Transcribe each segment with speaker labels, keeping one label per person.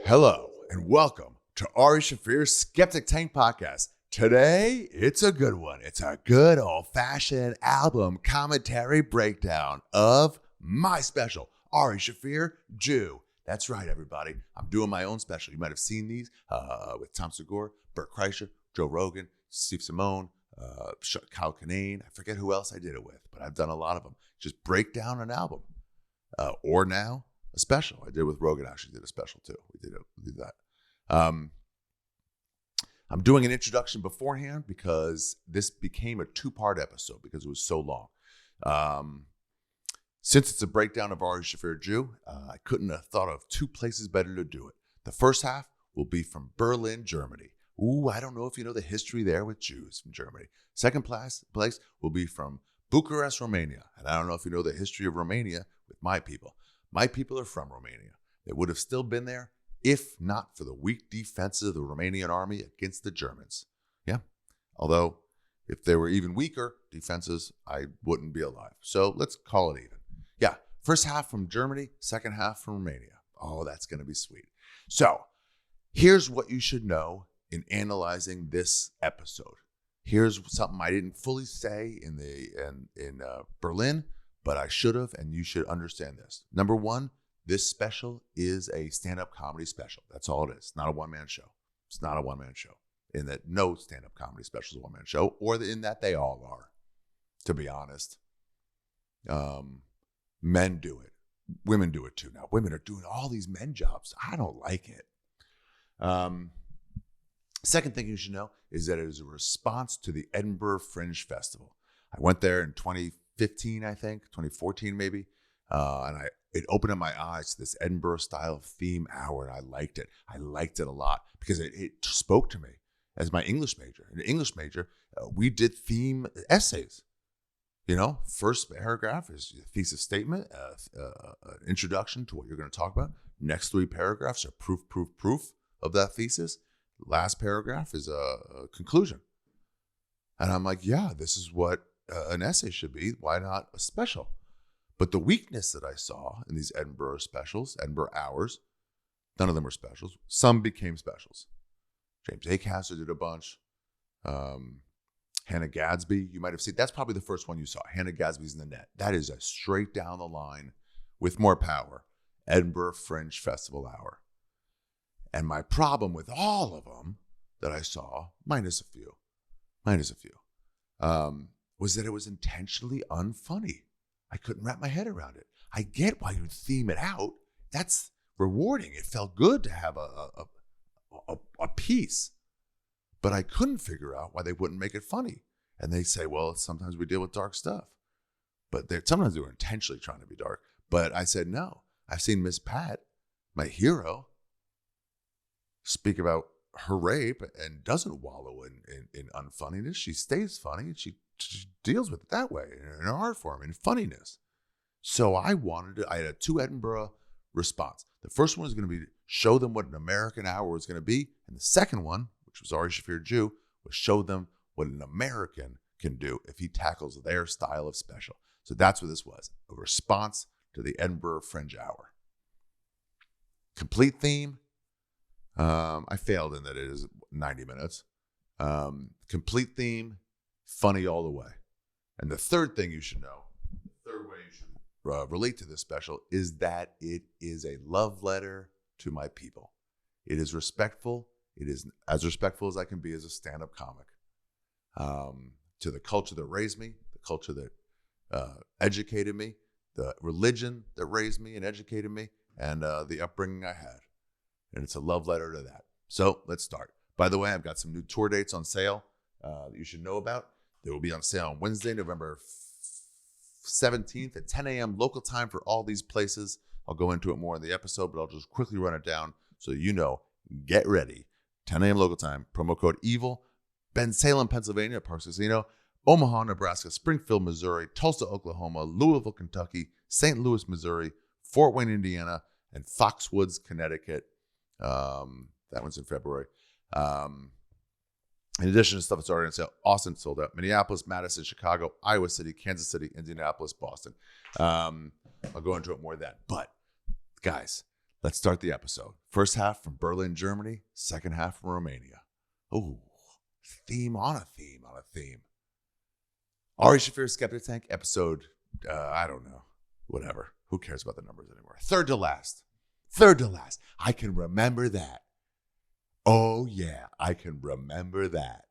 Speaker 1: Hello and welcome to Ari Shaffir's Skeptic Tank Podcast. Today, it's a good one. It's a good old-fashioned album commentary breakdown of my special, Ari Shaffir, Jew. That's right, everybody. I'm doing my own special. You might have seen these with Tom Segura, Bert Kreischer, Joe Rogan, Steve Simone, Kyle Kinane. I forget who else I did it with, but I've done a lot of them. Just break down an album. Or now, a special. I did with Rogan, actually did a special too. We did that. I'm doing an introduction beforehand because this became a two-part episode because it was so long. Since it's a breakdown of Ari Shaffir Jew, I couldn't have thought of two places better to do it. The first half will be from Berlin, Germany. Ooh, I don't know if you know the history there with Jews from Germany. Second place will be from Bucharest, Romania. And I don't know if you know the history of Romania with my people. My people are from Romania. They would have still been there if not for the weak defenses of the Romanian army against the Germans. Yeah. Although, if they were even weaker defenses, I wouldn't be alive. So let's call it even. Yeah. First half from Germany, second half from Romania. Oh, that's going to be sweet. So here's what you should know in analyzing this episode. Here's something I didn't fully say in Berlin, but I should have, and you should understand this. Number one, this special is a stand-up comedy special. That's all it is. It's not a one-man show. It's not a one-man show. In that no stand-up comedy special is a one-man show, or in that they all are, to be honest. Men do it. Women do it too. Now, women are doing all these men jobs. I don't like it. Second thing you should know is that it is a response to the Edinburgh Fringe Festival. I went there in 2015, I think, 2014 maybe, and it opened up my eyes to this Edinburgh style theme hour, and I liked it. I liked it a lot because it spoke to me as my English major. In English major, we did theme essays. You know, first paragraph is your thesis statement, an introduction to what you're going to talk about. Next three paragraphs are proof of that thesis. Last paragraph is a conclusion. And I'm like, yeah, this is what an essay should be. Why not a special? But the weakness that I saw in these Edinburgh specials, Edinburgh hours, none of them were specials. Some became specials. James Acaster did a bunch. Hannah Gadsby, you might have seen. That's probably the first one you saw. Hannah Gadsby's in the net. That is a straight down the line with more power. Edinburgh Fringe Festival hour. And my problem with all of them that I saw, minus a few, was that it was intentionally unfunny. I couldn't wrap my head around it. I get why you'd theme it out. That's rewarding. It felt good to have a piece. But I couldn't figure out why they wouldn't make it funny. And they say, well, sometimes we deal with dark stuff. But sometimes they were intentionally trying to be dark. But I said, no. I've seen Miss Pat, my hero, speak about her rape and doesn't wallow in unfunniness. She stays funny and she deals with it that way in an art form, in funniness. So I had a two Edinburgh response. The first one was going to be show them what an American hour was going to be. And the second one, which was Ari Shaffir Jew, was show them what an American can do if he tackles their style of special. So that's what this was, a response to the Edinburgh Fringe Hour. Complete theme. I failed in that it is 90 minutes. Complete theme, funny all the way. And the third thing you should know, the third way you should relate to this special is that it is a love letter to my people. It is respectful. It is as respectful as I can be as a stand-up comic. To the culture that raised me, the culture that educated me, the religion that raised me and educated me, and the upbringing I had. And it's a love letter to that. So let's start. By the way, I've got some new tour dates on sale that you should know about. They will be on sale on Wednesday, November 17th at 10 a.m. local time for all these places. I'll go into it more in the episode, but I'll just quickly run it down so you know. Get ready. 10 a.m. local time. Promo code EVIL. Salem, Pennsylvania, Parks Casino. Omaha, Nebraska. Springfield, Missouri. Tulsa, Oklahoma. Louisville, Kentucky. St. Louis, Missouri. Fort Wayne, Indiana. And Foxwoods, Connecticut. That one's in February. In addition to stuff that's already on sale, Austin sold out. Minneapolis, Madison, Chicago, Iowa City, Kansas City, Indianapolis, Boston. I'll go into it more then. But guys, Let's start the episode. First half from Berlin, Germany. Second half from Romania. Ooh, theme on a theme on a theme. Ari Shaffir, Skeptic Tank, episode, I don't know, whatever. Who cares about the numbers anymore? Third to last. I can remember that. Oh, yeah, I can remember that.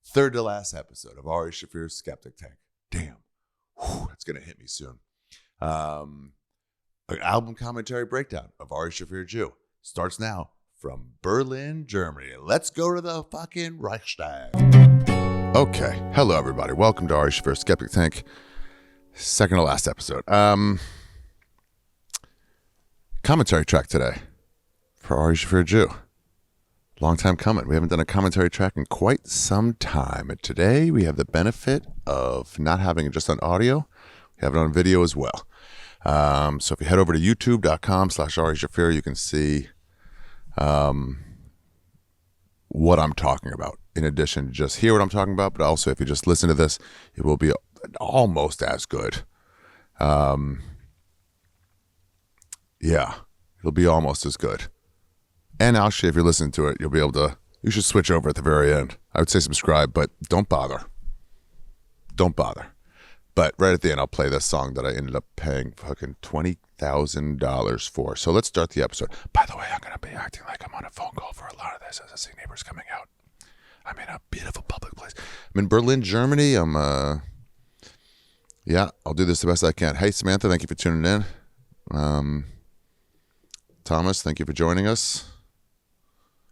Speaker 1: Third to last episode of Ari Shaffir's Skeptic Tank. Damn. Whew, that's going to hit me soon. An album commentary breakdown of Ari Shaffir Jew starts now from Berlin, Germany. Let's go to the fucking Reichstag. Okay. Hello, everybody. Welcome to Ari Shaffir Skeptic Tank. Second to last episode. Commentary track today for Ari Shaffir Jew. Long time coming. We haven't done a commentary track in quite some time. And today we have the benefit of not having it just on audio. We have it on video as well. So if you head over to youtube.com/Ari Shaffir, you can see what I'm talking about. In addition to just hear what I'm talking about, but also if you just listen to this, it will be almost as good. Yeah, it'll be almost as good. And actually, if you're listening to it, you'll be able to, you should switch over at the very end. I would say subscribe, but don't bother. Don't bother. But right at the end, I'll play this song that I ended up paying fucking $20,000 for. So let's start the episode. By the way, I'm going to be acting like I'm on a phone call for a lot of this as I see neighbors coming out. I'm in a beautiful public place. I'm in Berlin, Germany. I'll do this the best I can. Hey, Samantha, thank you for tuning in. Thomas, thank you for joining us.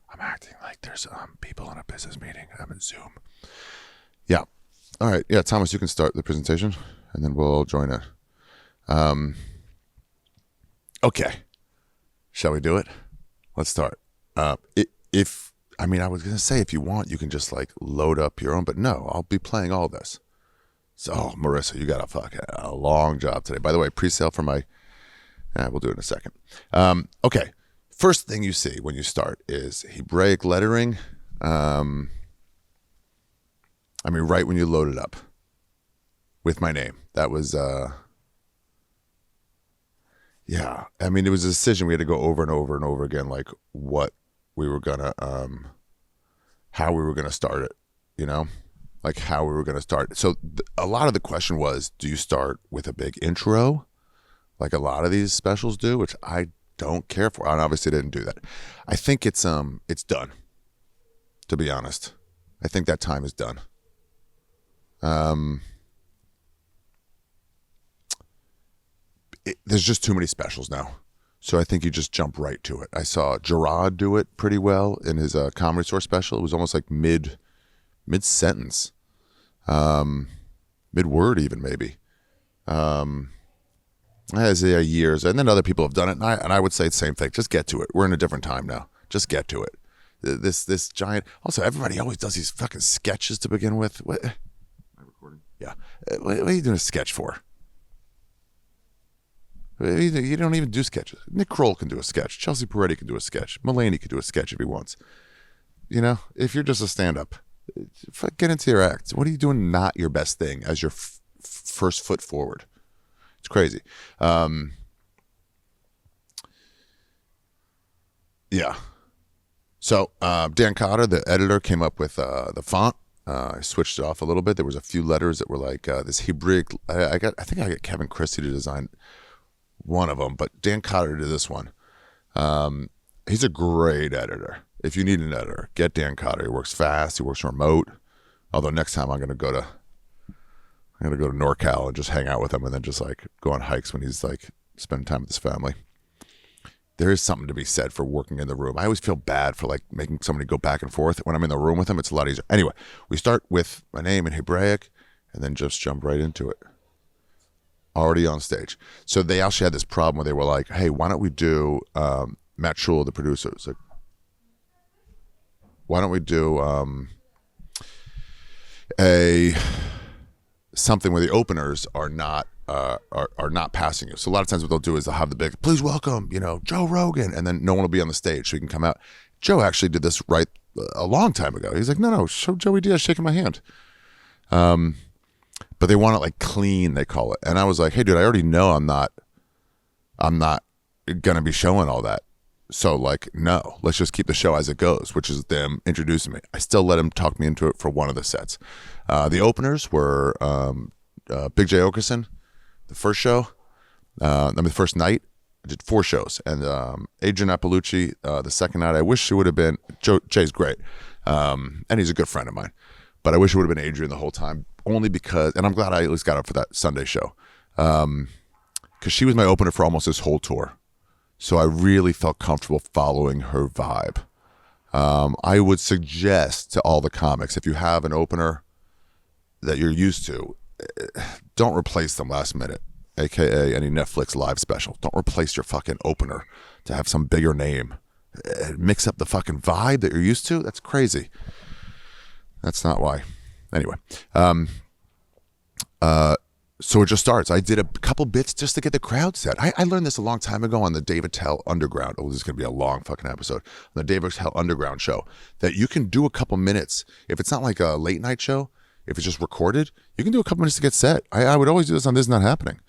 Speaker 1: I'm acting like there's people in a business meeting. I'm in Zoom. Yeah. All right. Yeah, Thomas, you can start the presentation, and then we'll join in. Okay. Shall we do it? Let's start. I was going to say, if you want, you can just like load up your own, but no, I'll be playing all this. So, Marisa, you got a long job today. By the way, pre-sale for my, we'll do it in a second. Okay. First thing you see when you start is Hebraic lettering. Right when you load it up with my name. That was, it was a decision we had to go over and over and over again, like what we were going to, how we were going to start it, like how we were going to start. So a lot of the question was, do you start with a big intro? Like a lot of these specials do, which I don't care for. I obviously didn't do that. I think it's done, to be honest. I think that time is done. There's just too many specials now. So I think you just jump right to it. I saw Gerard do it pretty well in his Comedy Store special. It was almost like mid-sentence, mid-word even maybe. As years, and then other people have done it, and I would say the same thing. Just get to it. We're in a different time now. Just get to it. This giant. Also, everybody always does these fucking sketches to begin with. What? Am I recording? Yeah. What are you doing a sketch for? You don't even do sketches. Nick Kroll can do a sketch. Chelsea Peretti can do a sketch. Mulaney can do a sketch if he wants. If you're just a stand-up, get into your act. What are you doing? Not your best thing as your first foot forward. It's crazy. Yeah. So Dan Cotter, the editor, came up with the font. I switched it off a little bit. There was a few letters that were like this Hebraic. I think I got Kevin Christie to design one of them, but Dan Cotter did this one. He's a great editor. If you need an editor, get Dan Cotter. He works fast. He works remote. Although next time I'm going to go to NorCal and just hang out with him and then just like go on hikes when he's like spending time with his family. There is something to be said for working in the room. I always feel bad for like making somebody go back and forth. When I'm in the room with him, it's a lot easier. Anyway, we start with my name in Hebraic and then just jump right into it. Already on stage. So they actually had this problem where they were like, hey, why don't we do, Matt Schul, the producer, was like, why don't we do something where the openers are not passing you. So a lot of times what they'll do is they'll have the big, please welcome, Joe Rogan, and then no one will be on the stage so he can come out. Joe actually did this right a long time ago. He's like, no, show Joey Diaz shaking my hand. But they want it like clean, they call it. And I was like, hey dude, I already know I'm not gonna be showing all that. So like, no, let's just keep the show as it goes, which is them introducing me. I still let him talk me into it for one of the sets. The openers were Big J Okerson, the first show. The first night. I did 4 shows. And Adrian Appalucci, the second night. I wish it would have been, Jay's great. And he's a good friend of mine. But I wish it would have been Adrian the whole time. Only because, and I'm glad I at least got up for that Sunday show. Because she was my opener for almost this whole tour. So I really felt comfortable following her vibe. I would suggest to all the comics, if you have an opener that you're used to, don't replace them last minute, aka any Netflix live special. Don't replace your fucking opener to have some bigger name. Mix up the fucking vibe that you're used to. That's crazy. That's not why. Anyway, so it just starts. I did a couple bits just to get the crowd set. I learned this a long time ago on the Dave Attell Underground. Oh, this is going to be a long fucking episode. On the Dave Attell Underground show, that you can do a couple minutes. If it's not like a late night show, if it's just recorded, you can do a couple minutes to get set. I would always do this on This Is Not Happening.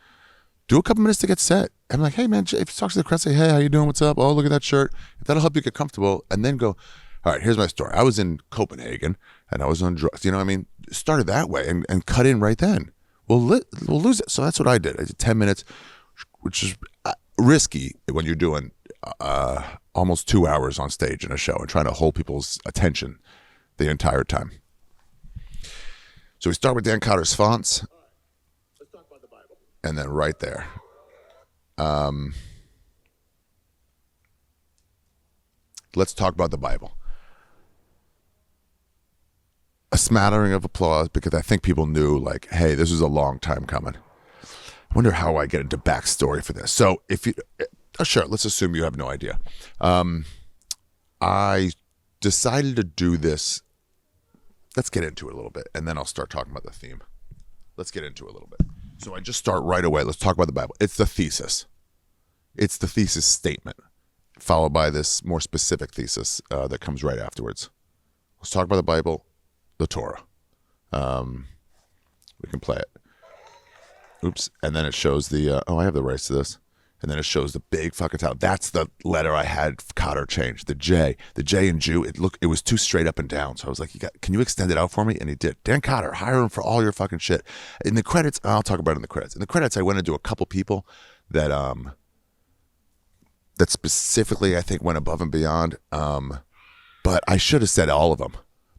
Speaker 1: Do a couple minutes to get set. I'm like, hey man, if you talk to the crowd, say, hey, how you doing? What's up? Oh, look at that shirt. If that'll help you get comfortable, and then go, all right, here's my story. I was in Copenhagen and I was on drugs. You know what I mean? Started that way and cut in right then. We'll lose it. So that's what I did. I did 10 minutes, which is risky when you're doing almost 2 hours on stage in a show and trying to hold people's attention the entire time. So we start with Dan Cotter's fonts. Let's talk about the Bible. And then right there. Let's talk about the Bible. A smattering of applause because I think people knew, like, hey, this is a long time coming. I wonder how I get into backstory for this. So if you, sure, let's assume you have no idea. I decided to do this. Let's get into it a little bit, and then I'll start talking about the theme. Let's get into it a little bit. So I just start right away. Let's talk about the Bible. It's the thesis. It's the thesis statement, followed by this more specific thesis that comes right afterwards. Let's talk about the Bible, the Torah. We can play it. Oops. And then it shows the, I have the rights to this. And then it shows the big fucking title. That's the letter I had Cotter change. The J in Jew. It was too straight up and down. So I was like, can you extend it out for me? And he did. Dan Cotter, hire him for all your fucking shit. In the credits, I'll talk about it in the credits. In the credits, I went into a couple people that that specifically I think went above and beyond. But I should have said all of them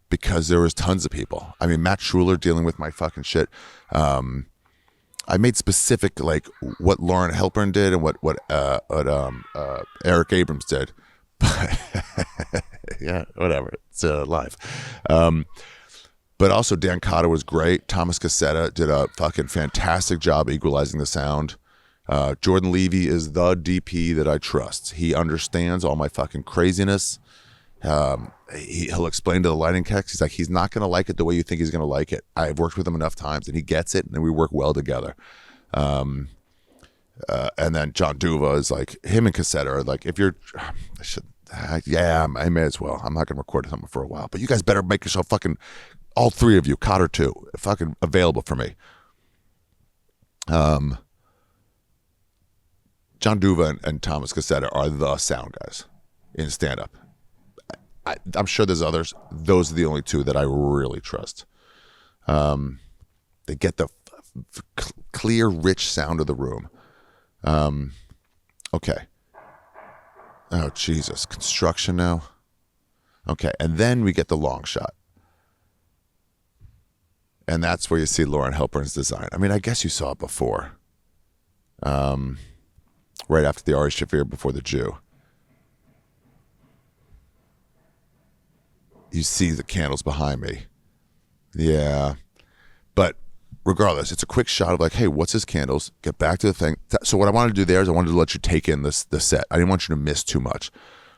Speaker 1: because there was tons of people. I mean, Matt Schuler dealing with my fucking shit. I made specific, like, what Lauren Halpern did and what Eric Abrams did. But yeah, whatever. It's live. But also Dan Cotter was great. Thomas Cassetta did a fucking fantastic job equalizing the sound. Jordan Levy is the DP that I trust. He understands all my fucking craziness. He'll explain to the lighting techs. He's like, he's not going to like it the way you think he's going to like it. I've worked with him enough times and he gets it and we work well together. And then John Duva is like, him and Cassetta are like, if you're, I may as well. I'm not going to record something for a while, but you guys better make yourself fucking, all three of you, Cotter too, fucking available for me. John Duva and Thomas Cassetta are the sound guys in stand-up. I'm sure there's others. Those are the only two that I really trust. They get the clear, rich sound of the room. Okay. Oh, Jesus. Construction now. Okay. And then we get the long shot. And that's where you see Lauren Halpern's design. I mean, I guess you saw it before. Right after the Ari Shaffir, before the Jew. You see the candles behind me. Yeah. But regardless, it's a quick shot of like, hey, what's his candles? Get back to the thing. So what I wanted to do there is I wanted to let you take in the set. I didn't want you to miss too much.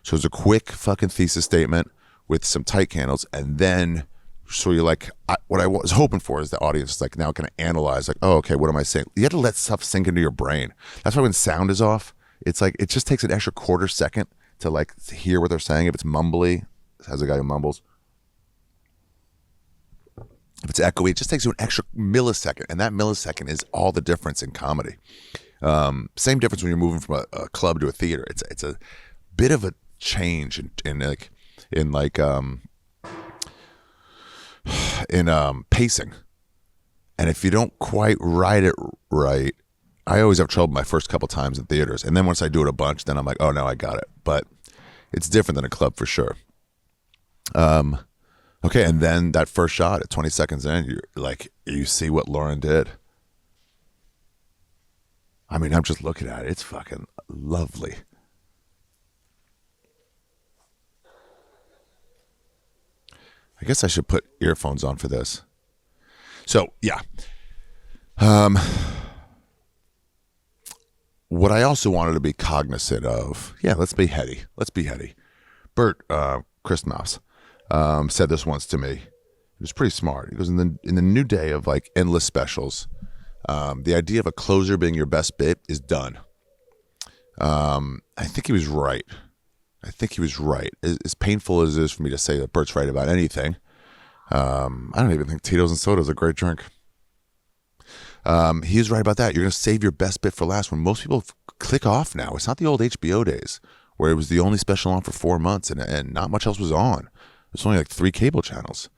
Speaker 1: So it was a quick fucking thesis statement with some tight candles. And then, so you're like, what I was hoping for is the audience is like now going to analyze like, oh, okay, what am I saying? You have to let stuff sink into your brain. That's why when sound is off, it's like, it just takes an extra quarter second to like hear what they're saying. If it's mumbly, as a guy who mumbles. If it's echoey, it just takes you an extra millisecond, and that millisecond is all the difference in comedy. Same difference when you're moving from a club to a theater. It's a bit of a change in pacing. And if you don't quite write it right, I always have trouble my first couple times in theaters. And then once I do it a bunch, then I'm like, oh, no, I got it. But it's different than a club for sure. Okay, and then that first shot at 20 seconds in, you're like, you see what Lauren did. I mean, I'm just looking at it. It's fucking lovely. I guess I should put earphones on for this. So, yeah. What I also wanted to be cognizant of, let's be heady. Bert Christmas said this once to me. It was pretty smart. He goes, in the new day of like endless specials, the idea of a closer being your best bit is done. I think he was right. As painful as it is for me to say that Bert's right about anything, I don't even think Tito's and Soda is a great drink. He was right about that. You're going to save your best bit for last. When most people click off now, it's not the old HBO days where it was the only special on for 4 months and not much else was on. There's only like 3 cable channels.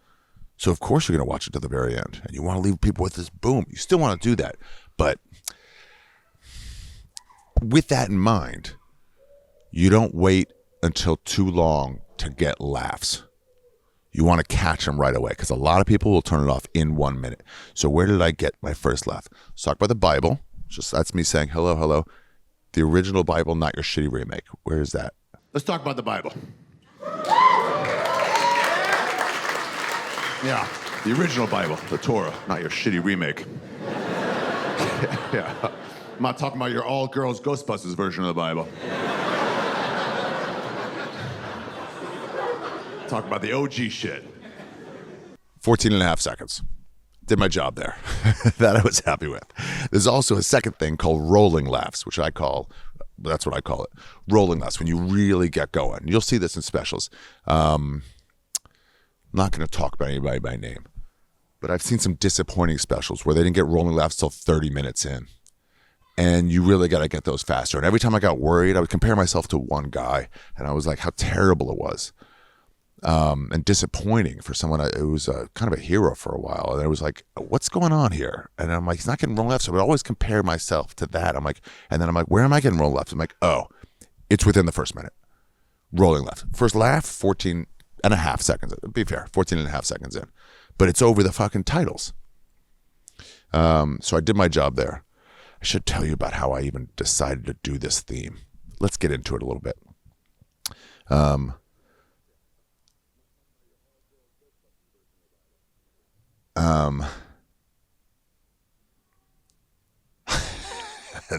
Speaker 1: So of course you're going to watch it to the very end. And you want to leave people with this boom. You still want to do that. But with that in mind, you don't wait until too long to get laughs. You want to catch them right away because a lot of people will turn it off in 1 minute. So where did I get my first laugh? Let's talk about the Bible. That's me saying, hello, hello. The original Bible, not your shitty remake. Where is that? Let's talk about the Bible. Yeah, the original Bible, the Torah, not your shitty remake. Yeah. I'm not talking about your all-girls Ghostbusters version of the Bible. Talk about the OG shit. 14 and a half seconds. Did my job there. That I was happy with. There's also a second thing called rolling laughs, which that's what I call it. Rolling laughs, when you really get going. You'll see this in specials. I'm not going to talk about anybody by name, but I've seen some disappointing specials where they didn't get rolling laughs till 30 minutes in. And you really got to get those faster. And every time I got worried, I would compare myself to one guy, and I was like, how terrible it was. And disappointing for someone who was kind of a hero for a while. And it was like, what's going on here? And I'm like, he's not getting rolling laughs. So I would always compare myself to that. I'm like, where am I getting rolling laughs? I'm like, oh, it's within the first minute. Rolling laughs. First laugh, 14 and a half seconds. Be fair, 14 and a half seconds in. But it's over the fucking titles. So I did my job there. I should tell you about how I even decided to do this theme. Let's get into it a little bit.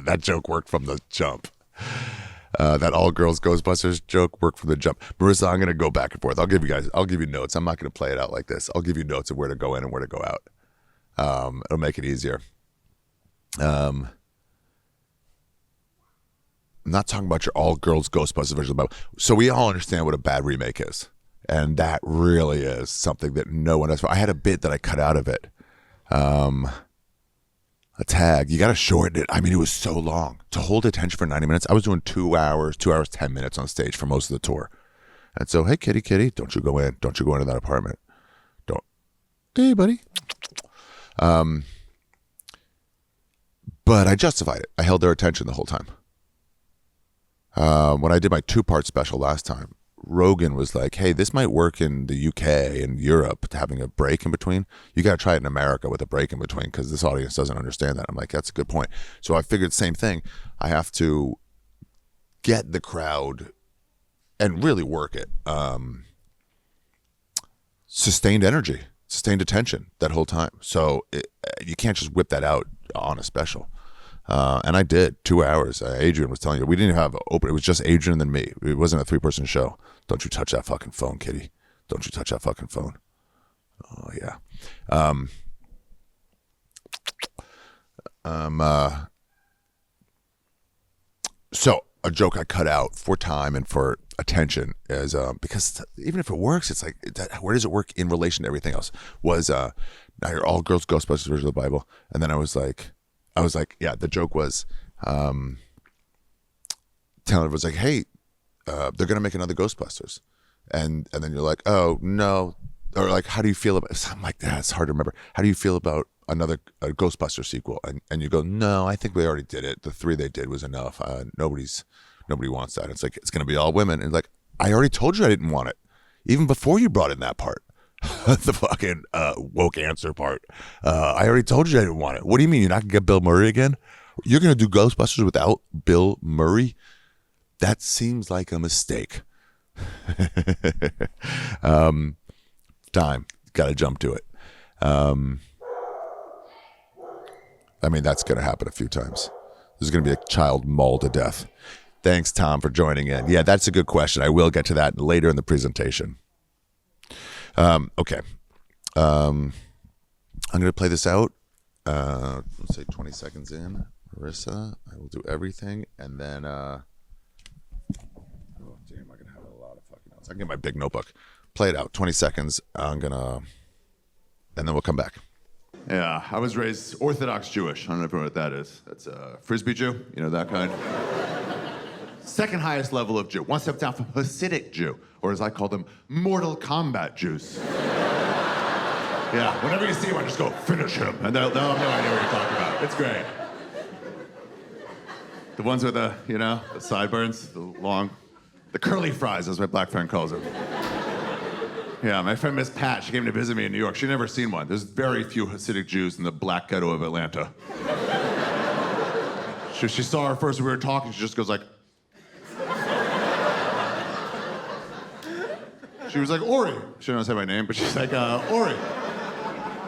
Speaker 1: That joke worked from the jump. That all girls Ghostbusters joke worked from the jump. Marisa, I'm going to go back and forth. I'll give you notes. I'm not going to play it out like this. I'll give you notes of where to go in and where to go out. It'll make it easier. I'm not talking about your all girls Ghostbusters version. So we all understand what a bad remake is. And that really is something that no one else. I had a bit that I cut out of it. A tag. You got to shorten it. I mean, it was so long. To hold attention for 90 minutes, I was doing 2 hours, 10 minutes on stage for most of the tour. And so, hey, kitty, don't you go in. Don't you go into that apartment. Don't. Hey, buddy. But I justified it. I held their attention the whole time. When I did my 2-part special last time, Rogan was like, hey, this might work in the UK and Europe, having a break in between. You got to try it in America with a break in between because this audience doesn't understand that. I'm like, that's a good point. So I figured the same thing. I have to get the crowd and really work it. Sustained energy, sustained attention that whole time. So you can't just whip that out on a special. And I did 2 hours. Adrian was telling you, we didn't even have open. It was just Adrian and me. It wasn't a 3-person show. Don't you touch that fucking phone, kitty. Don't you touch that fucking phone. Oh, yeah. So a joke I cut out for time and for attention is, because even if it works, it's like, where does it work in relation to everything else? Was, now you're all girls Ghostbusters version of the Bible. And then I was like, yeah, the joke was, telling it was like, hey, they're gonna make another Ghostbusters, and then you're like, oh no, or like, how do you feel about something like that? It's hard to remember. How do you feel about another Ghostbuster sequel? And you go, no, I think we already did it. The 3 they did was enough. Nobody wants that. It's like, it's gonna be all women, and like, I already told you I didn't want it, even before you brought in that part. The fucking woke answer part. I already told you I didn't want it. What do you mean you're not gonna get Bill Murray again? You're gonna do Ghostbusters without Bill Murray? That seems like a mistake. Time, gotta jump to it. I mean, that's gonna happen a few times. There's gonna be a child mauled to death. Thanks, Tom, for joining in. Yeah, that's a good question. I will get to that later in the presentation. Okay. I'm going to play this out. Let's say 20 seconds in. Marisa, I will do everything. And then, oh, damn, I'm going to have a lot of fucking notes. I can get my big notebook. Play it out. 20 seconds. And then we'll come back. Yeah, I was raised Orthodox Jewish. I don't know if you know what that is. That's a Frisbee Jew, you know, that kind. Second highest level of Jew. One step down from Hasidic Jew, or as I call them, Mortal Kombat Jews. Yeah, whenever you see him, I just go, finish him. And they'll have no idea what you're talking about. It's great. The ones with the, you know, the sideburns, the curly fries, as my black friend calls them. Yeah, my friend Miss Pat, she came to visit me in New York. She'd never seen one. There's very few Hasidic Jews in the black ghetto of Atlanta. She saw her first when we were talking, she just goes like, she was like, Ori. She didn't say my name, but she's like, Ori,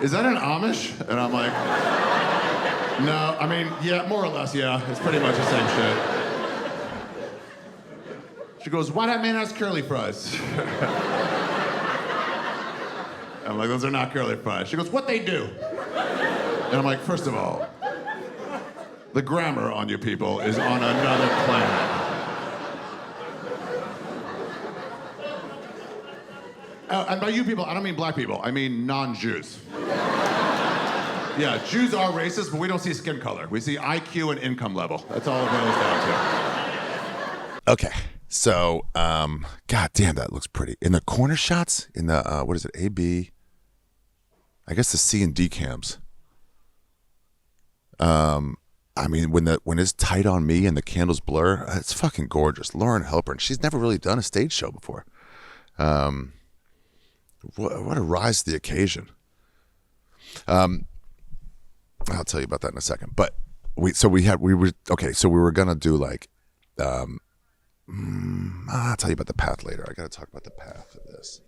Speaker 1: is that an Amish? And I'm like, no, I mean, yeah, more or less, yeah. It's pretty much the same shit. She goes, why that man has curly fries? I'm like, those are not curly fries. She goes, what they do? And I'm like, first of all, the grammar on you people is on another planet. And by you people, I don't mean black people. I mean non-Jews. Yeah, Jews are racist, but we don't see skin color. We see IQ and income level. That's all it boils down to. Okay, so, God damn, that looks pretty. In the corner shots, in the, what is it, A, B, I guess the C and D cams. I mean, when it's tight on me and the candles blur, it's fucking gorgeous. Lauren Halpern, she's never really done a stage show before. What a rise to the occasion. I'll tell you about that in a second. But we were gonna do like, I'll tell you about the path later. I gotta talk about the path of this.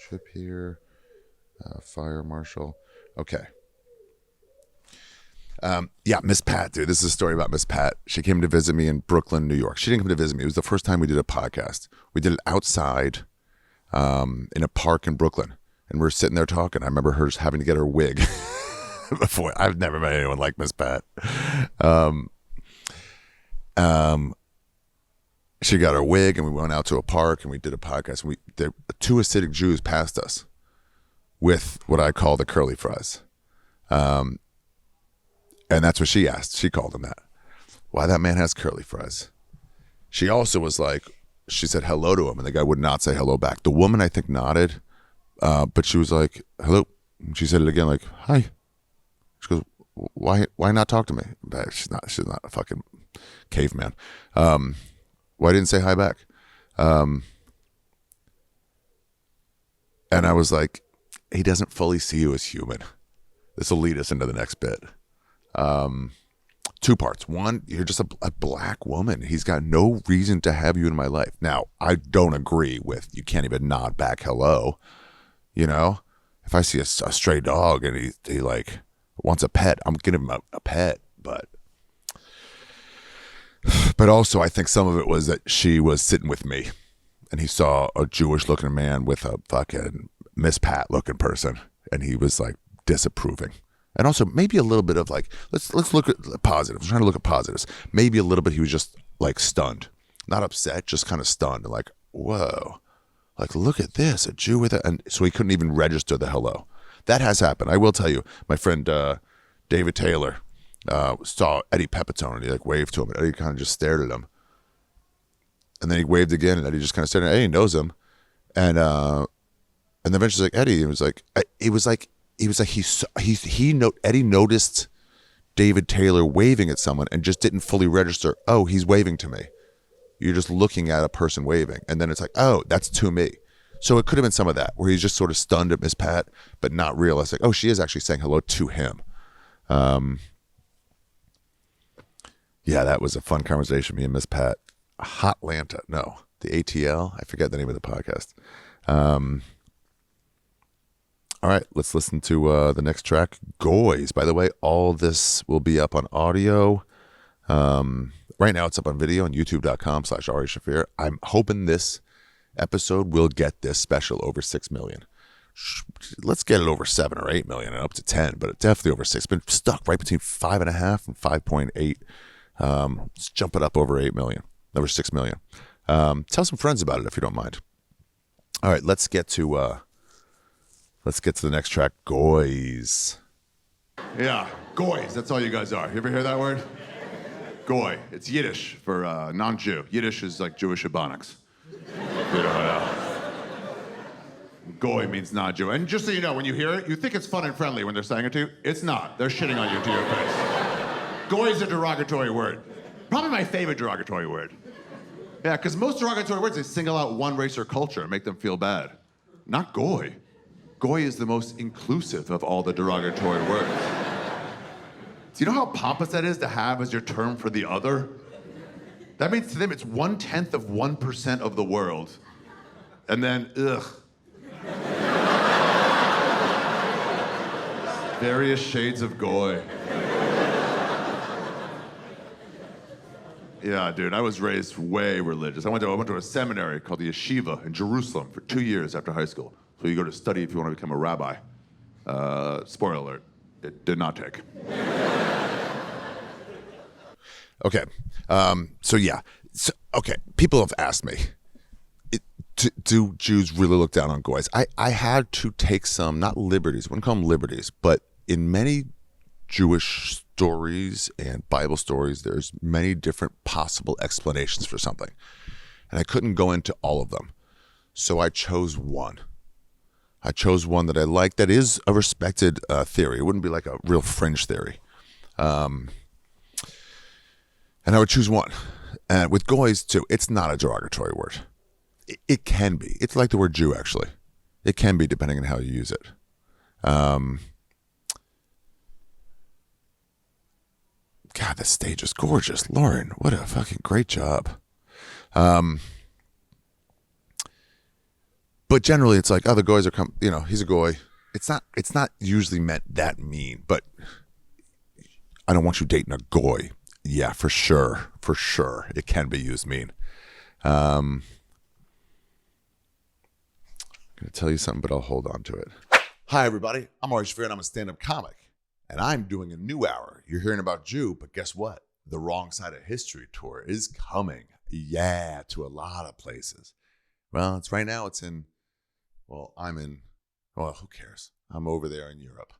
Speaker 1: Trip here, fire marshal. Okay. Yeah, Miss Pat, dude. This is a story about Miss Pat. She came to visit me in Brooklyn, New York. She didn't come to visit me. It was the first time we did a podcast. We did it outside in a park in Brooklyn. And we were sitting there talking. I remember her having to get her wig. Before, I've never met anyone like Miss Pat. She got her wig, and we went out to a park, and we did a podcast. And two Hasidic Jews passed us with what I call the curly fries. And that's what she asked. She called him that. Why that man has curly fries. She also was like, she said hello to him, and the guy would not say hello back. The woman, I think, nodded, but she was like, hello. And she said it again, like, hi. She goes, why not talk to me? But she's not a fucking caveman. Why didn't say hi back? And I was like, he doesn't fully see you as human. This will lead us into the next bit. Two parts. One, you're just a black woman. He's got no reason to have you in my life. Now, I don't agree with you can't even nod back hello. You know, if I see a stray dog and he like wants a pet, I'm giving him a pet. But also, I think some of it was that she was sitting with me, and he saw a Jewish-looking man with a fucking Miss Pat-looking person, and he was like disapproving. And also maybe a little bit of like, let's look at the positives. I'm trying to look at positives. Maybe a little bit he was just like stunned. Not upset, just kind of stunned. Like, whoa. Like, look at this, a Jew with it. And so he couldn't even register the hello. That has happened. I will tell you, my friend David Taylor, saw Eddie Pepitone, and he like waved to him, and Eddie kind of just stared at him. And then he waved again, and Eddie just kind of stared at him. Eddie knows him. And then eventually like, Eddie, Eddie noticed David Taylor waving at someone and just didn't fully register, oh, he's waving to me. You're just looking at a person waving. And then it's like, oh, that's to me. So it could have been some of that, where he's just sort of stunned at Miss Pat, but not realizing, oh, she is actually saying hello to him. Yeah, that was a fun conversation, me and Miss Pat. Hotlanta, no, the ATL. I forget the name of the podcast. All right, let's listen to the next track, Goins. By the way, all this will be up on audio. Right now it's up on video on youtube.com/Ari Shaffir. I'm hoping this episode will get this special over 6 million. Let's get it over 7 or 8 million and up to 10, but definitely over 6. It's been stuck right between 5.5 and 5.8. Let's jump it up over 8 million, over 6 million. Tell some friends about it if you don't mind. All right, let's get to the next track, Goins. Yeah, Goins. That's all you guys are. You ever hear that word? Goy. It's Yiddish for non-Jew. Yiddish is like Jewish Ebonics. Goy means non-Jew. And just so you know, when you hear it, you think it's fun and friendly when they're saying it to you. It's not. They're shitting on you to your face. Goy is a derogatory word. Probably my favorite derogatory word. Yeah, because most derogatory words, they single out one race or culture and make them feel bad. Not goy. Goy is the most inclusive of all the derogatory words. Do you know how pompous that is to have as your term for the other? That means to them it's 0.1% of the world. And then, ugh. Various shades of goy. Yeah, dude, I was raised way religious. I went to a seminary called the Yeshiva in Jerusalem for 2 years after high school. So you go to study if you want to become a rabbi. Spoiler alert, it did not take. Okay, okay, people have asked me, do Jews really look down on goys? I had to take some, not liberties, I wouldn't call them liberties, but in many Jewish stories and Bible stories, there's many different possible explanations for something. And I couldn't go into all of them. So I chose one. I chose one that I like that is a respected theory. It wouldn't be like a real fringe theory. And I would choose one. And with goys, too, it's not a derogatory word. It can be. It's like the word Jew, actually. It can be, depending on how you use it. God, this stage is gorgeous. Lauren, what a fucking great job. But generally, it's like, oh, the goys are he's a goy. It's not usually meant that mean, but I don't want you dating a goy. Yeah, for sure. It can be used mean. I'm going to tell you something, but I'll hold on to it. Hi, everybody. I'm Ari Shaffir, and I'm a stand-up comic. And I'm doing a new hour. You're hearing about Jew, but guess what? The Wrong Side of History tour is coming. Yeah, to a lot of places. Well, it's right now. It's in, well, who cares? I'm over there in Europe.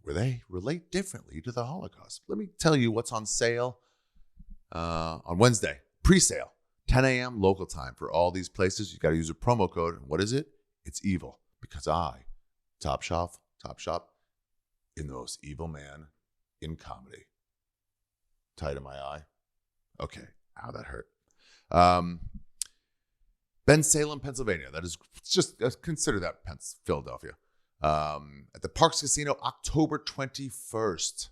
Speaker 1: Where they relate differently to the Holocaust. Let me tell you what's on sale on Wednesday. Pre-sale, 10 a.m. local time for all these places. You got to use a promo code. And what is it? It's evil. Because Top Shop, in the most evil man in comedy. Tight in my eye. Okay. Ow, that hurt. Bensalem, Pennsylvania. That is just consider that Philadelphia. At the Parks Casino, October 21st.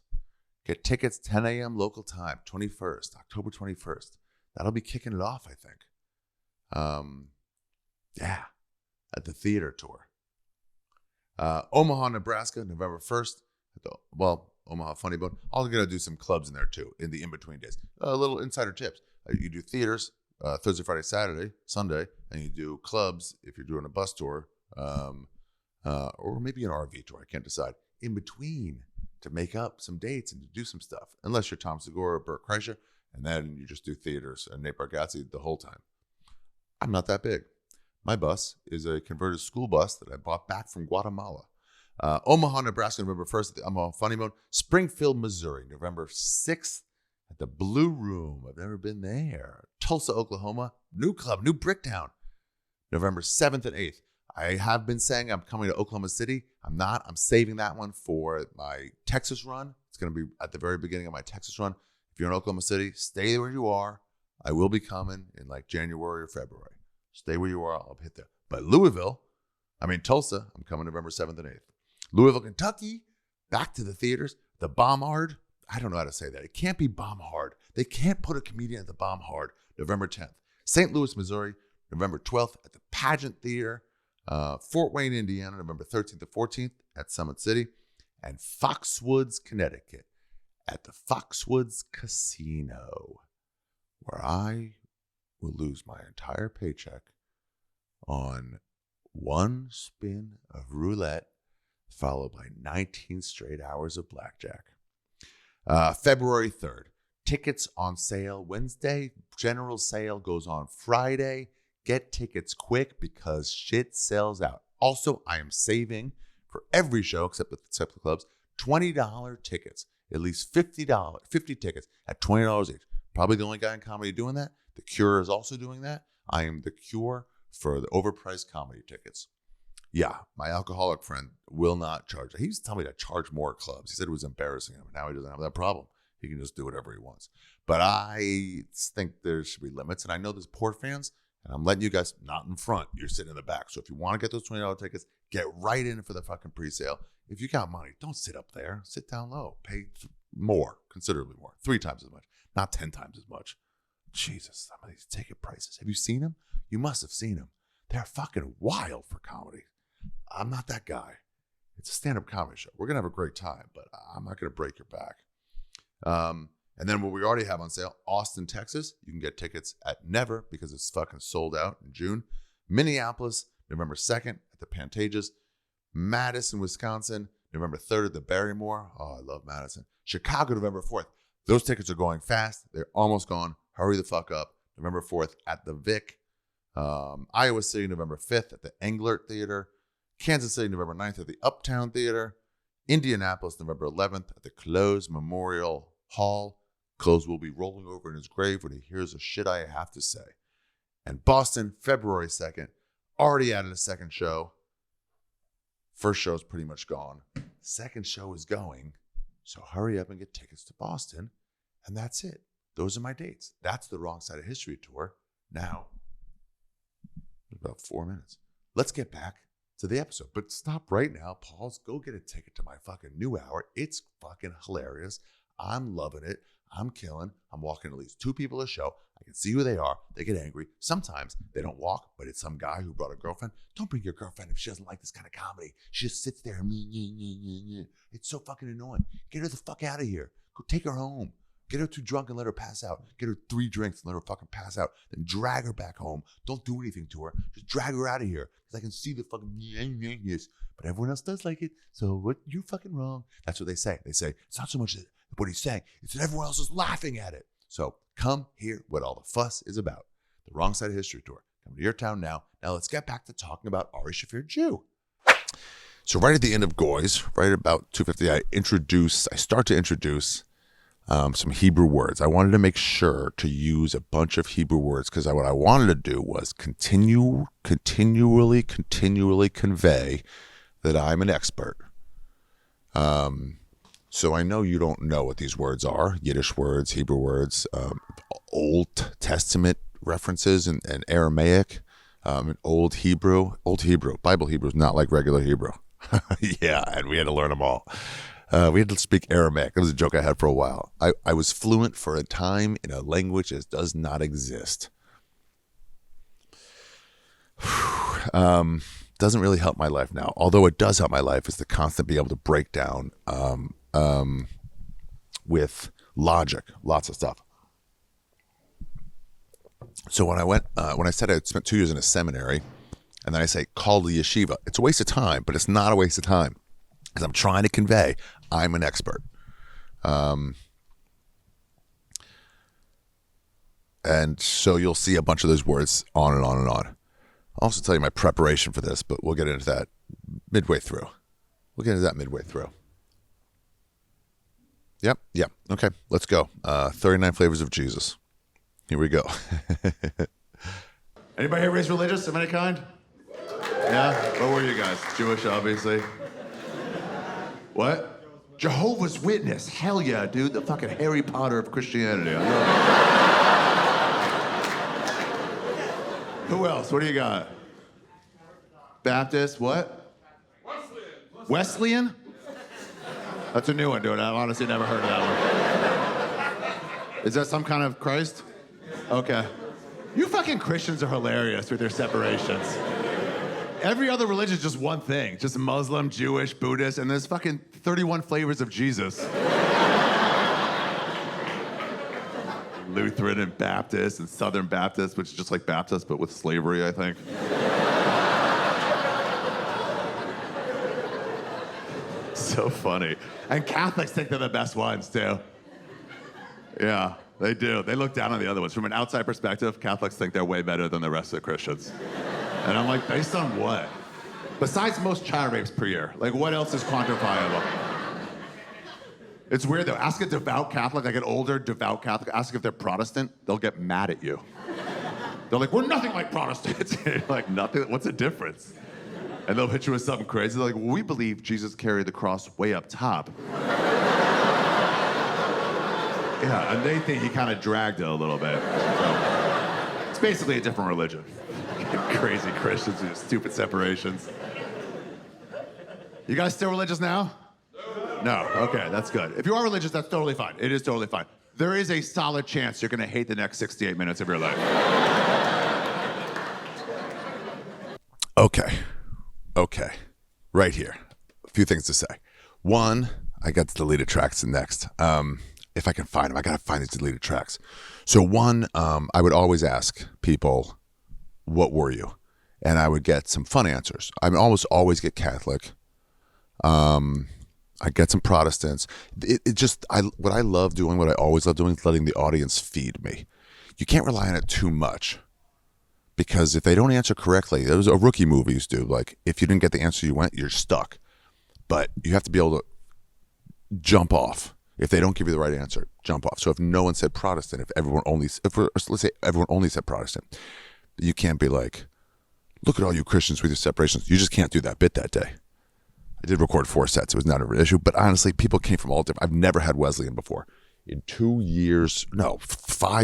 Speaker 1: Get tickets 10 a.m. local time, 21st, October 21st. That'll be kicking it off, I think. Yeah, at the theater tour. Omaha, Nebraska, November 1st. Omaha Funny Bone. I'm going to do some clubs in there too, in the in-between days. Little insider tips. You do theaters Thursday, Friday, Saturday, Sunday, and you do clubs if you're doing a bus tour, or maybe an RV tour. I can't decide. In between to make up some dates and to do some stuff, unless you're Tom Segura or Burt Kreischer, and then you just do theaters and Nate Bargatze the whole time. I'm not that big. My bus is a converted school bus that I bought back from Guatemala. Omaha, Nebraska, November 1st. I'm on Funny Mode. Springfield, Missouri, November 6th at the Blue Room. I've never been there. Tulsa, Oklahoma, new club, new Bricktown, November 7th and 8th. I have been saying I'm coming to Oklahoma City. I'm not. I'm saving that one for my Texas run. It's going to be at the very beginning of my Texas run. If you're in Oklahoma City, stay where you are. I will be coming in like January or February. Stay where you are. I'll hit there. But Tulsa, I'm coming November 7th and 8th. Louisville, Kentucky, back to the theaters. The Bombard. I don't know how to say that. It can't be Bombard. They can't put a comedian at the Bombard. November 10th. St. Louis, Missouri, November 12th at the Pageant Theater. Fort Wayne, Indiana, November 13th to 14th at Summit City. And Foxwoods, Connecticut at the Foxwoods Casino, where I will lose my entire paycheck on one spin of roulette, followed by 19 straight hours of blackjack. February 3rd. Tickets on sale Wednesday. General sale goes on Friday. Get tickets quick because shit sells out. Also, I am saving for every show except the clubs, $20 tickets. At least $50 tickets at $20 each. Probably the only guy in comedy doing that. The Cure is also doing that. I am the Cure for the overpriced comedy tickets. Yeah, my alcoholic friend will not charge. He used to tell me to charge more clubs. He said it was embarrassing him. Now he doesn't have that problem. He can just do whatever he wants. But I think there should be limits. And I know there's poor fans, and I'm letting you guys, not in front. You're sitting in the back. So if you want to get those $20 tickets, get right in for the fucking pre-sale. If you got money, don't sit up there. Sit down low. Pay more, considerably more. 3 times as much, not 10 times as much. Jesus, some of these ticket prices. Have you seen them? You must have seen them. They're fucking wild for comedy. I'm not that guy. It's a stand-up comedy show. We're going to have a great time, but I'm not going to break your back. And then what we already have on sale, Austin, Texas. You can get tickets at Never because it's fucking sold out in June. Minneapolis, November 2nd at the Pantages. Madison, Wisconsin, November 3rd at the Barrymore. Oh, I love Madison. Chicago, November 4th. Those tickets are going fast. They're almost gone. Hurry the fuck up. November 4th at the Vic. Iowa City, November 5th at the Englert Theater. Kansas City, November 9th at the Uptown Theater. Indianapolis, November 11th at the Close Memorial Hall. Close will be rolling over in his grave when he hears the shit I have to say. And Boston, February 2nd. Already added a second show. First show is pretty much gone. Second show is going. So hurry up and get tickets to Boston. And that's it. Those are my dates. That's the Wrong Side of History tour. Now, about 4 minutes. Let's get back to the episode. But stop right now. Pause. Go get a ticket to my fucking new hour. It's fucking hilarious. I'm loving it. I'm killing. I'm walking at least 2 people a show. I can see who they are. They get angry. Sometimes they don't walk, but it's some guy who brought a girlfriend. Don't bring your girlfriend if she doesn't like this kind of comedy. She just sits there. It's so fucking annoying. Get her the fuck out of here. Go take her home. Get her too drunk and let her pass out. Get her 3 drinks and let her fucking pass out. Then drag her back home. Don't do anything to her. Just drag her out of here. Because I can see the fucking yes. But everyone else does like it. So what? You fucking wrong. That's what they say. They say, it's not so much what he's saying. It's that everyone else is laughing at it. So come hear what all the fuss is about. The Wrong Side of History tour. Come to your town now. Now let's get back to talking about Ari Shaffir Jew. So right at the end of Goins, right about 2:50, I start to introduce some Hebrew words. I wanted to make sure to use a bunch of Hebrew words because what I wanted to do was continually convey that I'm an expert. So I know you don't know what these words are, Yiddish words, Hebrew words, Old Testament references and Aramaic, and Old Hebrew. Bible Hebrew is not like regular Hebrew. Yeah, and we had to learn them all. We had to speak Aramaic. That was a joke I had for a while. I was fluent for a time in a language that does not exist. Doesn't really help my life now. Although it does help my life is the constant being able to break down with logic, lots of stuff. So when I said I spent 2 years in a seminary, and then I say call the yeshiva, it's a waste of time, but it's not a waste of time because I'm trying to convey I'm an expert. And so you'll see a bunch of those words on and on and on. I'll also tell you my preparation for this, but we'll get into that midway through. We'll get into that midway through. Yep. Okay, let's go. 39 Flavors of Jesus. Here we go. Anybody here raised religious of any kind? Yeah? What were you guys? Jewish, obviously. What? Jehovah's Witness. Hell yeah, dude. The fucking Harry Potter of Christianity. I love it. Who else? What do you got? Baptist. What? Wesleyan? That's a new one, dude. I've honestly never heard of that one. Is that some kind of Christ? Okay. You fucking Christians are hilarious with your separations. Every other religion is just one thing. Just Muslim, Jewish, Buddhist, and there's fucking 31 flavors of Jesus. Lutheran and Baptist and Southern Baptist, which is just like Baptist, but with slavery, I think. So funny. And Catholics think they're the best ones, too. Yeah, they do. They look down on the other ones. From an outside perspective, Catholics think they're way better than the rest of the Christians. And I'm like, based on what? Besides most child rapes per year, like what else is quantifiable? It's weird though. Ask a devout Catholic, like an older devout Catholic, ask if they're Protestant, they'll get mad at you. They're like, we're nothing like Protestants. You're like, nothing? What's the difference? And they'll hit you with something crazy. They're like, well, we believe Jesus carried the cross way up top. Yeah, and they think he kind of dragged it a little bit. So, it's basically a different religion. Crazy Christians with stupid separations. You guys still religious now? No. Okay, that's good. If you are religious, that's totally fine. It is totally fine. There is a solid chance you're going to hate the next 68 minutes of your life. Okay. Right here. A few things to say. One, I got the deleted tracks next. If I can find them, I got to find these deleted tracks. So one, I would always ask people, what were you? And I would get some fun answers. I almost always get Catholic. I get some Protestants. What I love doing, what I always love doing is letting the audience feed me. You can't rely on it too much because if they don't answer correctly, there was a rookie movies do. Like if you didn't get the answer you want, you're stuck. But you have to be able to jump off. If they don't give you the right answer, jump off. So if no one said Protestant, let's say everyone only said Protestant, you can't be like, look at all you Christians with your separations. You just can't do that bit that day. I did record 4 sets. It was not an issue. But honestly, people came from all different. I've never had Wesleyan before. In 5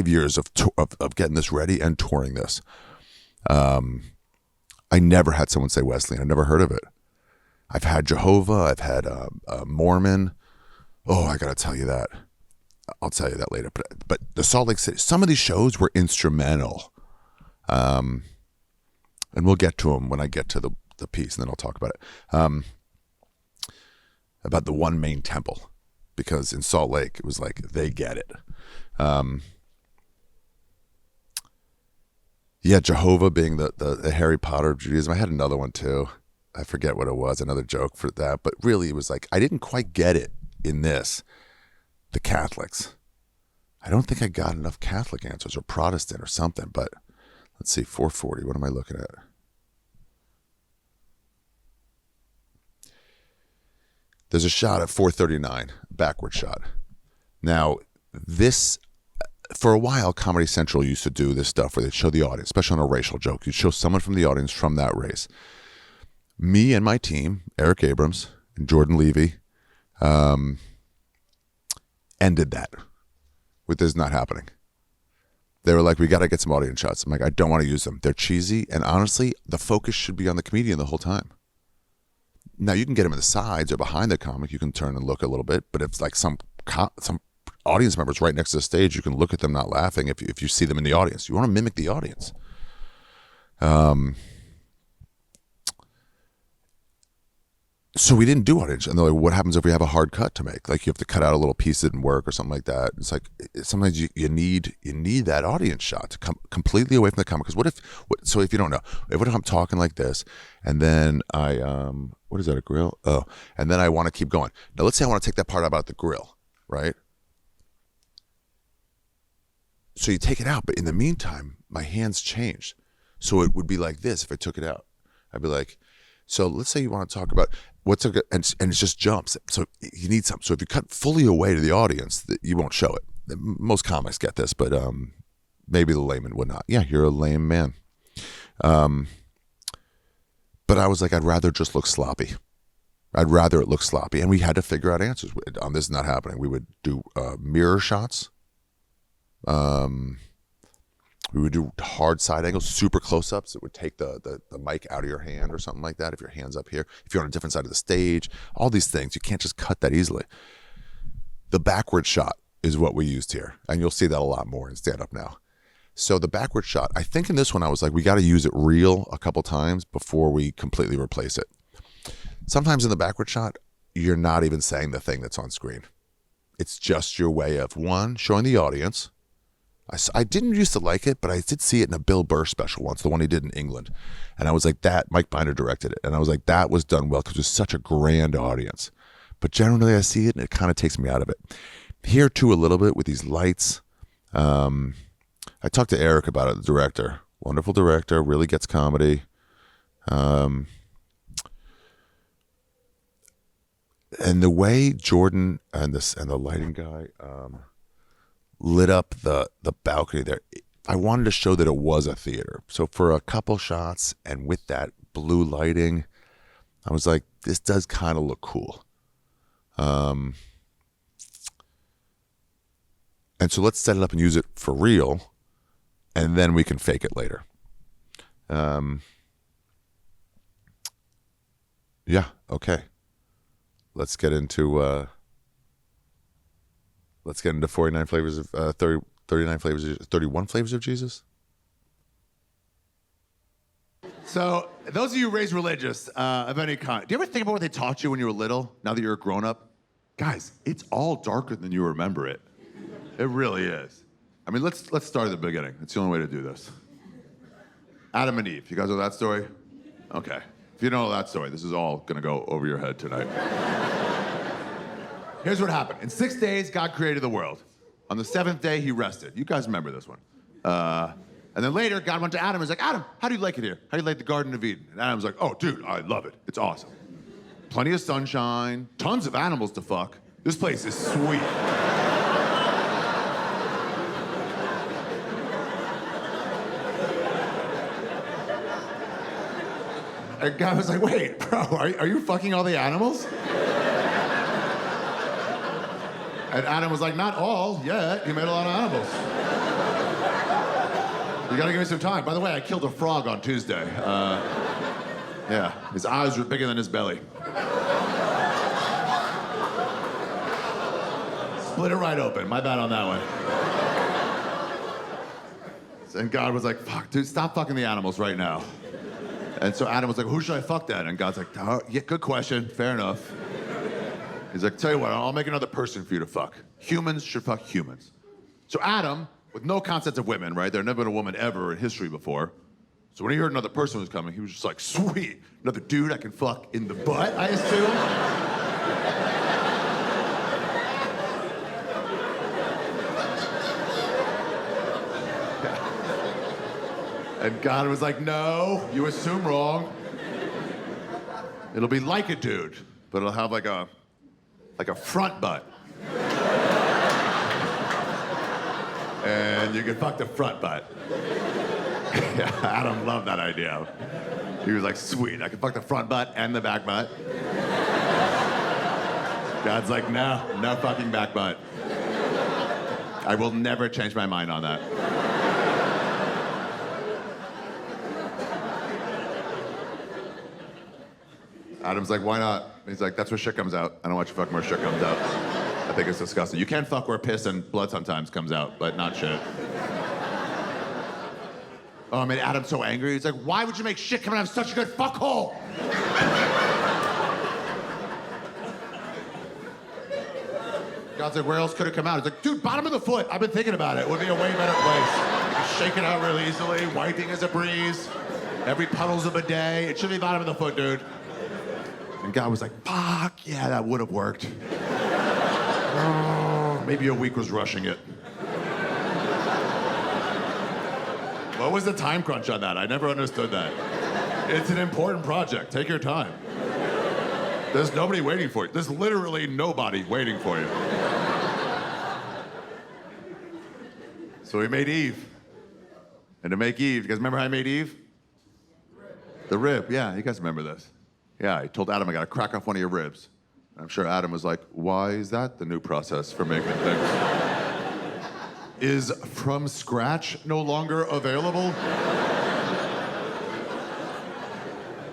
Speaker 1: years of getting this ready and touring this, I never had someone say Wesleyan. I never heard of it. I've had Jehovah. I've had Mormon. Oh, I got to tell you that. I'll tell you that later. But the Salt Lake City, some of these shows were instrumental. And we'll get to them when I get to the piece, and then I'll talk about it. About the one main temple, because in Salt Lake, it was like, they get it. Yeah, Jehovah being the Harry Potter of Judaism. I had another one too. I forget what it was, another joke for that. But really, it was like, I didn't quite get it in this. The Catholics. I don't think I got enough Catholic answers or Protestant or something, but let's see, 440. What am I looking at? There's a shot at 439, backward shot. Now, this, for a while, Comedy Central used to do this stuff where they'd show the audience, especially on a racial joke. You'd show someone from the audience from that race. Me and my team, Eric Abrams and Jordan Levy, ended that with this not happening. They were like, we got to get some audience shots. I'm like, I don't want to use them. They're cheesy. And honestly, the focus should be on the comedian the whole time. Now, you can get them in the sides or behind the comic. You can turn and look a little bit. But if it's like some audience members right next to the stage, you can look at them not laughing if you see them in the audience. You want to mimic the audience. So we didn't do audience. And they're like, what happens if we have a hard cut to make? Like you have to cut out a little piece that didn't work or something like that. It's like sometimes you need that audience shot to come completely away from the comic. Because so if you don't know, what if I'm talking like this and then what is that, a grill? Oh, and then I want to keep going. Now let's say I want to take that part out about the grill, right? So you take it out, but in the meantime, my hands changed. So it would be like this if I took it out. I'd be like, so let's say you want to talk about, what's a good, and it just jumps. So you need something. So if you cut fully away to the audience, you won't show it. Most comics get this, but maybe the layman would not. Yeah, you're a lame man. But I was like, I'd rather just look sloppy. I'd rather it look sloppy. And we had to figure out answers. On this not happening, we would do mirror shots. We would do hard side angles, super close-ups. It would take the mic out of your hand or something like that if your hand's up here. If you're on a different side of the stage, all these things. You can't just cut that easily. The backward shot is what we used here. And you'll see that a lot more in stand-up now. So the backward shot, I think in this one I was like, we got to use it real a couple times before we completely replace it. Sometimes in the backward shot, you're not even saying the thing that's on screen. It's just your way of, one, showing the audience. I didn't used to like it, but I did see it in a Bill Burr special once, the one he did in England. And I was like, Mike Binder directed it. And I was like, that was done well because it was such a grand audience. But generally I see it and it kind of takes me out of it. Here too a little bit with these lights. I talked to Eric about it, the director. Wonderful director, really gets comedy. And the way Jordan and the lighting guy lit up the balcony there, I wanted to show that it was a theater. So for a couple shots and with that blue lighting, I was like, this does kind of look cool. And so let's set it up and use it for real, and then we can fake it later. Yeah, okay. Let's get into 49 flavors of 39 flavors of 31 flavors of Jesus.
Speaker 2: So, those of you raised religious of any kind, do you ever think about what they taught you when you were little, now that you're a grown-up? Guys, it's all darker than you remember it. It really is. I mean, let's start at the beginning. It's the only way to do this. Adam and Eve. You guys know that story? Okay. If you don't know that story, this is all going to go over your head tonight. Here's what happened. In 6 days, God created the world. On the 7th day, he rested. You guys remember this one. And then later, God went to Adam and was like, Adam, how do you like it here? How do you like the Garden of Eden? And Adam was like, oh, dude, I love it. It's awesome. Plenty of sunshine, tons of animals to fuck. This place is sweet. And God was like, wait, bro, are you fucking all the animals? And Adam was like, not all yet. You made a lot of animals. You gotta give me some time. By the way, I killed a frog on Tuesday. Yeah, his eyes were bigger than his belly. Split it right open. My bad on that one. And God was like, fuck, dude, stop fucking the animals right now. And so Adam was like, who should I fuck then? And God's like, oh, yeah, good question, fair enough. He's like, tell you what, I'll make another person for you to fuck. Humans should fuck humans. So Adam, with no concept of women, right? There had never been a woman ever in history before. So when he heard another person was coming, he was just like, sweet, another dude I can fuck in the butt, I assume. And God was like, no, you assume wrong. It'll be like a dude, but it'll have like a front butt. And you can fuck the front butt. Yeah, Adam loved that idea. He was like, sweet, I can fuck the front butt and the back butt. God's like, no fucking back butt. I will never change my mind on that. Adam's like, why not? He's like, that's where shit comes out. I don't want you to fuck where shit comes out. I think it's disgusting. You can fuck where piss and blood sometimes comes out, but not shit. Oh, I made Adam so angry. He's like, why would you make shit come out of such a good fuckhole? God's like, where else could it come out? He's like, dude, bottom of the foot. I've been thinking about it. It would be a way better place. You can shake it out really easily. Wiping is a breeze. Every puddle's a bidet. It should be bottom of the foot, dude. And God was like, fuck, yeah, that would have worked. Oh, maybe a week was rushing it. What was the time crunch on that? I never understood that. It's an important project. Take your time. There's nobody waiting for you. There's literally nobody waiting for you. So he made Eve. And to make Eve, you guys remember how I made Eve? The rib, yeah, you guys remember this. Yeah, he told Adam, I gotta crack off one of your ribs. I'm sure Adam was like, why is that the new process for making things? Is from scratch no longer available?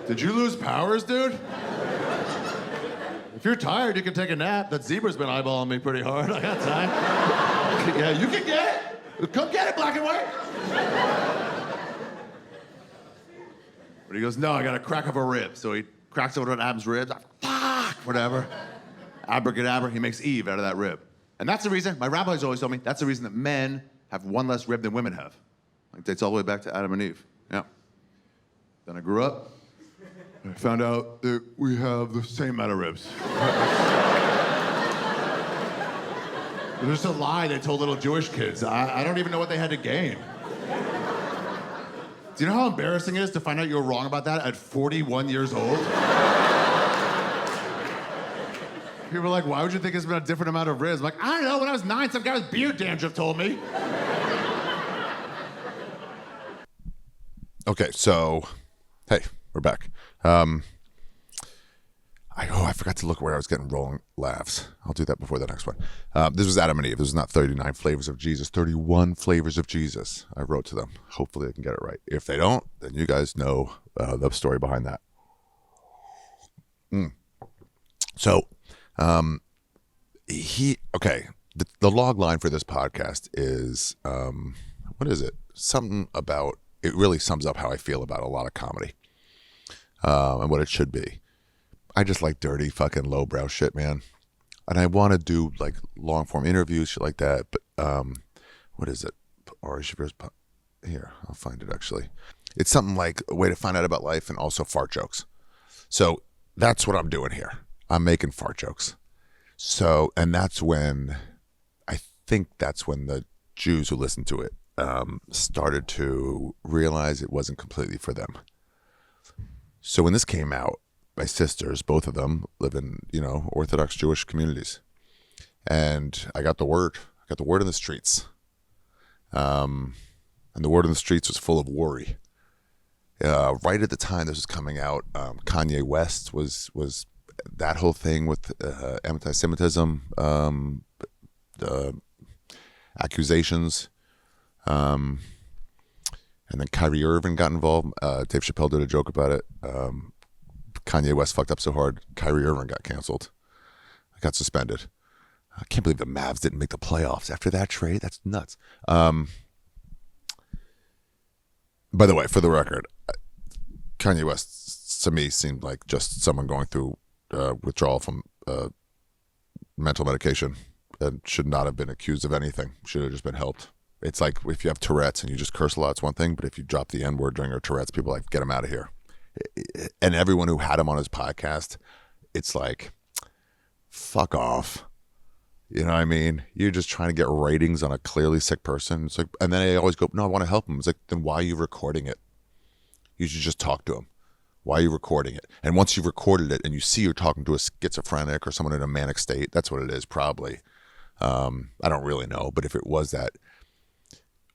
Speaker 2: Did you lose powers, dude? If you're tired, you can take a nap. That zebra's been eyeballing me pretty hard. I got time. Yeah, you can get it. Come get it, black and white. But he goes, no, I gotta crack off a rib. So he cracks open Adam's ribs. Fuck, whatever. Abracadabra, he makes Eve out of that rib. And that's the reason, my rabbis always told me, that's the reason that men have one less rib than women have. Like, dates all the way back to Adam and Eve. Yeah. Then I grew up. I found out that we have the same amount of ribs. There's a lie they told little Jewish kids. I don't even know what they had to gain. Do you know how embarrassing it is to find out you were wrong about that at 41 years old? People are like, why would you think it's been a different amount of ribs? I'm like, I don't know, when I was 9, some guy with beard dandruff told me.
Speaker 1: Okay, so, hey, we're back. I forgot to look where I was getting rolling laughs. I'll do that before the next one. This was Adam and Eve. This was not 39 flavors of Jesus, 31 flavors of Jesus. I wrote to them. Hopefully they can get it right. If they don't, then you guys know the story behind that. So, the log line for this podcast is, what is it? Something about, it really sums up how I feel about a lot of comedy. And what it should be. I just like dirty fucking lowbrow shit, man. And I want to do like long form interviews, shit like that. But what is it? Ari Shaffir's here, I'll find it actually. It's something like a way to find out about life and also fart jokes. So that's what I'm doing here. I'm making fart jokes. So, and that's when, I think that's when the Jews who listened to it started to realize it wasn't completely for them. So when this came out, my sisters, both of them, live in, Orthodox Jewish communities. And I got the word. I got the word in the streets. And the word in the streets was full of worry. Right at the time this was coming out, Kanye West was that whole thing with anti-Semitism, the accusations. And then Kyrie Irving got involved. Dave Chappelle did a joke about it. Kanye West fucked up so hard, Kyrie Irving got canceled. Got suspended. I can't believe the Mavs didn't make the playoffs after that trade. That's nuts. By the way, for the record, Kanye West, to me, seemed like just someone going through withdrawal from mental medication and should not have been accused of anything. Should have just been helped. It's like if you have Tourette's and you just curse a lot, it's one thing, but if you drop the N-word during your Tourette's, people are like, get him out of here. And everyone who had him on his podcast, it's like, fuck off. You know what I mean? You're just trying to get ratings on a clearly sick person. It's like, and then they always go, no, I want to help him. It's like, then why are you recording it? You should just talk to him. Why are you recording it? And once you've recorded it and you see you're talking to a schizophrenic or someone in a manic state, that's what it is, probably. I don't really know, but if it was that,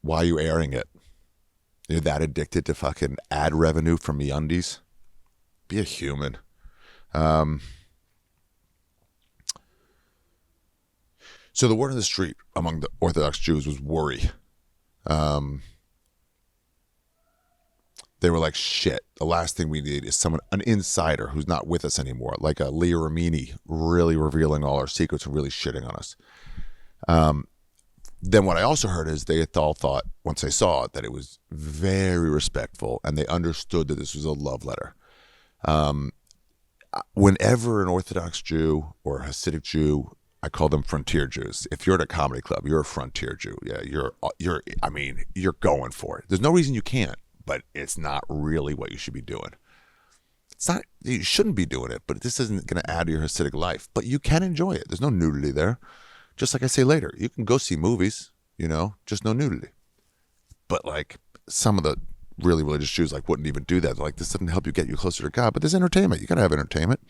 Speaker 1: why are you airing it? You're that addicted to fucking ad revenue from MeUndies? Be a human. So the word on the street among the Orthodox Jews was worry. They were like, shit, the last thing we need is someone, an insider who's not with us anymore, like a Leah Remini, really revealing all our secrets and really shitting on us. Then what I also heard is they all thought, once they saw it, that it was very respectful and they understood that this was a love letter. Whenever an Orthodox Jew or a Hasidic Jew, I call them frontier Jews. If you're at a comedy club, you're a frontier Jew. Yeah, you're going for it. There's no reason you can't, but it's not really what you should be doing. It's not, you shouldn't be doing it, but this isn't going to add to your Hasidic life, but you can enjoy it. There's no nudity there. Just like I say later, you can go see movies, just no nudity. But like some of the really religious Jews wouldn't even do that. They're like, this doesn't help you get you closer to God, but there's entertainment. You got to have entertainment.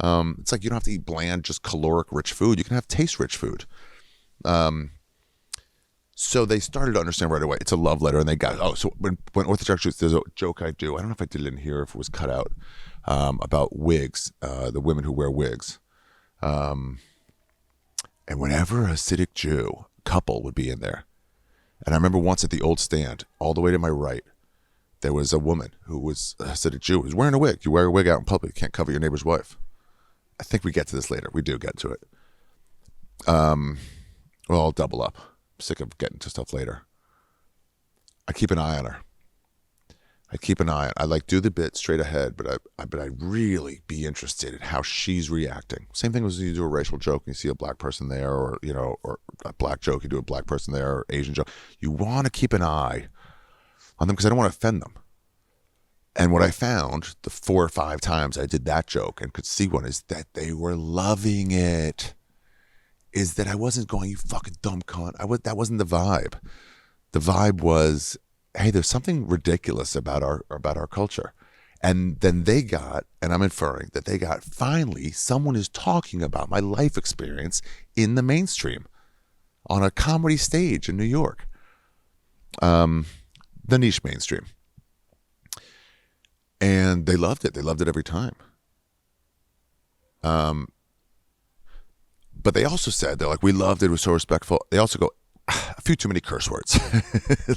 Speaker 1: It's like you don't have to eat bland, just caloric-rich food. You can have taste-rich food. So they started to understand right away. It's a love letter, and they got so when Orthodox Jews, there's a joke I do. I don't know if I did it in here, if it was cut out, about wigs, the women who wear wigs. And whenever a Hasidic Jew couple would be in there, and I remember once at the old stand, all the way to my right, there was a woman who was a Hasidic Jew who was wearing a wig. You wear a wig out in public, you can't cover your neighbor's wife. I think we get to this later. We do get to it. Well, I'll double up. I'm sick of getting to stuff later. I keep an eye on her. I like do the bit straight ahead, but I really be interested in how she's reacting. Same thing as you do a racial joke and you see a black person there, or or a black joke, you do a black person there, or Asian joke. You want to keep an eye on them because I don't want to offend them. And what I found the 4 or 5 times I did that joke and could see one is that they were loving it. Is that I wasn't going, you fucking dumb cunt. That wasn't the vibe. The vibe was, hey, there's something ridiculous about our culture. And then they got, and I'm inferring that they got, finally, someone is talking about my life experience in the mainstream on a comedy stage in New York. The niche mainstream. And they loved it. They loved it every time. But they also said, they're like, we loved it. It was so respectful. They also go, a few too many curse words.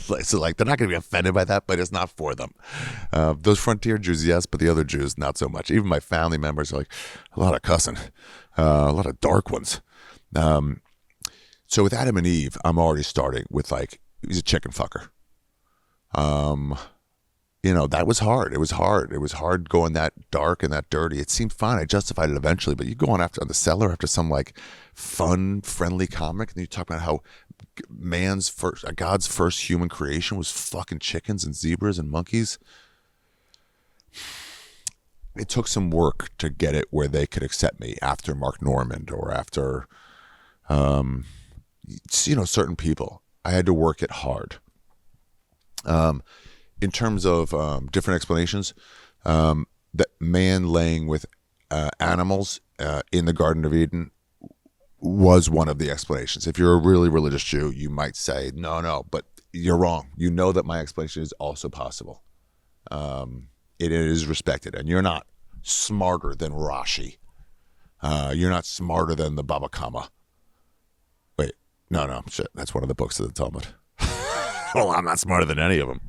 Speaker 1: So like, they're not going to be offended by that, but it's not for them. Those frontier Jews, yes, but the other Jews, not so much. Even my family members are like, a lot of cussing, a lot of dark ones. So with Adam and Eve, I'm already starting with like, he's a chicken fucker. That was hard. It was hard. It was hard going that dark and that dirty. It seemed fine. I justified it eventually, but you go on after the Cellar after some like fun, friendly comic, and you talk about how God's first human creation was fucking chickens and zebras and monkeys. It took some work to get it where they could accept me after Mark Normand or after, certain people. I had to work it hard. In terms of different explanations, that man laying with animals in the Garden of Eden was one of the explanations. If you're a really religious Jew, you might say, no, but you're wrong. You know that my explanation is also possible. It is respected, and you're not smarter than Rashi. You're not smarter than the Baba Kama. Wait, no, shit. That's one of the books of the Talmud. Well, I'm not smarter than any of them.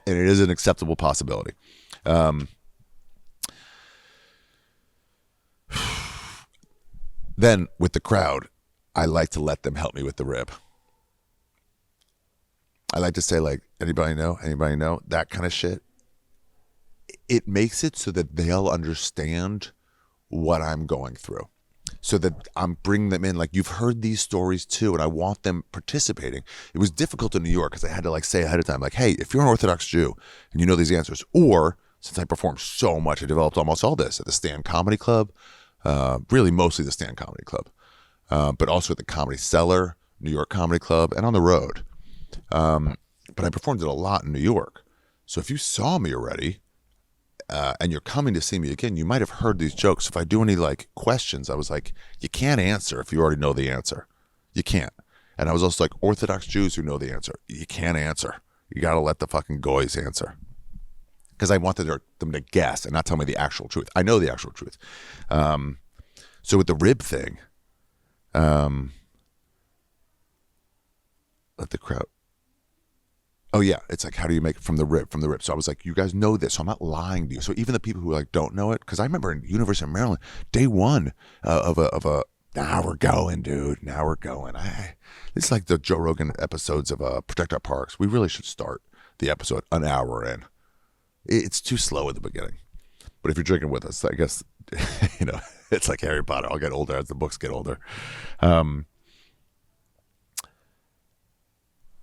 Speaker 1: And it is an acceptable possibility. Then with the crowd, I like to let them help me with the rib. I like to say, like, anybody know, that kind of shit. It makes it so that they'll understand what I'm going through. So that I'm bringing them in, like, you've heard these stories too, and I want them participating. It was difficult in New York because I had to like say ahead of time, like, hey, if you're an Orthodox Jew and you know these answers, or since I performed so much, I developed almost all this at the Stand Comedy Club, really mostly the Stand Comedy Club, but also at the Comedy Cellar, New York Comedy Club, and on the road. But I performed it a lot in New York. So if you saw me already, and you're coming to see me again, you might have heard these jokes. If I do any like questions, I was like, you can't answer if you already know the answer. You can't. And I was also like, Orthodox Jews who know the answer, you can't answer. You got to let the fucking goys answer. Because I wanted them to guess and not tell me the actual truth. I know the actual truth. So with the rib thing, let the crowd. Oh yeah, it's like, how do you make it from the rib? So I was like, you guys know this, so I'm not lying to you. So even the people who like don't know it, because I remember in University of Maryland, day one of a now we're going, dude. Now we're going. It's like the Joe Rogan episodes of Protect Our Parks. We really should start the episode an hour in. It's too slow at the beginning. But if you're drinking with us, I guess it's like Harry Potter. I'll get older as the books get older.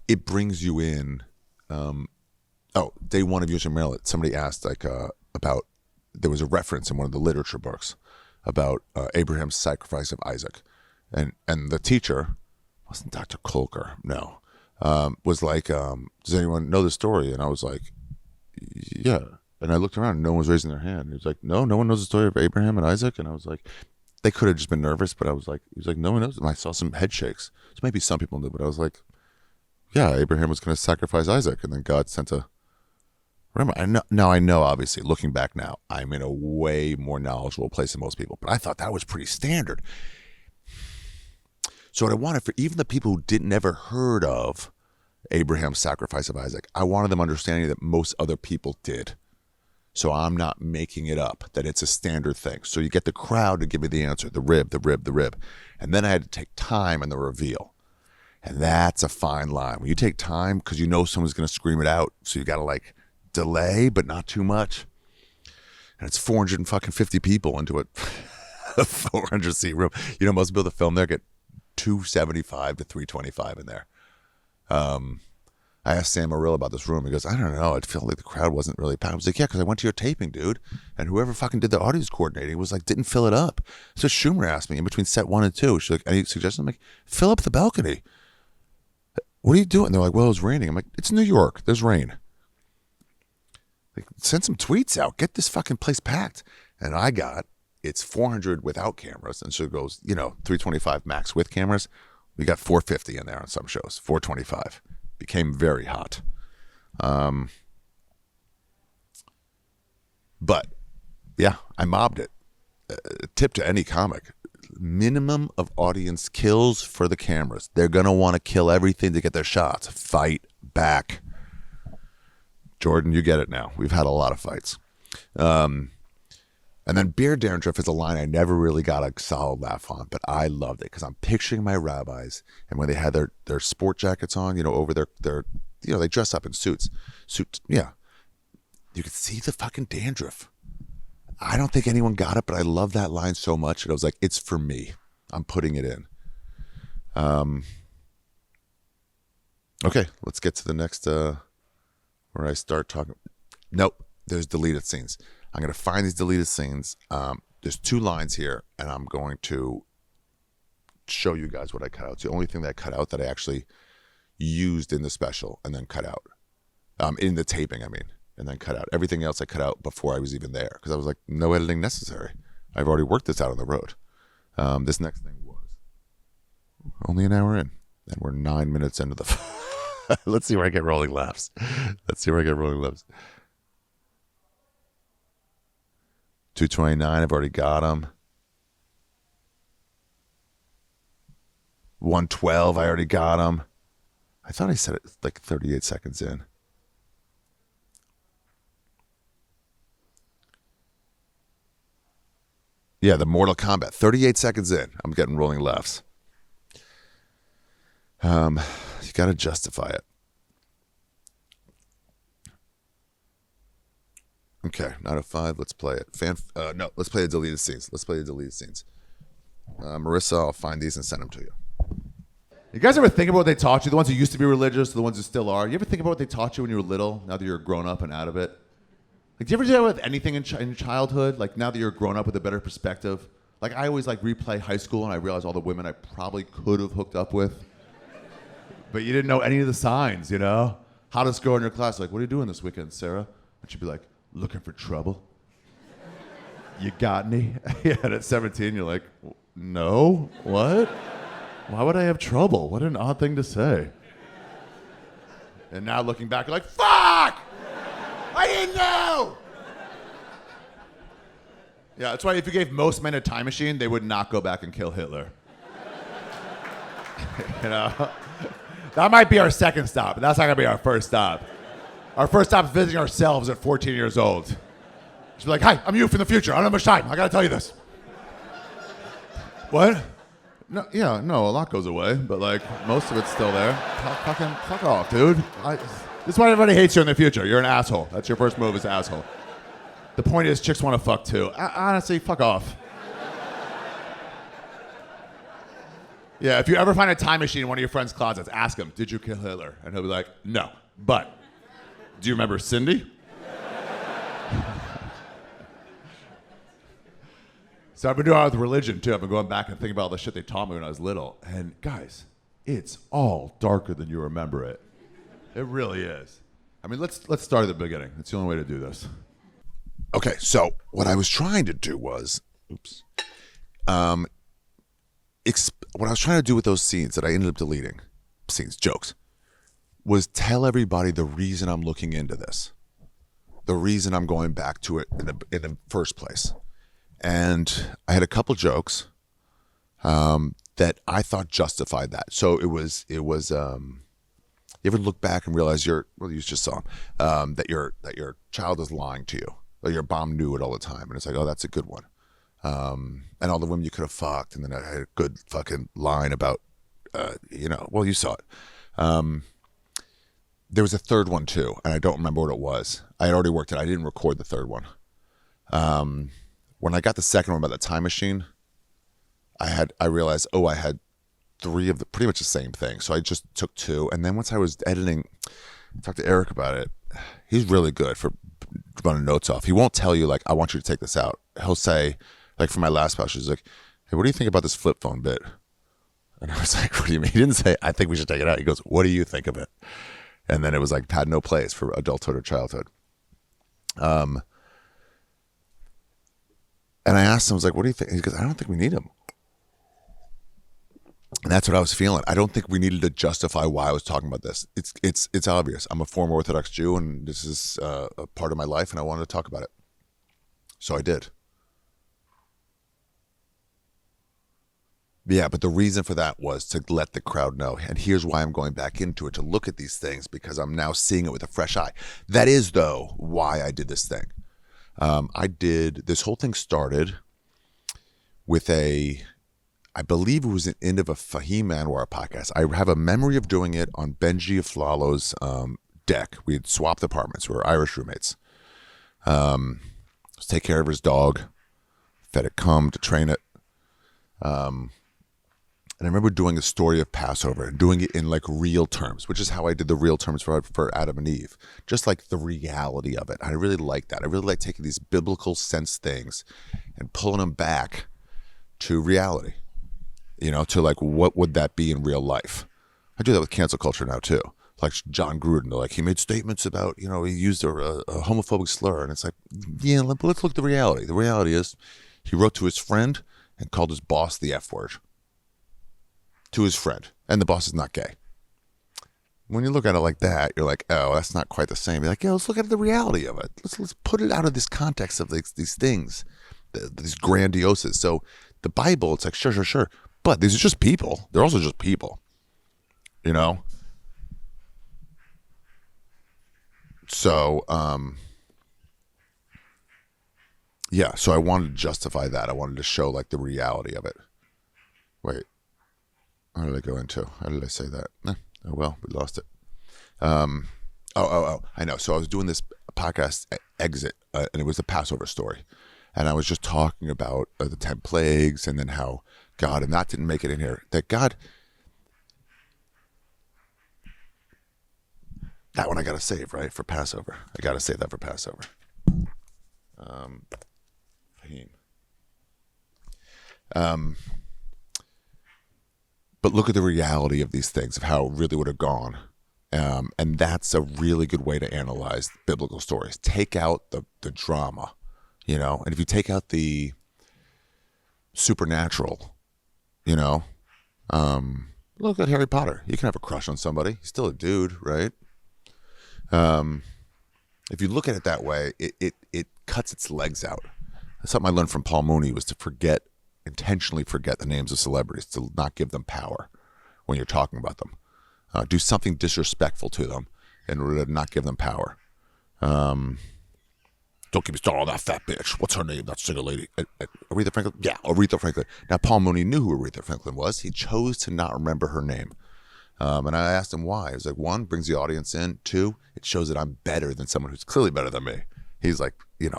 Speaker 1: It brings you in. Day one of University of Maryland, somebody asked about, there was a reference in one of the literature books about Abraham's sacrifice of Isaac. And the teacher, wasn't Dr. Kolker, no, was like, does anyone know the story? And I was like, yeah. And I looked around and no one was raising their hand. He was like, no one knows the story of Abraham and Isaac. And I was like, they could have just been nervous, but I was like, he was like, no one knows. And I saw some head shakes. So maybe some people knew, but I was like, yeah, Abraham was going to sacrifice Isaac. And then God sent a, remember, I know, obviously, looking back now, I'm in a way more knowledgeable place than most people, but I thought that was pretty standard. So what I wanted for even the people who never heard of Abraham's sacrifice of Isaac, I wanted them understanding that most other people did. So I'm not making it up, that it's a standard thing. So you get the crowd to give me the answer, the rib. And then I had to take time in the reveal. And that's a fine line. When you take time, because you know someone's going to scream it out, so you got to like delay, but not too much. And it's 450 people into a 400-seat room. You know, most people that film there get 275 to 325 in there. I asked Sam Morrill about this room. He goes, I don't know. It felt like the crowd wasn't really packed. I was like, yeah, because I went to your taping, dude. And whoever fucking did the audience coordinating was like, didn't fill it up. So Schumer asked me in between set 1 and 2. She's like, any suggestions? I'm like, fill up the balcony. What are you doing? They're like, well, it was raining. I'm like, it's New York. There's rain. Like, send some tweets out. Get this fucking place packed. And I got, it's 400 without cameras. And so it goes, 325 max with cameras. We got 450 in there on some shows. 425. Became very hot. But, yeah, I mobbed it. Tip to any comic. Minimum of audience kills for the cameras. They're going to want to kill everything to get their shots. Fight back. Jordan, you get it now. We've had a lot of fights. And then beer dandruff is a line I never really got a solid laugh on, but I loved it because I'm picturing my rabbis, and when they had their sport jackets on, over their they dress up in suits. Yeah. You could see the fucking dandruff. I don't think anyone got it, but I love that line so much. And I was like, it's for me. I'm putting it in. Okay, let's get to the next where I start talking. Nope, there's deleted scenes. I'm going to find these deleted scenes. There's 2 lines here, and I'm going to show you guys what I cut out. It's the only thing that I cut out that I actually used in the special and then cut out. In the taping, and then cut out. Everything else I cut out before I was even there because I was like, no editing necessary. I've already worked this out on the road. This next thing was only an hour in, and we're 9 minutes into the... Let's see where I get rolling laughs. 229, I've already got them. 112, I already got them. I thought I said it like 38 seconds in. Yeah, the Mortal Kombat, 38 seconds in. I'm getting rolling laughs. You got to justify it. Okay, 9 to 5. Let's play it. Let's play the deleted scenes. Marisa, I'll find these and send them to you.
Speaker 2: You guys ever think about what they taught you? The ones who used to be religious, the ones who still are. You ever think about what they taught you when you were little? Now that you're grown up and out of it. Like, do you ever do that with anything in childhood? Like, now that you're grown up with a better perspective. Like, I always replay high school, and I realize all the women I probably could have hooked up with. But you didn't know any of the signs, Hottest girl in your class, like, what are you doing this weekend, Sarah? And she'd be like, looking for trouble. You got any? Yeah, and at 17, you're like, no? What? Why would I have trouble? What an odd thing to say. And now looking back, you're like, fuck! I didn't know! Yeah, that's why if you gave most men a time machine, they would not go back and kill Hitler. That might be our second stop, but that's not gonna be our first stop. Our first stop is visiting ourselves at 14 years old. She'd be like, hi, I'm you from the future. I don't have much time. I gotta tell you this. What? No, a lot goes away, but most of it's still there. Fuck off, dude. This is why everybody hates you in the future. You're an asshole. That's your first move is asshole. The point is, chicks want to fuck too. Honestly, fuck off. Yeah, if you ever find a time machine in one of your friend's closets, ask him, did you kill Hitler? And he'll be like, no. But, do you remember Cindy? So I've been doing it with religion too. I've been going back and thinking about all the shit they taught me when I was little. And guys, it's all darker than you remember it. It really is. Let's start at the beginning. It's the only way to do this.
Speaker 1: Okay, so what I was trying to do was, what I was trying to do with those scenes that I ended up deleting, jokes, was tell everybody the reason I'm looking into this, the reason I'm going back to it in the first place. And I had a couple jokes that I thought justified that. So it was. You ever look back and realize you just saw that your child is lying to you, or your mom knew it all the time, and it's like, oh, that's a good one. And all the women you could have fucked, and then I had a good fucking line about, you saw it. There was a third one too, and I don't remember what it was. I had already worked it. I didn't record the third one. When I got the second one about the time machine, I realized, I had 3 of the pretty much the same thing. So I just took 2, and then once I was editing, I talked to Eric about it. He's really good for running notes off. He won't tell you like, I want you to take this out. He'll say, like for my last special, he's like, hey, what do you think about this flip phone bit? And I was like, what do you mean? He didn't say, I think we should take it out. He goes, what do you think of it? And then it was like, had no place for adulthood or childhood. And I asked him, I was like, what do you think? He goes, I don't think we need him. And that's what I was feeling. I don't think we needed to justify why I was talking about this. It's obvious. I'm a former Orthodox Jew, and this is a part of my life, and I wanted to talk about it. So I did. Yeah, but the reason for that was to let the crowd know. And here's why I'm going back into it, to look at these things, because I'm now seeing it with a fresh eye. That is, though, why I did this thing. This whole thing started with I believe it was an end of a Fahim Anwar podcast. I have a memory of doing it on Benji Aflalo's deck. We had swapped apartments. We were Irish roommates. Let's take care of his dog. Fed it cum to train it. And I remember doing a story of Passover and doing it in like real terms, which is how I did the real terms for Adam and Eve. Just like the reality of it. I really like that. I really like taking these biblical sense things and pulling them back to reality. To like, what would that be in real life? I do that with cancel culture now too. Like John Gruden, like he made statements about, he used a homophobic slur. And it's like, yeah, let's look at the reality. The reality is he wrote to his friend and called his boss the F word. To his friend. And the boss is not gay. When you look at it like that, you're like, oh, that's not quite the same. You're like, let's look at the reality of it. Let's put it out of this context of these things, these grandioses. So the Bible, it's like, sure. But these are just people. They're also just people, So, so I wanted to justify that. I wanted to show like the reality of it. Wait, how did I go into? How did I say that? Oh well, we lost it. I know. So I was doing this podcast exit, and it was a Passover story, and I was just talking about the 10 plagues, and then how God, and that didn't make it in here. That God, that one I got to save, right, for Passover. I got to save that for Passover. But look at the reality of these things, of how it really would have gone. And that's a really good way to analyze biblical stories. Take out the drama, and if you take out the supernatural, look at Harry Potter. You can have a crush on somebody. He's still a dude, right? If you look at it that way, it cuts its legs out. That's something I learned from Paul Mooney, was to intentionally forget the names of celebrities, to not give them power when you're talking about them. Do something disrespectful to them in order to not give them power. Don't get me started on that fat bitch. What's her name? That single lady. Aretha Franklin? Yeah, Aretha Franklin. Now, Paul Mooney knew who Aretha Franklin was. He chose to not remember her name. And I asked him why. I was like, 1, brings the audience in. 2, it shows that I'm better than someone who's clearly better than me. He's like,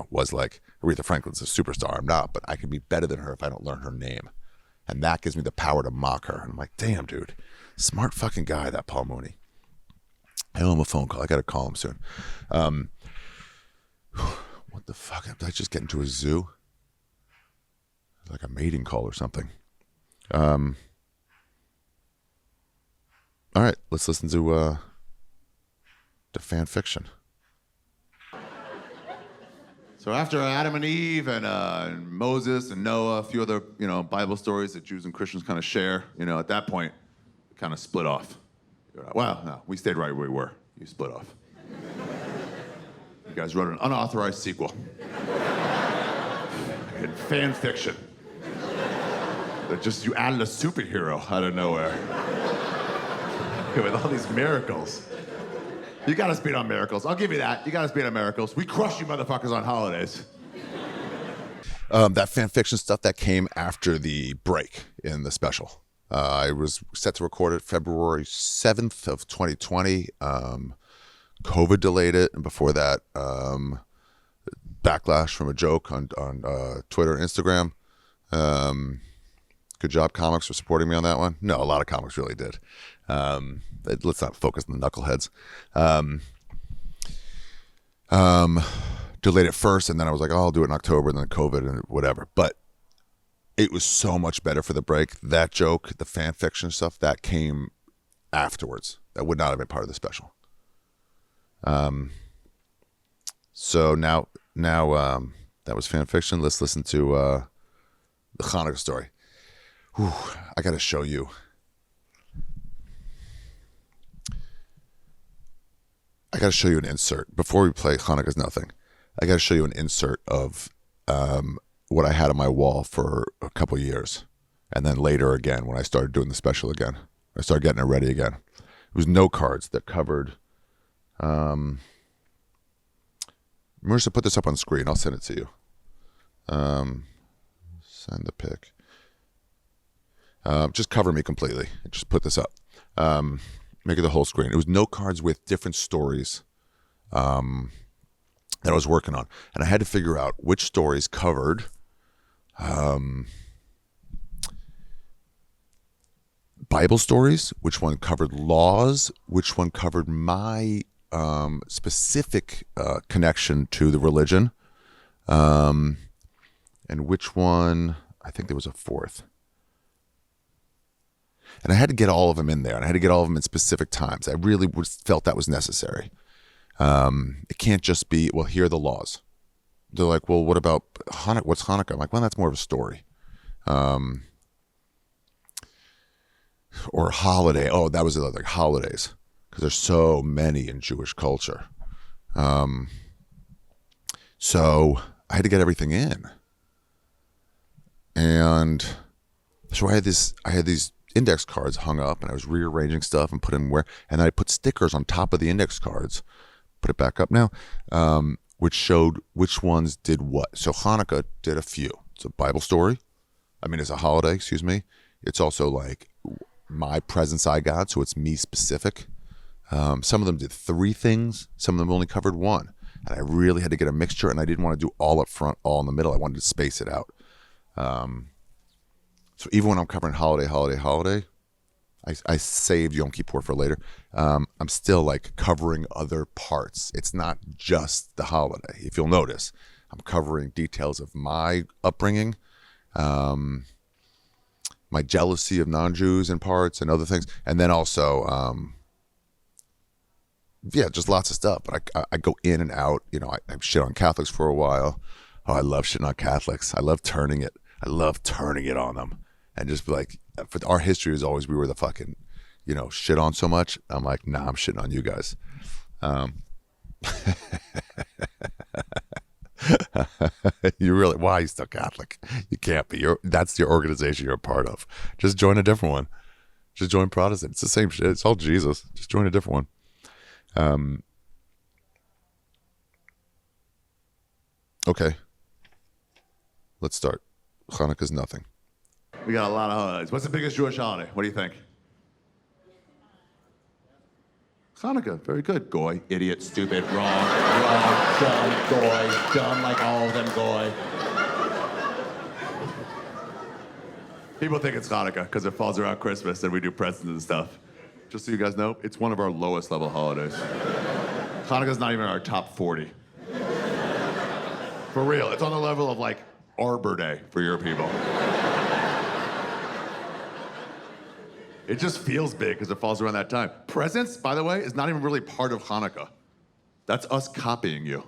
Speaker 1: was like, Aretha Franklin's a superstar. I'm not, but I can be better than her if I don't learn her name. And that gives me the power to mock her. And I'm like, damn, dude. Smart fucking guy, that Paul Mooney. I owe him a phone call. I got to call him soon. What the fuck? Did I just get into a zoo? Like a mating call or something. All right, let's listen to fan fiction.
Speaker 2: So after Adam and Eve and Moses and Noah, a few other Bible stories that Jews and Christians kind of share, at that point, we kind of split off. Well, no, we stayed right where we were. You split off. You guys wrote an unauthorized sequel. In fan fiction. That just you added a superhero out of nowhere. With all these miracles. You got us beat on miracles. I'll give you that. You got us beat on miracles. We crush you motherfuckers on holidays.
Speaker 1: That fan fiction stuff that came after the break in the special. I was set to record it February 7th of 2020. COVID delayed it, and before that, backlash from a joke on Twitter and Instagram. Good job, comics, for supporting me on that one. No, a lot of comics really did. Let's not focus on the knuckleheads. Delayed it first, and then I was like, oh, I'll do it in October, and then COVID and whatever. But it was so much better for the break. That joke, the fan fiction stuff, that came afterwards. That would not have been part of the special. So now that was fan fiction. Let's listen to the Hanukkah story. Whew, I got to show you. I got to show you an insert. Before we play Hanukkah's Nothing, I got to show you an insert of what I had on my wall for a couple years. And then later again, when I started doing the special again, I started getting it ready again. It was note cards that covered... Marisa, put this up on screen. I'll send it to you. Send the pic. Just cover me completely. Just put this up. Make it the whole screen. It was note cards with different stories that I was working on. And I had to figure out which stories covered Bible stories, which one covered laws, which one covered my specific connection to the religion, and which one, I think there was a fourth. And I had to get all of them in there, and I had to get all of them in specific times. I really felt that was necessary. It can't just be, well, here are the laws. They're like, well, what about Hanukkah? What's Hanukkah? I'm like, well, that's more of a story. Or holiday. Oh, that was like holidays, because there's so many in Jewish culture. So I had to get everything in. And so I had these index cards hung up, and I was rearranging stuff and putting where, and I put stickers on top of the index cards, put it back up now, which showed which ones did what. So Hanukkah did a few. It's a Bible story. It's a holiday, excuse me. It's also like my presents I got, so it's me specific. Some of them did 3 things. Some of them only covered 1. And I really had to get a mixture, and I didn't want to do all up front, all in the middle. I wanted to space it out. So even when I'm covering holiday, I saved Yom Kippur for later. I'm still like covering other parts. It's not just the holiday. If you'll notice, I'm covering details of my upbringing, my jealousy of non-Jews in parts and other things. And then also, just lots of stuff. But I go in and out. I shit on Catholics for a while. Oh, I love shitting on Catholics. I love turning it on them. And just be like, for our history is always we were the fucking, shit on so much. I'm like, nah, I'm shitting on you guys. You really, why are you still Catholic? You can't be. That's your organization you're a part of. Just join a different one. Just join Protestant. It's the same shit. It's all Jesus. Just join a different one. Okay. Let's start. Hanukkah's Nothing.
Speaker 2: We got a lot of holidays. What's the biggest Jewish holiday? What do you think? Hanukkah. Very good. Goy. Idiot. Stupid. Wrong. Dumb. Goy. Dumb like all of them. Goy. People think it's Hanukkah because it falls around Christmas and we do presents and stuff. Just so you guys know, it's one of our lowest level holidays. Hanukkah's not even our top 40. For real. It's on the level of like Arbor Day for your people. It just feels big because it falls around that time. Presents, by the way, is not even really part of Hanukkah. That's us copying you.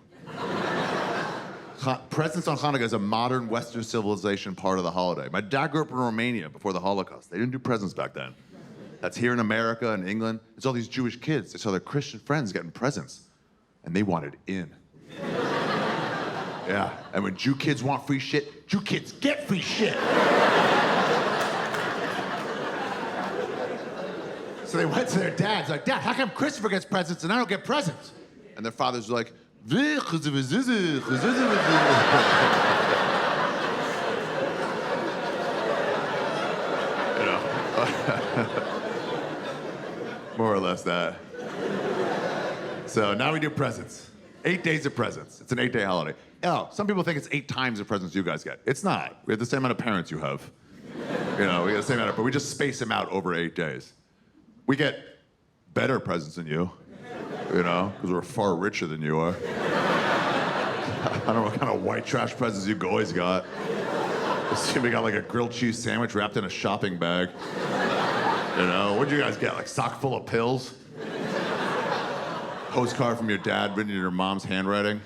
Speaker 2: Presents on Hanukkah is a modern Western civilization part of the holiday. My dad grew up in Romania before the Holocaust. They didn't do presents back then. That's here in America and England. It's all these Jewish kids. They saw their Christian friends getting presents, and they wanted in. Yeah, and when Jew kids want free shit, Jew kids get free shit. So they went to their dads, like, Dad, how come Christopher gets presents and I don't get presents? And their fathers were like, you know, more or less that. So now we do presents. 8 days of presents. It's an 8-day holiday. Oh, some people think it's 8 times the presents you guys get. It's not. We have the same amount of parents you have. You know, we get the same amount, but we just space them out over 8 days. We get better presents than you know, because we're far richer than you are. I don't know what kind of white trash presents you guys got. We got like a grilled cheese sandwich wrapped in a shopping bag. You know, what'd you guys get? Like sock full of pills? Postcard from your dad written in your mom's handwriting?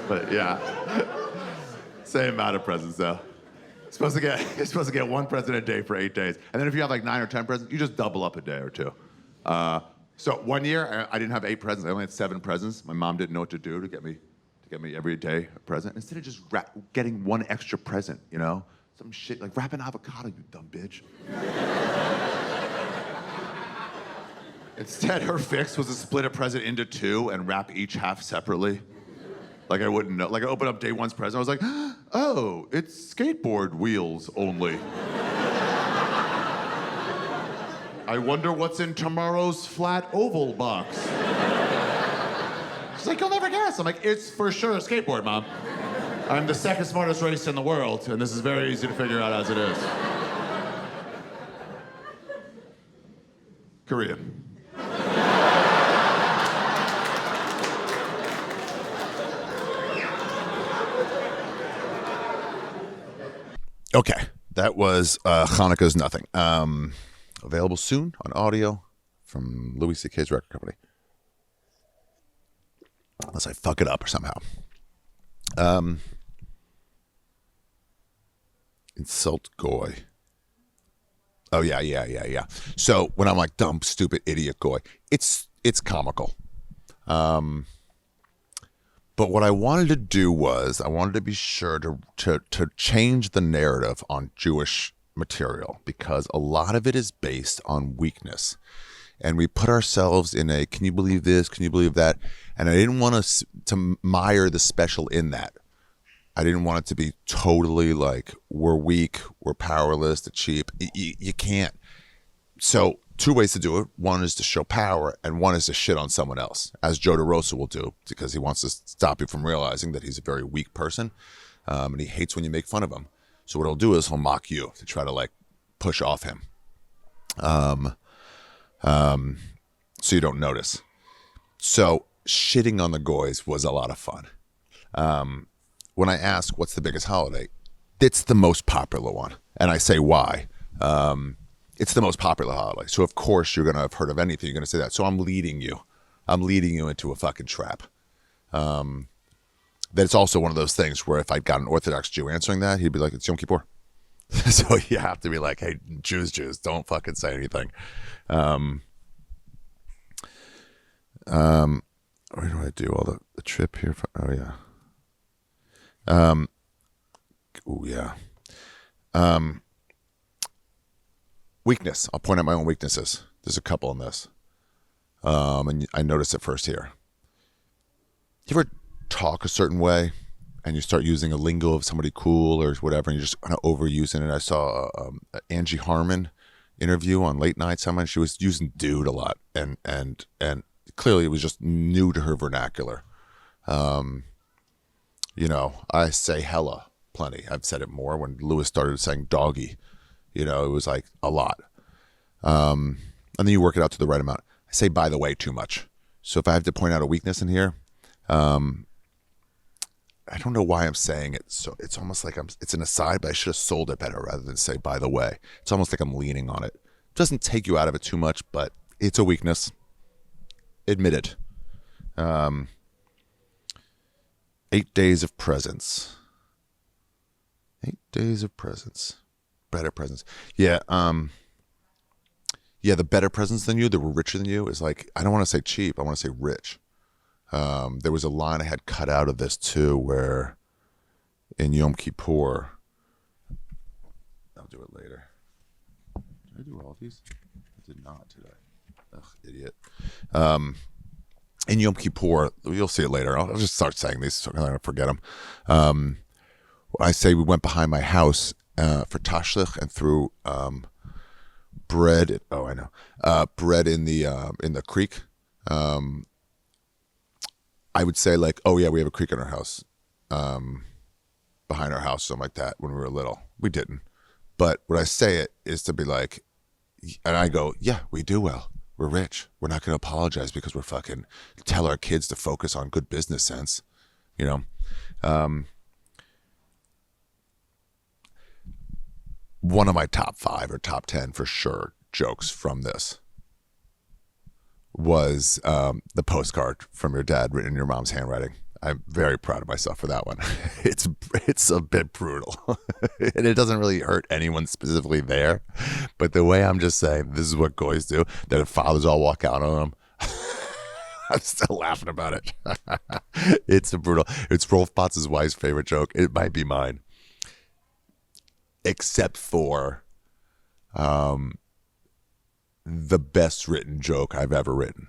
Speaker 2: But yeah, same amount of presents though. You're supposed to get 1 present a day for 8 days, and then if you have like 9 or 10 presents, you just double up a day or 2. So one year I didn't have 8 presents. I only had 7 presents. My mom didn't know what to do to get me every day a present. Instead of just getting 1 extra present, you know, some shit like wrap an avocado, you dumb bitch. Instead, her fix was to split a present into 2 and wrap each half separately. Like I wouldn't know. Like I opened up day 1's present, I was like, oh, it's skateboard wheels only. I wonder what's in tomorrow's flat oval box. She's like, you'll never guess. I'm like, it's for sure a skateboard, Mom. I'm the 2nd smartest race in the world, and this is very easy to figure out as it is. Korean.
Speaker 1: Okay, that was Hanukkah's Nothing. Available soon on audio from Louis C.K.'s record company. Unless I fuck it up or somehow. Insult Goy. Oh, yeah. So when I'm like, dumb, stupid, idiot Goy, it's comical. But what I wanted to do was I wanted to be sure to change the narrative on Jewish material, because a lot of it is based on weakness. And we put ourselves in a, can you believe this? Can you believe that? And I didn't want to mire the special in that. I didn't want it to be totally like, we're weak, we're powerless, the cheap. You can't. So 2 ways to do it. One is to show power, and one is to shit on someone else, as Joe DeRosa will do, because he wants to stop you from realizing that he's a very weak person, and he hates when you make fun of him. So what he'll do is he'll mock you to try to like push off him, so you don't notice. So shitting on the Goys was a lot of fun. When I ask what's the biggest holiday, it's the most popular one, and I say why. It's the most popular holiday. So of course you're going to have heard of anything. You're going to say that. So I'm leading you into a fucking trap. That it's also one of those things where if I'd got an Orthodox Jew answering that, he'd be like, it's Yom Kippur. So you have to be like, hey, Jews, don't fucking say anything. Where do I do all the trip here? Oh yeah. Oh yeah. Weakness. I'll point out my own weaknesses. There's a couple in this. And I noticed it first here. You ever talk a certain way and you start using a lingo of somebody cool or whatever, and you're just kind of overusing it? I saw Angie Harmon interview on late night someone. She was using dude a lot, and clearly it was just new to her vernacular. You know, I say hella plenty. I've said it more. When Lewis started saying doggy, you know, it was like a lot. And then you work it out to the right amount. I say by the way too much. So if I have to point out a weakness in here, I don't know why I'm saying it. So it's almost like it's an aside, but I should have sold it better rather than say by the way. It's almost like I'm leaning on it doesn't take you out of it too much, but it's a weakness. Admit it. 8 days of presence. 8 days of presence. Better presence. Yeah. Yeah, the better presence than you, that were richer than you, is like, I don't want to say cheap, I want to say rich. There was a line I had cut out of this too, where in Yom Kippur, I'll do it later. Did I do all of these? I did not, did I? Ugh, idiot. In Yom Kippur, you'll see it later. I'll just start saying these so I don't forget them. I say we went behind my house for Tashlich and threw bread. Oh, I know. Bread in the creek. I would say like, oh yeah, we have a creek in our house, behind our house, something like that. When we were little, we didn't. But when I say it is to be like, and I go, yeah, we do well. We're rich. We're not going to apologize because we're fucking tell our kids to focus on good business sense, you know. One of my top 5 or top 10 for sure jokes from this was the postcard from your dad written in your mom's handwriting. I'm very proud of myself for that one. It's a bit brutal, and it doesn't really hurt anyone specifically there. But the way I'm just saying, this is what Goins do, that if fathers all walk out on them, I'm still laughing about it. It's a brutal. It's Rolf Potts' wife's favorite joke. It might be mine, except for the best written joke I've ever written.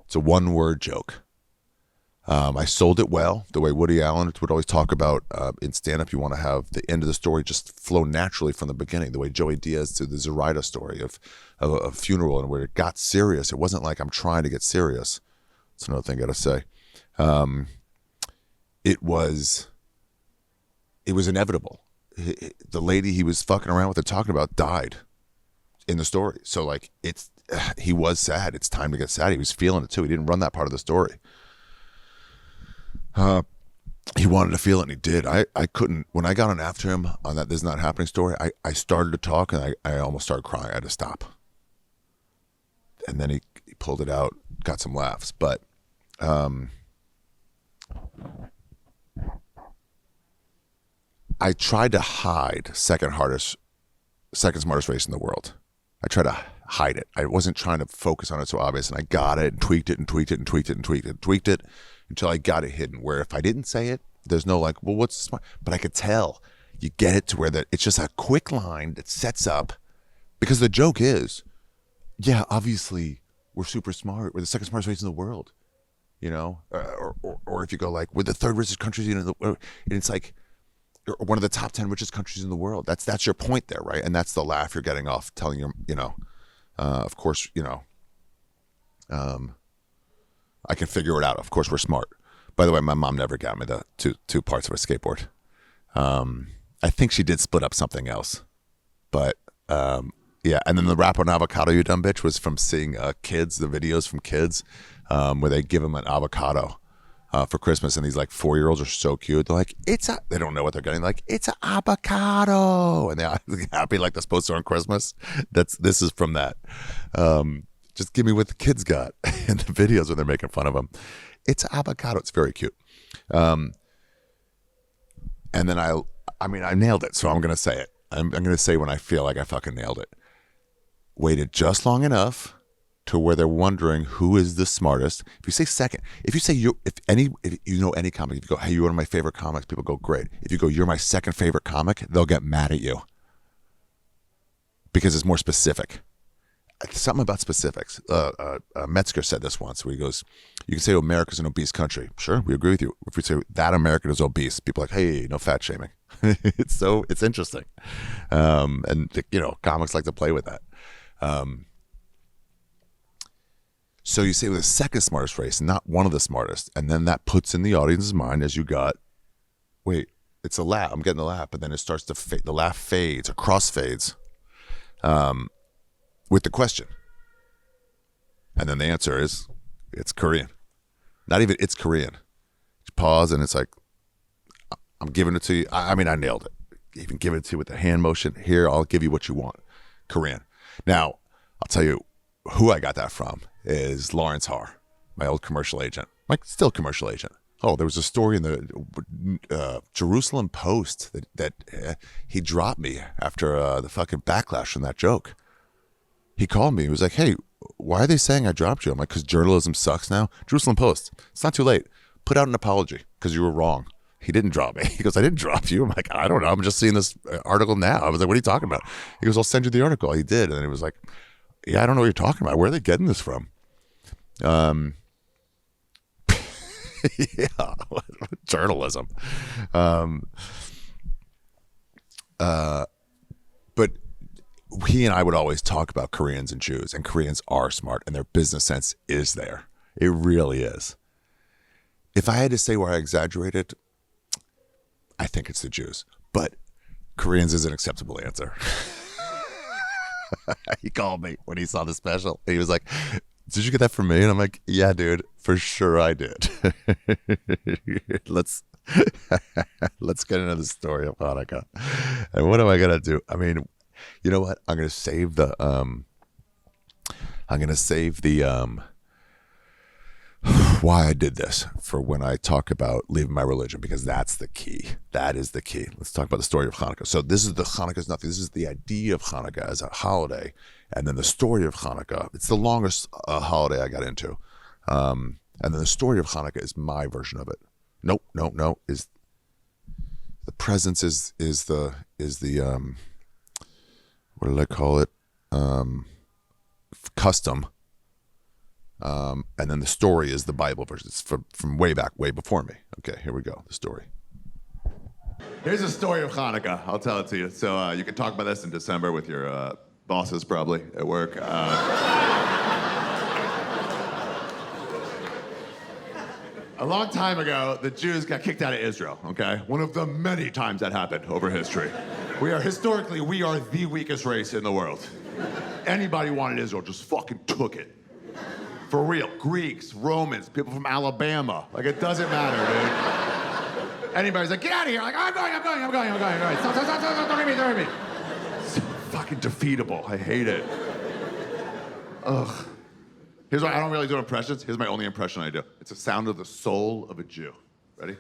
Speaker 1: It's a one-word joke. I sold it well, the way Woody Allen would always talk about in stand-up. You want to have the end of the story just flow naturally from the beginning, the way Joey Diaz did the Zoraida story of a funeral, and where it got serious. It wasn't like I'm trying to get serious. That's another thing I got to say. It was inevitable. The lady he was fucking around with and talking about died in the story. So like he was sad. It's time to get sad. He was feeling it too. He didn't run that part of the story. He wanted to feel it, and he did. I couldn't, when I got on after him on that This Is Not Happening story, I started to talk, and I almost started crying. I had to stop. And then he pulled it out, got some laughs. But I tried to hide second smartest race in the world. I tried to hide it. I wasn't trying to focus on it so obvious, and I got it and tweaked it and tweaked it and tweaked it and tweaked it and tweaked it until I got it hidden, where if I didn't say it, there's no like, well, what's smart? But I could tell. You get it to where that it's just a quick line that sets up, because the joke is, yeah, obviously we're super smart. We're the second smartest race in the world, you know? Or if you go like, we're the third richest countries, you know, and it's like, one of the top 10 richest countries in the world. That's your point there, right? And that's the laugh you're getting off telling your, you know, of course, you know, I can figure it out. Of course, we're smart. By the way, my mom never got me the two parts of a skateboard. I think she did split up something else, but yeah. And then the rap on avocado, you dumb bitch, was from seeing kids, the videos from kids, where they give them an avocado for Christmas, and these like 4-year-olds are so cute. They're like, they don't know what they're getting. Like, it's an avocado, and they're happy like they're supposed to on Christmas. This is from that. Just give me what the kids got in the videos when they're making fun of them. It's avocado. It's very cute. And then I mean, I nailed it, so I'm going to say it. I'm going to say when I feel like I fucking nailed it. Waited just long enough to where they're wondering who is the smartest. If you say second, if you say if you know any comic, if you go, hey, you're one of my favorite comics, people go, great. If you go, you're my second favorite comic, they'll get mad at you because it's more specific. Something about specifics. Metzger said this once, where he goes, you can say, oh, America's an obese country. Sure, we agree with you. If we say that American is obese, people are like, hey, no fat shaming. It's interesting. And you know, comics like to play with that. So you say with the second smartest race, not one of the smartest, and then that puts in the audience's mind as you got, wait, it's a laugh. I'm getting the laugh, but then it starts to fade. The laugh fades or crossfades with the question, and then the answer is, it's Korean. Not even it's Korean. You pause, and it's like, I'm giving it to you. I mean, I nailed it. Even give it to you with the hand motion. Here, I'll give you what you want. Korean. Now, I'll tell you who I got that from is Lawrence Haar, my old commercial agent, like still commercial agent. Oh, there was a story in the Jerusalem Post that he dropped me after the fucking backlash from that joke. He called me. He was like, hey, why are they saying I dropped you? I'm like, because journalism sucks now. Jerusalem Post, it's not too late. Put out an apology because you were wrong. He didn't drop me. He goes, I didn't drop you. I'm like, I don't know. I'm just seeing this article now. I was like, what are you talking about? He goes, I'll send you the article. He did. And then he was like, yeah, I don't know what you're talking about. Where are they getting this from? Yeah, journalism. But he and I would always talk about Koreans and Jews, and Koreans are smart, and their business sense is there. It really is. If I had to say where I exaggerated, I think it's the Jews, but Koreans is an acceptable answer. He called me when he saw the special. He was like, did you get that from me? And I'm like, yeah, dude, for sure I did. Let's get into the story of Hanukkah. And what am I going to do? I mean, you know what? I'm going to save the why I did this for when I talk about leaving my religion, because that's the key. That is the key. Let's talk about the story of Hanukkah. So this is the Hanukkah's nothing. This is the idea of Hanukkah as a holiday, and then the story of Hanukkah. It's the longest holiday I got into, and then the story of Hanukkah is my version of it. No. Is the presence is the what did I call it? Custom. And then the story is the Bible version. It's from way back, way before me. Okay, here we go. The story.
Speaker 2: Here's the story of Hanukkah. I'll tell it to you. So you can talk about this in December with your bosses probably at work. A long time ago, the Jews got kicked out of Israel, okay? One of the many times that happened over history. We are the weakest race in the world. Anybody wanted Israel just fucking took it. For real, Greeks, Romans, people from Alabama. Like, it doesn't matter, dude. Anybody's like, get out of here. Like, I'm going. Stop, don't hit me. So fucking defeatable. I hate it. Ugh. Here's why I don't really do impressions. Here's my only impression I do. It's the sound of the soul of a Jew. Ready?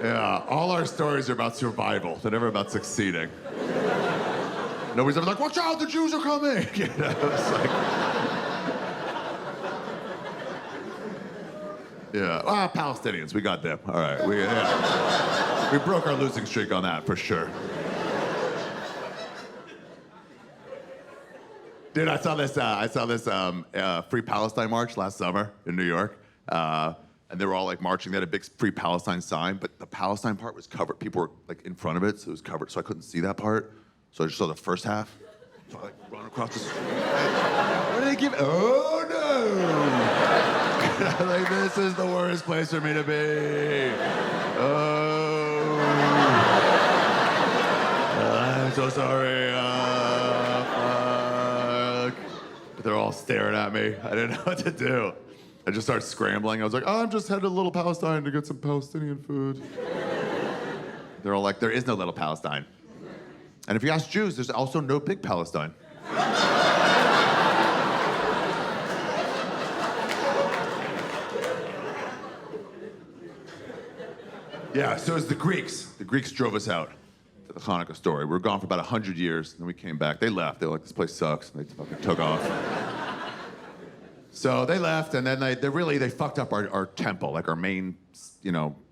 Speaker 2: Yeah, all our stories are about survival. They're never about succeeding. Nobody's ever like, watch out, the Jews are coming. You know, it's like... Yeah, Palestinians, we got them. All right, we broke our losing streak on that for sure. Dude, I saw this Free Palestine march last summer in New York. And they were all like marching. They had a big Free Palestine sign, but the Palestine part was covered. People were like in front of it, so it was covered. So I couldn't see that part. So I just saw the first half. So I like run across the street. What do they give? Oh no! Like, this is the worst place for me to be. Oh. I'm so sorry. Fuck. But they're all staring at me. I didn't know what to do. I just started scrambling. I was like, I'm just headed to Little Palestine to get some Palestinian food. They're all like, there is no Little Palestine. And if you ask Jews, there's also no Big Palestine. Yeah, so it's the Greeks. The Greeks drove us out to the Hanukkah story. We were gone for about 100 years, and then we came back. They left. They were like, this place sucks, and they fucking took off. So they left, and then they fucked up our temple, like our main,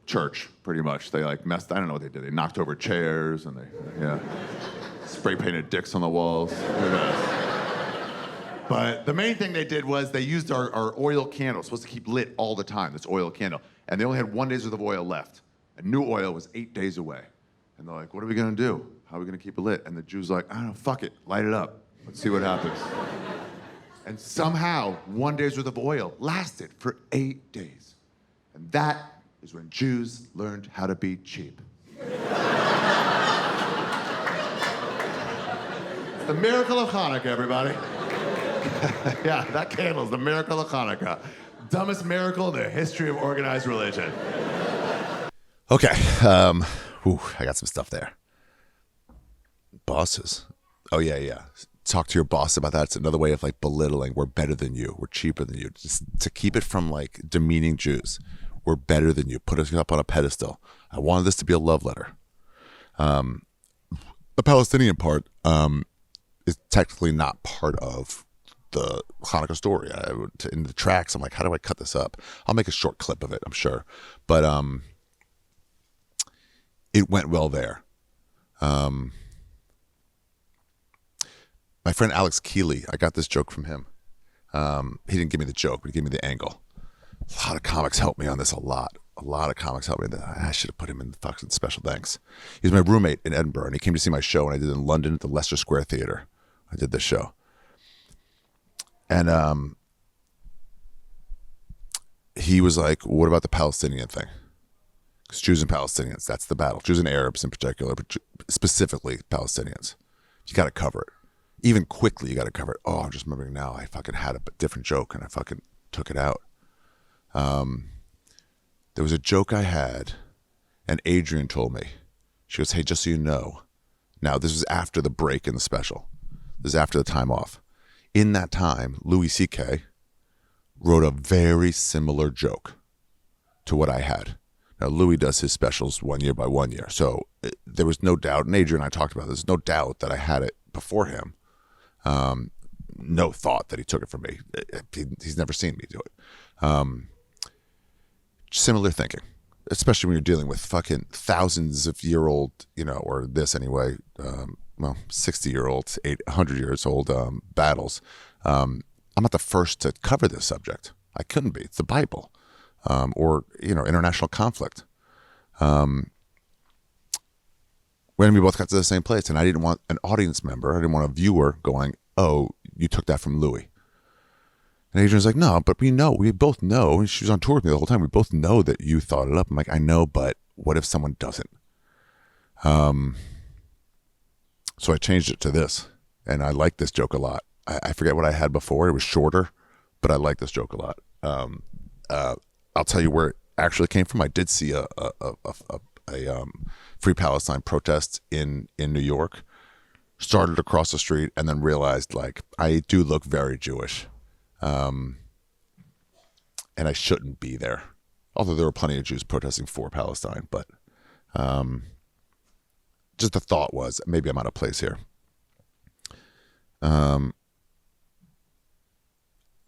Speaker 2: church, pretty much. They like messed, I don't know what they did. They knocked over chairs, and they spray painted dicks on the walls. Who knows? But the main thing they did was they used our oil candle, supposed to keep lit all the time, this oil candle. And they only had 1 day's worth of oil left. And new oil was 8 days away. And they're like, what are we gonna do? How are we gonna keep it lit? And the Jew's like, I don't know, fuck it, light it up. Let's see what happens. And somehow, 1 day's worth of oil lasted for 8 days. And that is when Jews learned how to be cheap. It's the miracle of Hanukkah, everybody. Yeah, that candle's the miracle of Hanukkah. Dumbest miracle in the history of organized religion.
Speaker 1: Okay. I got some stuff there. Bosses. Oh, yeah. Talk to your boss about that. It's another way of like belittling. We're better than you. We're cheaper than you. Just to keep it from like demeaning Jews. We're better than you. Put us up on a pedestal. I wanted this to be a love letter. The Palestinian part is technically not part of the Hanukkah story. In the tracks, I'm like, how do I cut this up? I'll make a short clip of it, I'm sure. But it went well there. My friend Alex Keeley, I got this joke from him. He didn't give me the joke, but he gave me the angle. A lot of comics helped me on this, a lot of comics helped me. I should have put him in the fucking special thanks. He was my roommate in Edinburgh, and he came to see my show, and I did it in London at the Leicester Square Theatre. I did this show. And he was like, what about the Palestinian thing? Because Jews and Palestinians, that's the battle. Jews and Arabs in particular, but specifically Palestinians. You got to cover it. Even quickly, you got to cover it. Oh, I'm just remembering now, I fucking had a different joke, and I fucking took it out. There was a joke I had, and Adrian told me. She goes, hey, just so you know. Now, this was after the break in the special. This is after the time off. In that time, Louis C.K. wrote a very similar joke to what I had. Now, Louis does his specials 1 year by 1 year. So there was no doubt, and Adrian and I talked about this, no doubt that I had it before him. No thought that he took it from me. He's never seen me do it. Similar thinking, especially when you're dealing with fucking thousands of year old, or this anyway, 60-year-old, 100 years old battles. I'm not the first to cover this subject. I couldn't be. It's the Bible, or international conflict. When we both got to the same place, and I didn't want an audience member, I didn't want a viewer going, "Oh, you took that from Louis." And Adrian's like, "No, but we both know," and she was on tour with me the whole time, "we both know that you thought it up." I'm like, "I know, but what if someone doesn't?" So I changed it to this, and I like this joke a lot. I forget what I had before. It was shorter, but I like this joke a lot. I'll tell you where it actually came from. I did see a Free Palestine protest in New York. Started across the street, and then realized, like, I do look very Jewish. And I shouldn't be there. Although there were plenty of Jews protesting for Palestine, but just the thought was, maybe I'm out of place here. I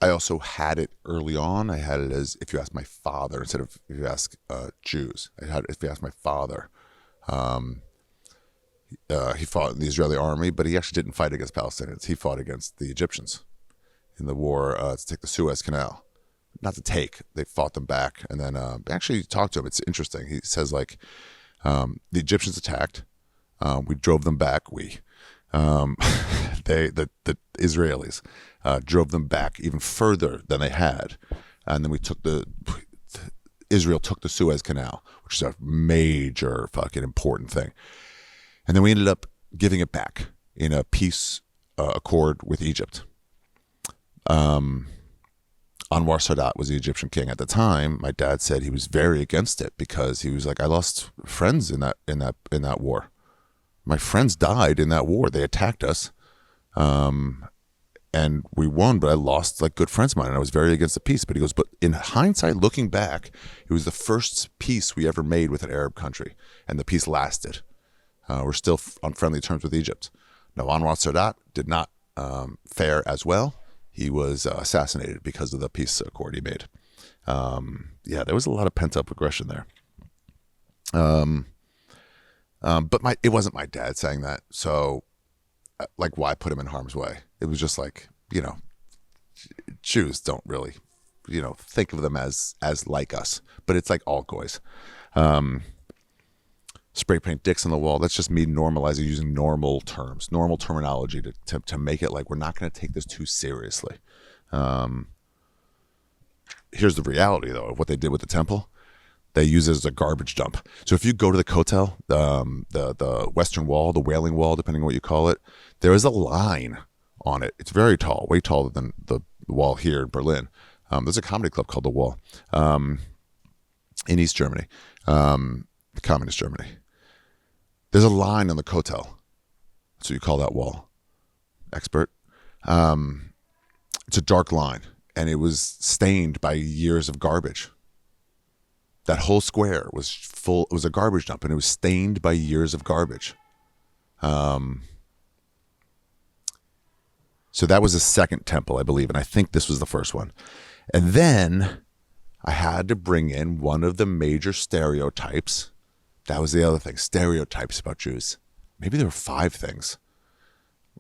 Speaker 1: also had it early on. I had it as, if you ask my father, instead of if you ask Jews. I had it, if you ask my father. He fought in the Israeli army, but he actually didn't fight against Palestinians. He fought against the Egyptians in the war to take the Suez Canal. Not to take, they fought them back. And then actually talked to him. It's interesting. He says, like, the Egyptians attacked. We drove them back. The Israelis drove them back even further than they had. And then Israel took the Suez Canal, which is a major fucking important thing. And then we ended up giving it back in a peace accord with Egypt. Anwar Sadat was the Egyptian king at the time. My dad said he was very against it because he was like, I lost friends in that war. My friends died in that war. They attacked us, and we won, but I lost like good friends of mine, and I was very against the peace. But he goes, but in hindsight, looking back, it was the first peace we ever made with an Arab country, and the peace lasted. We're still on friendly terms with Egypt. Now, Anwar Sadat did not fare as well. He was assassinated because of the peace accord he made. There was a lot of pent-up aggression there. But it wasn't my dad saying that. So, like, why put him in harm's way? It was just like, Jews don't really, think of them as like us. But it's like all goys. Spray paint dicks on the wall. That's just me normalizing using normal terms, normal terminology to make it like we're not going to take this too seriously. Here's the reality, though, of what they did with the temple. They use it as a garbage dump. So if you go to the Kotel, the Western Wall, the Wailing Wall, depending on what you call it, there is a line on it. It's very tall, way taller than the wall here in Berlin. There's a comedy club called The Wall in East Germany, communist Germany. There's a line on the Kotel. So you call that wall. Expert. It's a dark line, and it was stained by years of garbage. That whole square was full. It was a garbage dump, and it was stained by years of garbage. So that was the second temple, I believe, and I think this was the first one. And then I had to bring in one of the major stereotypes. That was the other thing, stereotypes about Jews. Maybe there were 5 things.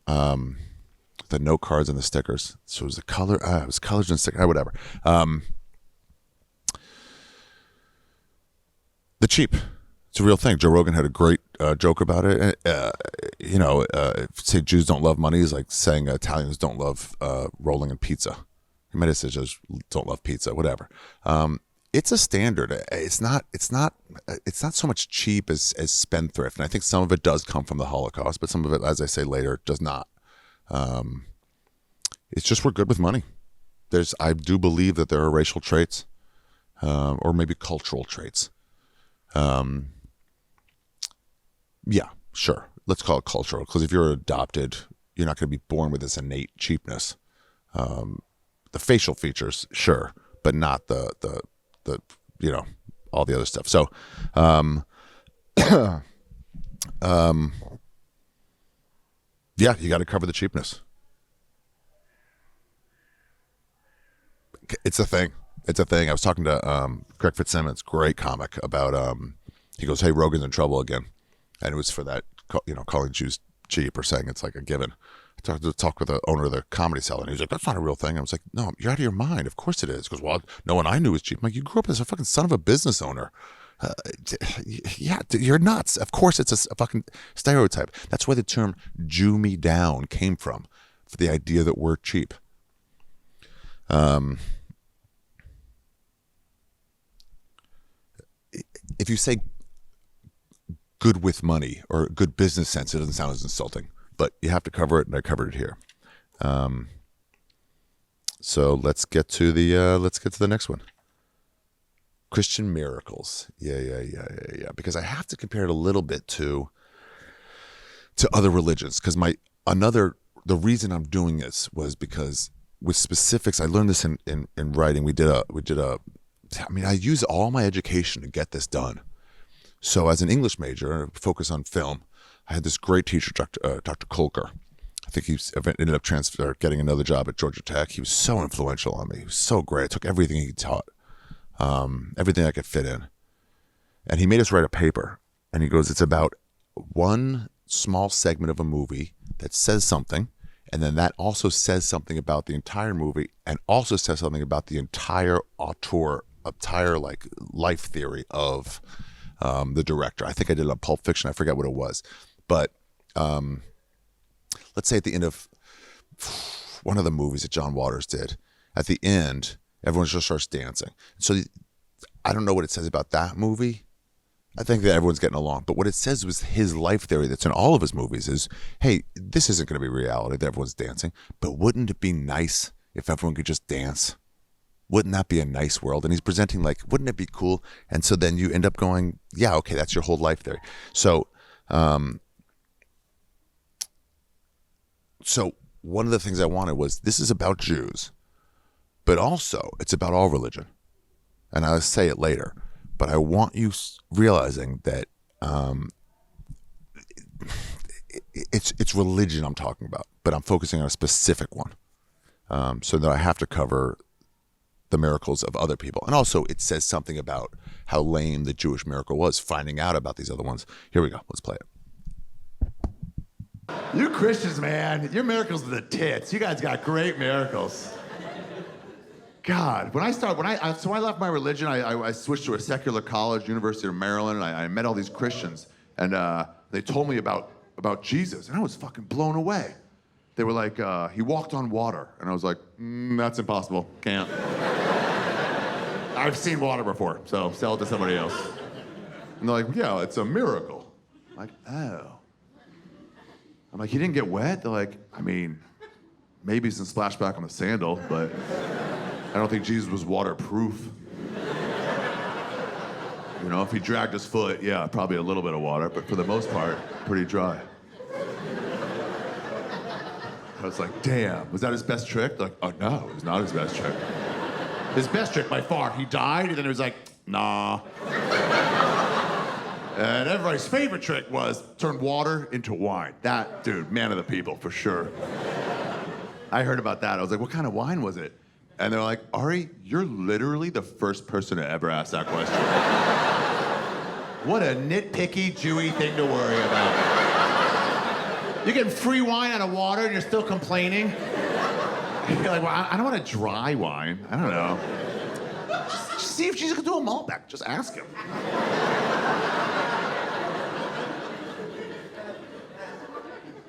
Speaker 1: The note cards and the stickers. So it was the color, it was colors and stickers, whatever. The cheap. It's a real thing. Joe Rogan had a great joke about it. Say Jews don't love money is like saying Italians don't love rolling in pizza. He might have said just don't love pizza, whatever. It's a standard. It's not so much cheap as spendthrift. And I think some of it does come from the Holocaust, but some of it, as I say later, does not. It's just we're good with money. I do believe that there are racial traits, or maybe cultural traits. Yeah, sure. Let's call it cultural, because if you're adopted, you're not going to be born with this innate cheapness. The facial features, sure, but not the all the other stuff. So, yeah, you got to cover the cheapness. It's a thing. It's a thing. I was talking to Greg Fitzsimmons, great comic, about he goes, "Hey, Rogan's in trouble again," and it was for that, calling Jews cheap or saying it's like a given. I talked with the owner of the Comedy Cellar, and he was like, "That's not a real thing." I was like, "No, you're out of your mind. Of course it is." He goes, "Well, no one I knew was cheap." I'm like, "You grew up as a fucking son of a business owner. Yeah, you're nuts. Of course it's a fucking stereotype." That's where the term "Jew me down" came from, for the idea that we're cheap. If you say good with money or good business sense, it doesn't sound as insulting, but you have to cover it, and I covered it here. So let's get to the next one. Christian miracles. Yeah. Because I have to compare it a little bit to other religions, because the reason I'm doing this was because with specifics, I learned this in writing. I use all my education to get this done. So as an English major, focus on film, I had this great teacher, Dr. Kolker. I think he ended up getting another job at Georgia Tech. He was so influential on me. He was so great. I took everything he taught, everything I could fit in. And he made us write a paper. And he goes, it's about one small segment of a movie that says something, and then that also says something about the entire movie, and also says something about the entire like life theory of the director. I think I did it on Pulp Fiction. I forget what it was. But let's say at the end of one of the movies that John Waters did, at the end, everyone just starts dancing. So I don't know what it says about that movie. I think that everyone's getting along. But what it says was his life theory that's in all of his movies is, hey, this isn't going to be reality that everyone's dancing, but wouldn't it be nice if everyone could just dance? Wouldn't that be a nice world? And he's presenting like, wouldn't it be cool? And so then you end up going, yeah, okay, that's your whole life theory. So one of the things I wanted was, this is about Jews, but also it's about all religion. And I'll say it later, but I want you realizing that it's religion I'm talking about, but I'm focusing on a specific one, so that I have to cover the miracles of other people. And also it says something about how lame the Jewish miracle was, finding out about these other ones. Here we go. Let's play it.
Speaker 2: You Christians, man, your miracles are the tits. You guys got great miracles. God, so I left my religion. I switched to a secular college, University of Maryland, and I met all these Christians, and they told me about Jesus, and I was fucking blown away. They were like, he walked on water, and I was like, that's impossible, can't. I've seen water before, so sell it to somebody else. And they're like, yeah, it's a miracle. I'm like, oh. I'm like, he didn't get wet? They're like, I mean, maybe some splashback on the sandal, but I don't think Jesus was waterproof. You know, if he dragged his foot, yeah, probably a little bit of water, but for the most part, pretty dry. I was like, damn, was that his best trick? Like, oh no, it was not his best trick. His best trick by far, he died, and then he was like, nah. And everybody's favorite trick was turn water into wine. That, dude, man of the people, for sure. I heard about that. I was like, what kind of wine was it? And they're like, Ari, you're literally the first person to ever ask that question. What a nitpicky, Jewy thing to worry about. You're getting free wine out of water and you're still complaining? You're like, well, I don't want a dry wine. I don't know. Just see if Jesus can do a Malbec. Just ask him.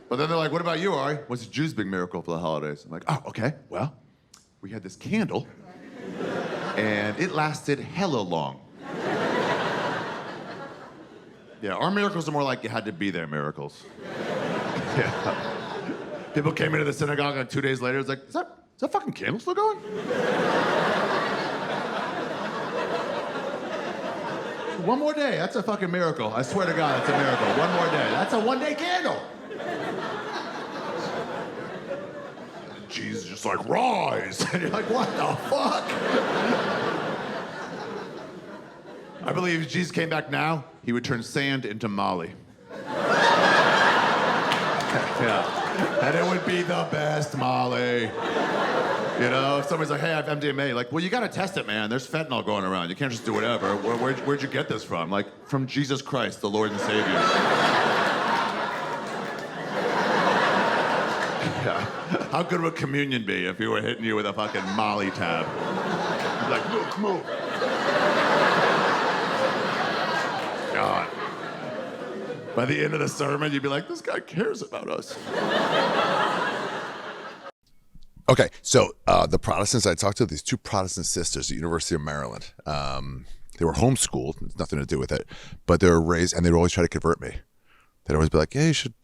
Speaker 2: But then they're like, what about you, Ari? What's the Jews' big miracle for the holidays? I'm like, oh, okay, well, we had this candle, and it lasted hella long. Yeah, our miracles are more like you had to be there miracles. Yeah. People came into the synagogue, and 2 days later, it's like, is that fucking candle still going? One more day, that's a fucking miracle. I swear to God, that's a miracle. One more day. That's a one-day candle. And Jesus is just like, rise. And you're like, what the fuck? I believe if Jesus came back now, he would turn sand into Molly. Yeah. And it would be the best Molly. You know, if somebody's like, hey, I have MDMA, like, well, you gotta test it, man. There's fentanyl going around. You can't just do whatever. Where'd you get this from? Like, from Jesus Christ, the Lord and Savior. Yeah. How good would communion be if you were hitting you with a fucking Molly tab? You'd be like, move. God. By the end of the sermon, you'd be like, this guy cares about us.
Speaker 1: Okay, so the Protestants I talked to, these two Protestant sisters at the University of Maryland, they were homeschooled, nothing to do with it, but they were raised, and they would always try to convert me. They'd always be like, yeah, you should,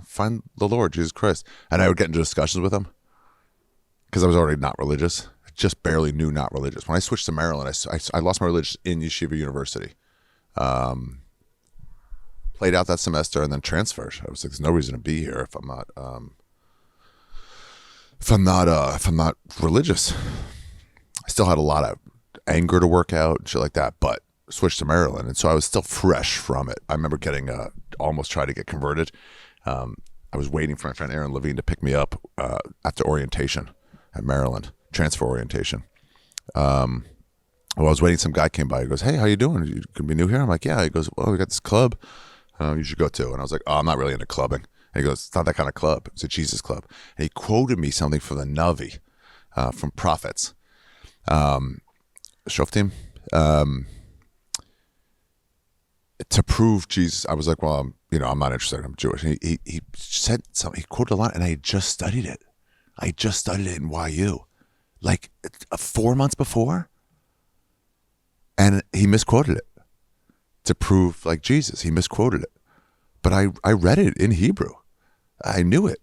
Speaker 1: find the Lord, Jesus Christ. And I would get into discussions with them because I was already not religious. I just barely knew not religious. When I switched to Maryland, I lost my religion in Yeshiva University. Played out that semester and then transferred. I was like, there's no reason to be here if I'm not religious. I still had a lot of anger to work out and shit like that, but switched to Maryland, and so I was still fresh from it. I remember getting almost tried to get converted. I was waiting for my friend Aaron Levine to pick me up after orientation at Maryland, transfer orientation. While I was waiting, some guy came by. He goes, hey, how you doing? You gonna be new here? I'm like, yeah. He goes, well, we got this club you should go to. And I was like, oh, I'm not really into clubbing. And he goes, it's not that kind of club. It's a Jesus club. And he quoted me something from the Navi, from Prophets. Shoftim. To prove Jesus, I was like, well, I'm not interested. I'm Jewish. And he said something. He quoted a lot, and I had just studied it. I had just studied it in YU, like 4 months before. And he misquoted it to prove like Jesus. He misquoted it. But I read it in Hebrew. I knew it.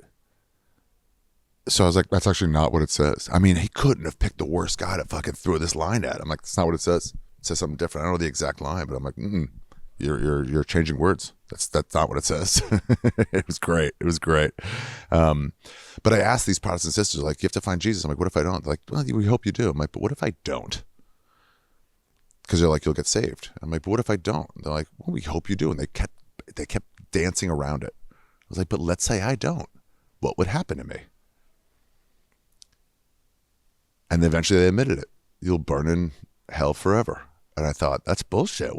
Speaker 1: So I was like, that's actually not what it says. I mean, he couldn't have picked the worst guy to fucking throw this line at. I'm like, that's not what it says. It says something different. I don't know the exact line, but I'm like, you're changing words. That's not what it says. It was great. It was great. But I asked these Protestant sisters, like, you have to find Jesus. I'm like, what if I don't? They're like, well, we hope you do. I'm like, but what if I don't? Because they're like, you'll get saved. I'm like, but what if I don't? They're like, well, we hope you do. And they kept dancing around it. I was like, but let's say I don't. What would happen to me? And eventually they admitted it. You'll burn in hell forever. And I thought, that's bullshit.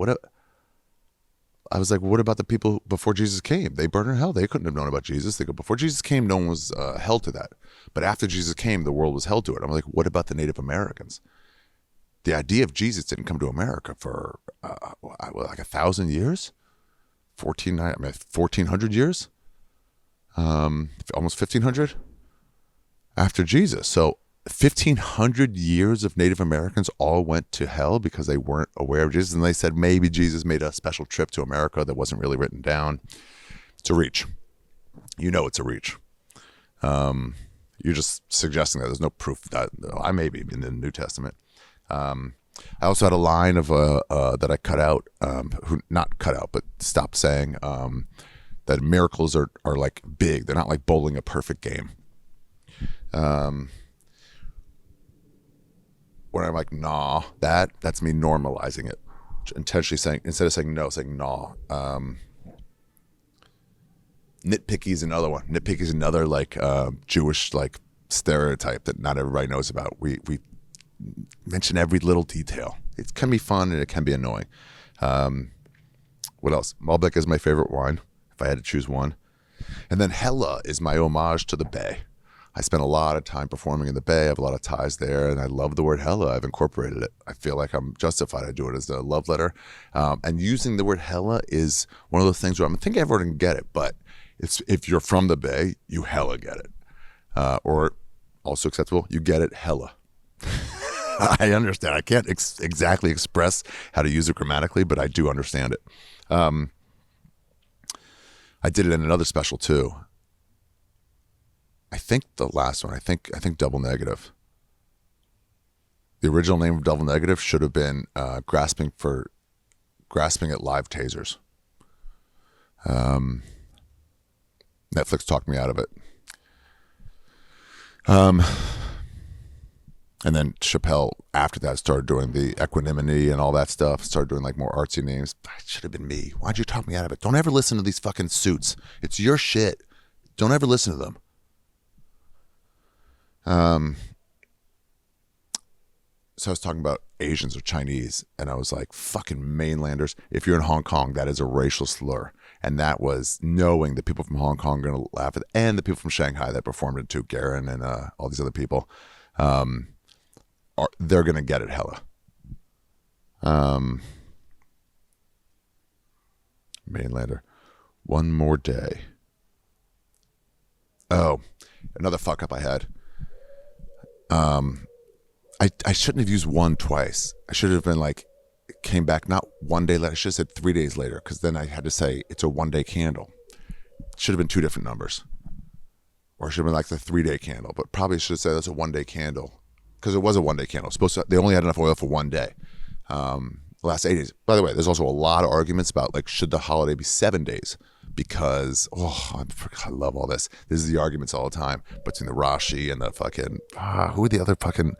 Speaker 1: I was like, what about the people before Jesus came? They burned in hell. They couldn't have known about Jesus. They go, before Jesus came, no one was held to that. But after Jesus came, the world was held to it. I'm like, what about the Native Americans? The idea of Jesus didn't come to America for like 1,000 years, 1,400 years, almost 1,500 after Jesus. So 1,500 years of Native Americans all went to hell because they weren't aware of Jesus. And they said maybe Jesus made a special trip to America that wasn't really written down. It's a reach. It's a reach. You're just suggesting that there's no proof that I may be in the New Testament. I also had a line of that I cut out, not cut out, but stopped saying that miracles are like big. They're not like bowling a perfect game. When I'm like, nah, that's me normalizing it. Intentionally saying, instead of saying no, saying nah. Nitpicky is another one. Nitpicky is another like Jewish like stereotype that not everybody knows about. We mention every little detail. It can be fun and it can be annoying. What else? Malbec is my favorite wine, if I had to choose one. And then Hella is my homage to the Bay. I spent a lot of time performing in the Bay. I have a lot of ties there, and I love the word Hella. I've incorporated it. I feel like I'm justified. I do it as a love letter. And using the word Hella is one of those things where I think everyone can get it, but if you're from the Bay, you hella get it. Or also acceptable, you get it hella. I understand. I can't exactly express how to use it grammatically, but I do understand it. I did it in another special too. I think the last one, I think Double Negative. The original name of Double Negative should have been grasping at live tasers. Netflix talked me out of it. And then Chappelle, after that, started doing the equanimity and all that stuff, started doing like more artsy names. It should have been me. Why'd you talk me out of it? Don't ever listen to these fucking suits. It's your shit. Don't ever listen to them. So I was talking about Asians or Chinese, and I was like, fucking mainlanders. If you're in Hong Kong, that is a racial slur. And that was knowing the people from Hong Kong are going to laugh at, and the people from Shanghai that performed it too, Garen and all these other people, they're going to get it hella. Mainlander. One more day. Oh, another fuck up I had. I shouldn't have used one twice. I should have been like, came back not one day later. I should have said 3 days later, because then I had to say it's a 1 day candle. It should have been two different numbers. Or it should have been like the 3 day candle, but probably should have said that's a 1 day candle, because it was a 1 day candle. They only had enough oil for 1 day. The last 8 days. By the way, there's also a lot of arguments about like, should the holiday be 7 days? Because, I love all this. This is the arguments all the time between the Rashi and the fucking, who are the other fucking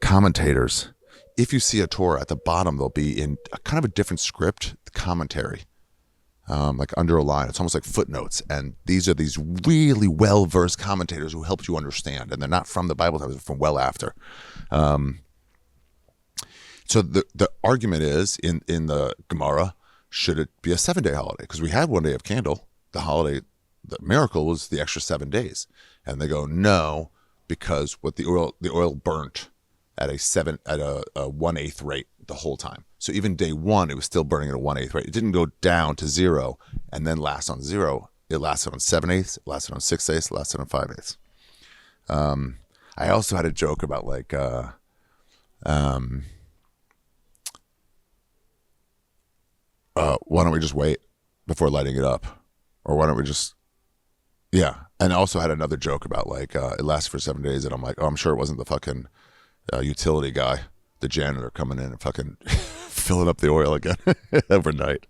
Speaker 1: commentators? If you see a Torah at the bottom, they'll be in a kind of a different script, the commentary, like under a line. It's almost like footnotes. And these are these really well-versed commentators who help you understand. And they're not from the Bible times, they're from well after. So the argument is in the Gemara, should it be a 7 day holiday? Because we had 1 day of candle. The holiday, the miracle was the extra 7 days. And they go, no, because what the oil burnt at a 1/8 rate the whole time. So even day one, it was still burning at a 1/8 rate. It didn't go down to 0 and then last on 0. It lasted on 7/8, it lasted on 6/8, it lasted on 5/8. I also had a joke about like, why don't we just wait before lighting it up? Or why don't we just, yeah. And I also had another joke about like, it lasted for 7 days, and I'm like, oh, I'm sure it wasn't the fucking utility guy, the janitor coming in and fucking filling up the oil again overnight.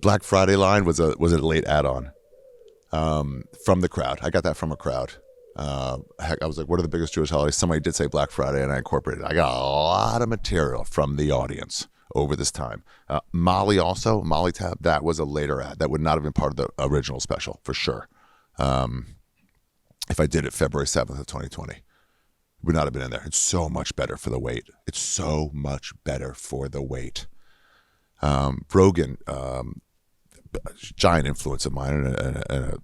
Speaker 1: Black Friday line was a late add-on from the crowd. I got that from a crowd. I was like, what are the biggest Jewish holidays? Somebody did say Black Friday, and I incorporated it. I got a lot of material from the audience over this time. Molly Tab, that was a later ad. That would not have been part of the original special, for sure. If I did it February 7th of 2020. Would not have been in there. It's so much better for the wait. It's so much better for the wait. Rogan, giant influence of mine, and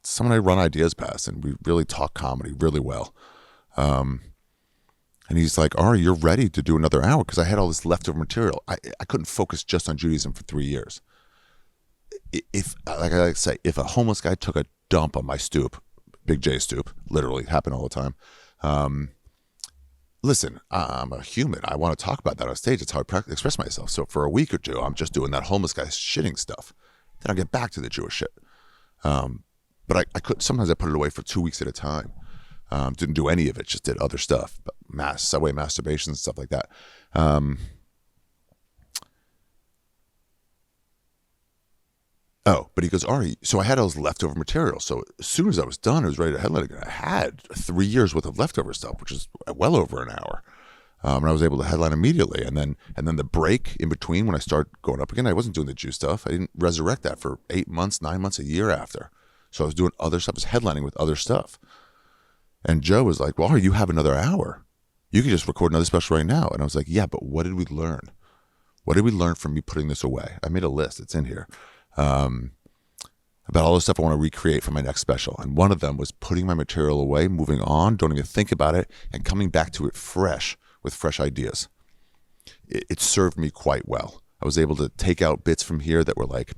Speaker 1: someone I run ideas past, and we really talk comedy really well. And he's like, Ari, you're ready to do another hour, because I had all this leftover material. I couldn't focus just on Judaism for 3 years. If, like I say, if a homeless guy took a dump on my stoop, Big J stoop, literally, happened all the time. Listen, I'm a human. I want to talk about that on stage. It's how I express myself. So for a week or two, I'm just doing that homeless guy shitting stuff. Then I'll get back to the Jewish shit. but I could, sometimes I put it away for 2 weeks at a time. Didn't do any of it, just did other stuff, subway masturbation, stuff like that. But he goes, Ari, so I had all this leftover material. So as soon as I was done, I was ready to headline again. I had 3 years worth of leftover stuff, which is well over an hour. And I was able to headline immediately. And then the break in between when I started going up again, I wasn't doing the Jew stuff. I didn't resurrect that for 8 months, 9 months, a year after. So I was doing other stuff. I was headlining with other stuff. And Joe was like, well, Ari, you have another hour. You can just record another special right now. And I was like, yeah, but what did we learn? What did we learn from me putting this away? I made a list. It's in here. About all the stuff I want to recreate for my next special. And one of them was putting my material away, moving on, don't even think about it, and coming back to it fresh with fresh ideas. It served me quite well. I was able to take out bits from here that were like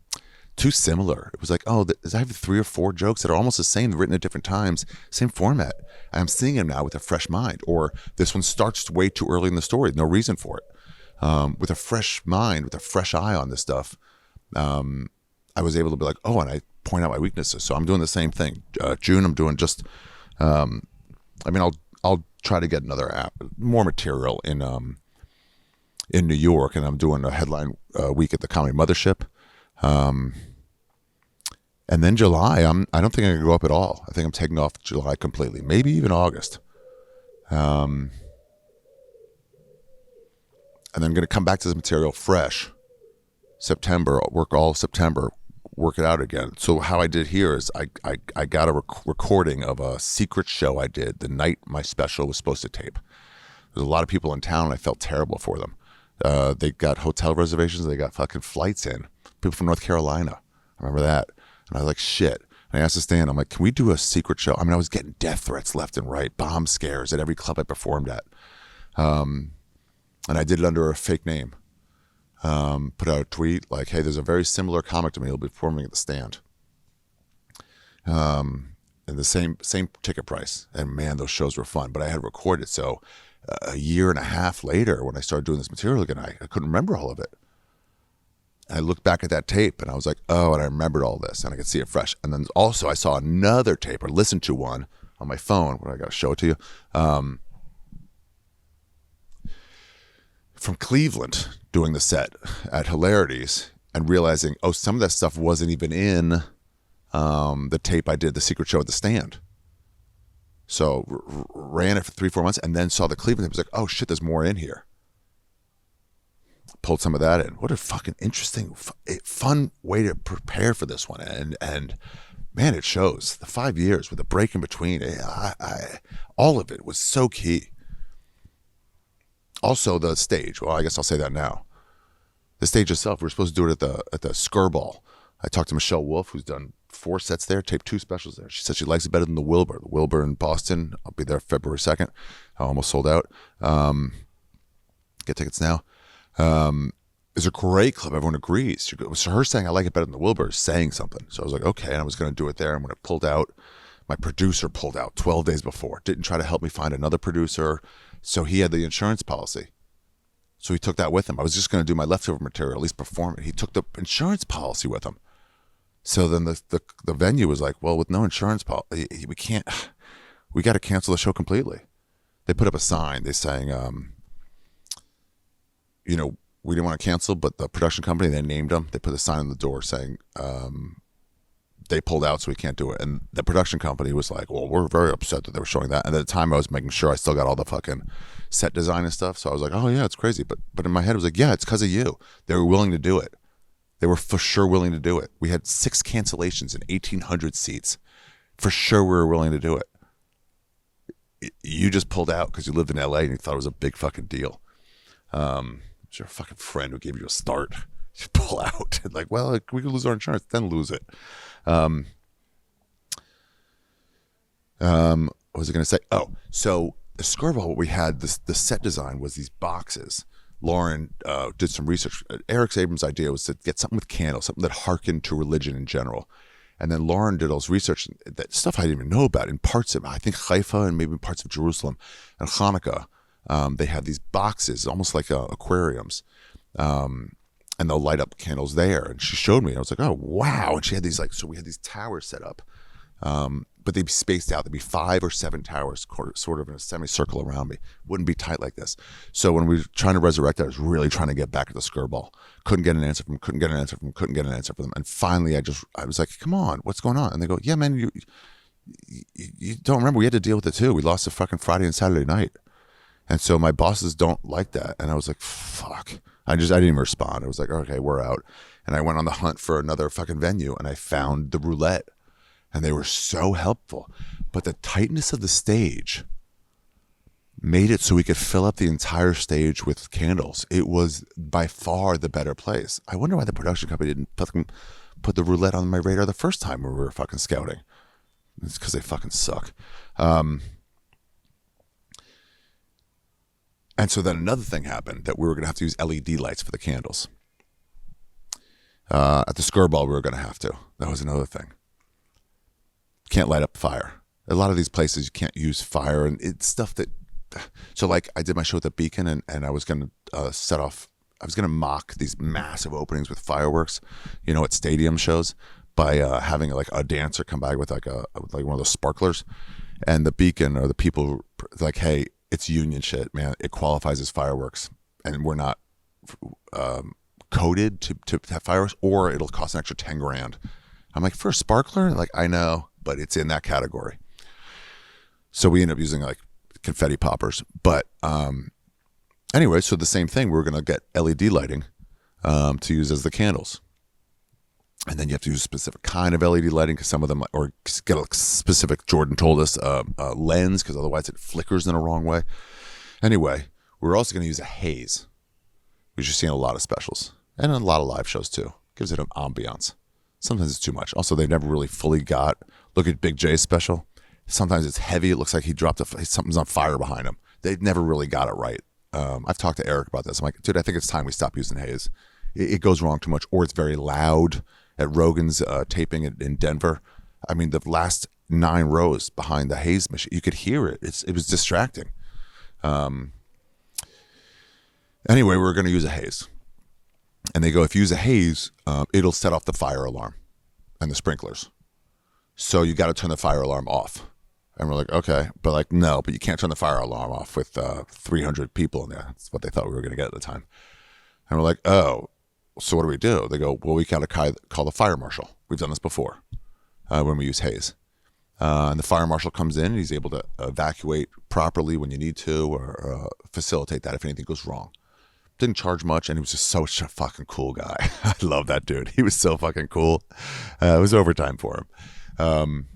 Speaker 1: too similar. It was like, oh, I have 3 or 4 jokes that are almost the same, written at different times, same format. I'm seeing them now with a fresh mind. Or this one starts way too early in the story, no reason for it. With a fresh mind, with a fresh eye on this stuff, I was able to be like, oh, and I point out my weaknesses. So I'm doing the same thing. June, I'm doing just, I'll try to get more material in New York, and I'm doing a headline week at the Comedy Mothership. And then July, I don't think I'm gonna go up at all. I think I'm taking off July completely, maybe even August. And then I'm gonna come back to this material fresh. September, work all September, work it out again. So how I did here is I got a recording of a secret show I did the night my special was supposed to tape. There's a lot of people in town, and I felt terrible for them. They got hotel reservations, they got fucking flights in. People from North Carolina, I remember that. And I was like, shit. And I asked to Stan, I'm like, can we do a secret show? I mean, I was getting death threats left and right, bomb scares at every club I performed at. And I did it under a fake name. Put out a tweet like, hey, there's a very similar comic to me. He'll be performing at the Stand. And the same ticket price. And man, those shows were fun. But I had recorded. So a year and a half later, when I started doing this material again, I couldn't remember all of it. And I looked back at that tape and I was like, oh, and I remembered all this and I could see it fresh. And then also I saw another tape or listened to one on my phone. Where I got to show it to you. From Cleveland, doing the set at Hilarities and realizing, oh, some of that stuff wasn't even in the tape I did, the secret show at the Stand. So ran it for 3-4 months and then saw the Cleveland tape. I was like, oh shit, there's more in here. Pulled some of that in. What a fucking interesting, fun way to prepare for this one. And man, it shows. The 5 years with a break in between, all of it was so key. Also the stage. Well, I guess I'll say that now. The stage itself, we were supposed to do it at the Skirball. I talked to Michelle Wolf, who's done 4 sets there, taped 2 specials there. She said she likes it better than the Wilbur. The Wilbur in Boston. I'll be there February 2nd. I almost sold out. Get tickets now. It's a great club. Everyone agrees. So her saying I like it better than the Wilbur is saying something. So I was like, okay. And I was going to do it there. And when it pulled out, my producer pulled out 12 days before. Didn't try to help me find another producer. So he had the insurance policy. So he took that with him. I was just going to do my leftover material, at least perform it. He took the insurance policy with him. So then the venue was like, well, with no insurance policy, we got to cancel the show completely. They put up a sign. They saying, we didn't want to cancel, but the production company, they named them. They put a sign on the door saying, they pulled out, so we can't do it. And the production company was like, well, we're very upset that they were showing that. And at the time I was making sure I still got all the fucking set design and stuff. So I was like, oh yeah, it's crazy. But in my head, I was like, yeah, it's because of you. They were willing to do it. They were for sure willing to do it. We had 6 cancellations and 1,800 seats. For sure we were willing to do it. You just pulled out because you lived in LA and you thought it was a big fucking deal. It's your fucking friend who gave you a start. You pull out and like, well, we could lose our insurance, then lose it. What was I going to say? Oh, so the Skirball, what we had, the set design was these boxes. Lauren did some research. Eric Abrams' idea was to get something with candles, something that harkened to religion in general. And then Lauren did all this research, that stuff I didn't even know about in parts of, I think, Haifa and maybe parts of Jerusalem and Hanukkah. They had these boxes, almost like aquariums. And they'll light up candles there. And she showed me. I was like, oh, wow. And she had these so we had these towers set up. But they'd be spaced out. There'd be 5 or 7 towers sort of in a semicircle around me. Wouldn't be tight like this. So when we were trying to resurrect it, I was really trying to get back at the skirball. Couldn't get an answer from them. And finally, I was like, come on, what's going on? And they go, yeah, man, you don't remember. We had to deal with it too. We lost a fucking Friday and Saturday night. And so my bosses don't like that. And I was like, fuck. I didn't even respond. I was like, okay, we're out. And I went on the hunt for another fucking venue, and I found the Roulette. And they were so helpful. But the tightness of the stage made it so we could fill up the entire stage with candles. It was by far the better place. I wonder why the production company didn't put the Roulette on my radar the first time when we were fucking scouting. It's because they fucking suck. And so then another thing happened, that we were going to have to use LED lights for the candles. At the Skirball, we were going to have to. That was another thing. Can't light up fire. A lot of these places you can't use fire, and it's stuff that. So like I did my show at the Beacon, and I was going to I was going to mock these massive openings with fireworks, at stadium shows, by having like a dancer come by with like one of those sparklers, and the Beacon or the people like, hey, it's union shit, man. It qualifies as fireworks, and we're not coded to have fireworks, or it'll cost an extra $10,000. I'm like, for a sparkler? Like, I know, but it's in that category. So we end up using like confetti poppers. But anyway, so the same thing. We were going to get LED lighting to use as the candles. And then you have to use a specific kind of LED lighting, because some of them, or get a specific, Jordan told us, lens, because otherwise it flickers in a wrong way. Anyway, we're also going to use a haze, which you're seeing a lot of specials and a lot of live shows too. Gives it an ambiance. Sometimes it's too much. Also, they never really fully got. Look at Big J's special. Sometimes it's heavy. It looks like he dropped something's on fire behind him. They never really got it right. I've talked to Eric about this. I'm like, dude, I think it's time we stop using haze. It goes wrong too much, or it's very loud. At Rogan's taping in Denver, I mean, the last 9 rows behind the haze machine, you could hear it. It was distracting. Anyway, we were going to use a haze. And they go, if you use a haze, it'll set off the fire alarm and the sprinklers. So you got to turn the fire alarm off. And we're like, okay. But like, no, but you can't turn the fire alarm off with 300 people in there. That's what they thought we were going to get at the time. And we're like, oh, so what do? They go, well, we got to call the fire marshal. We've done this before when we use haze. And the fire marshal comes in, and he's able to evacuate properly when you need to, or facilitate that if anything goes wrong. Didn't charge much, and he was just such a fucking cool guy. I love that dude. He was so fucking cool. It was overtime for him.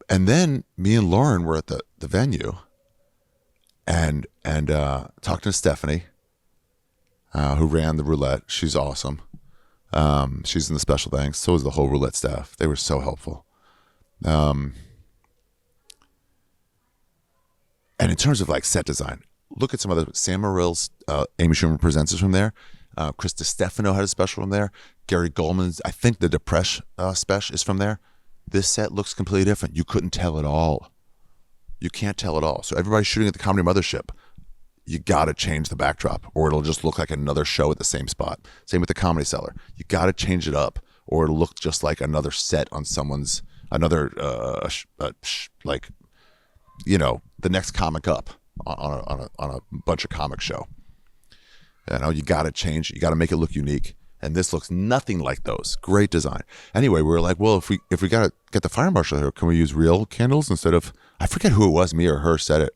Speaker 1: And then me and Lauren were at the venue, and talking to Stephanie, who ran the Roulette. She's awesome. She's in the special thanks. So is the whole Roulette staff. They were so helpful. And in terms of like set design, look at some other. Sam Morrill's Amy Schumer Presents is from there. Chris DiStefano had a special from there. Gary Goldman's, I think the Depresh special is from there. This set looks completely different. You couldn't tell at all. You can't tell at all. So everybody's shooting at the Comedy Mothership. You got to change the backdrop, or it'll just look like another show at the same spot. Same with the Comedy Cellar. You got to change it up, or it'll look just like another set on someone's, like, the next comic up on a bunch of comic show. You got to change it. You got to make it look unique. And this looks nothing like those. Great design. Anyway, we were like, well, if we got to get the fire marshal here, can we use real candles instead of, I forget who it was, me or her said it.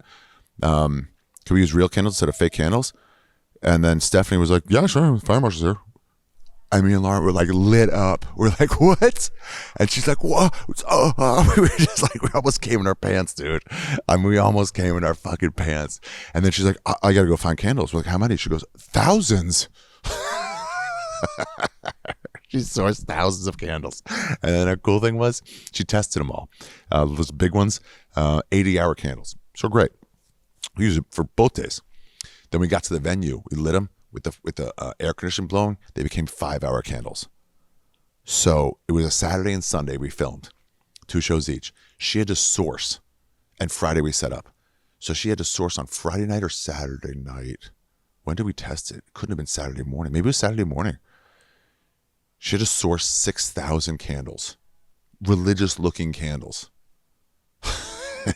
Speaker 1: Can we use real candles instead of fake candles? And then Stephanie was like, yeah, sure, fire marshal's here. I mean, Lauren were like lit up. We're like, what? And she's like, what? We were just like, we almost came in our pants, dude. I mean, we almost came in our fucking pants. And then she's like, I got to go find candles. We're like, how many? She goes, thousands. She sourced thousands of candles. And then her cool thing was she tested them all. Those big ones, 80-hour candles. So great. We used it for both days. Then we got to the venue. We lit them with the air conditioning blowing. They became 5-hour candles. So it was a Saturday and Sunday we filmed. 2 shows each. She had to source. And Friday we set up. So she had to source on Friday night or Saturday night. When did we test it? It couldn't have been Saturday morning. Maybe it was Saturday morning. She had to source 6,000 candles religious looking candles.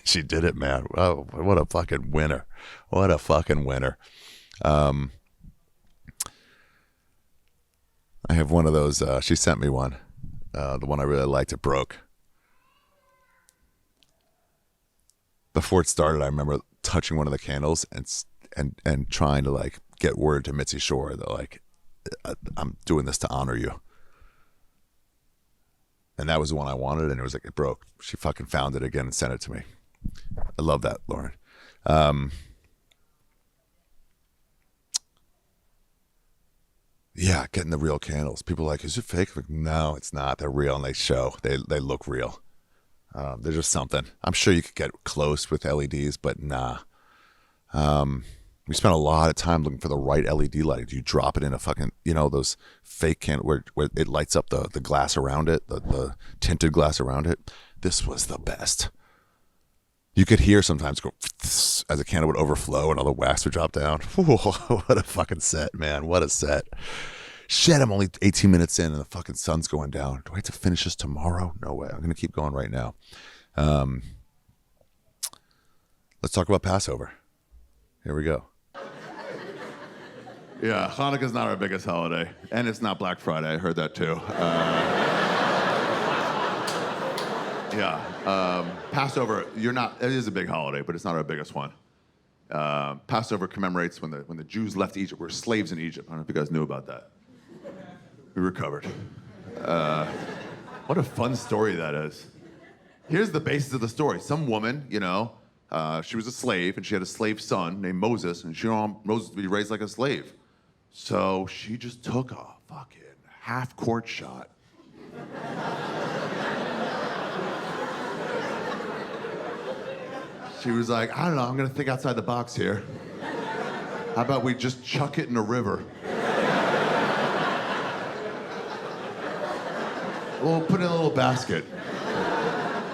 Speaker 1: She did it, man. Oh, what a fucking winner. What a fucking winner. I have one of those. She sent me one. The one I really liked, it broke. Before it started, I remember touching one of the candles and trying to like get word to Mitzi Shore that like, I'm doing this to honor you. And that was the one I wanted, and it was like, it broke. She fucking found it again and sent it to me. I love that, Lauren. Yeah, getting the real candles. People are like, is it fake? I'm like, no, it's not. They're real, and they show. They look real. They're just something. I'm sure you could get close with LEDs, but nah. We spent a lot of time looking for the right LED light. You drop it in a fucking, those fake candles where it lights up the glass around it, the tinted glass around it. This was the best. You could hear sometimes go as the candle would overflow and all the wax would drop down. What a fucking set, man. What a set. Shit, I'm only 18 minutes in and the fucking sun's going down. Do I have to finish this tomorrow? No way. I'm going to keep going right now. Let's talk about Passover. Here we go.
Speaker 2: Yeah, Hanukkah's not our biggest holiday. And it's not Black Friday. I heard that too. Passover, it is a big holiday, but it's not our biggest one. Passover commemorates when the Jews left Egypt. We're slaves in Egypt. I don't know if you guys knew about that. We recovered. What a fun story that is. Here's the basis of the story. Some woman, she was a slave, and she had a slave son named Moses, and she didn't want Moses to be raised like a slave. So she just took a fucking half-court shot. She was like, I don't know, I'm gonna think outside the box here. How about we just chuck it in a river? We'll put it in a little basket.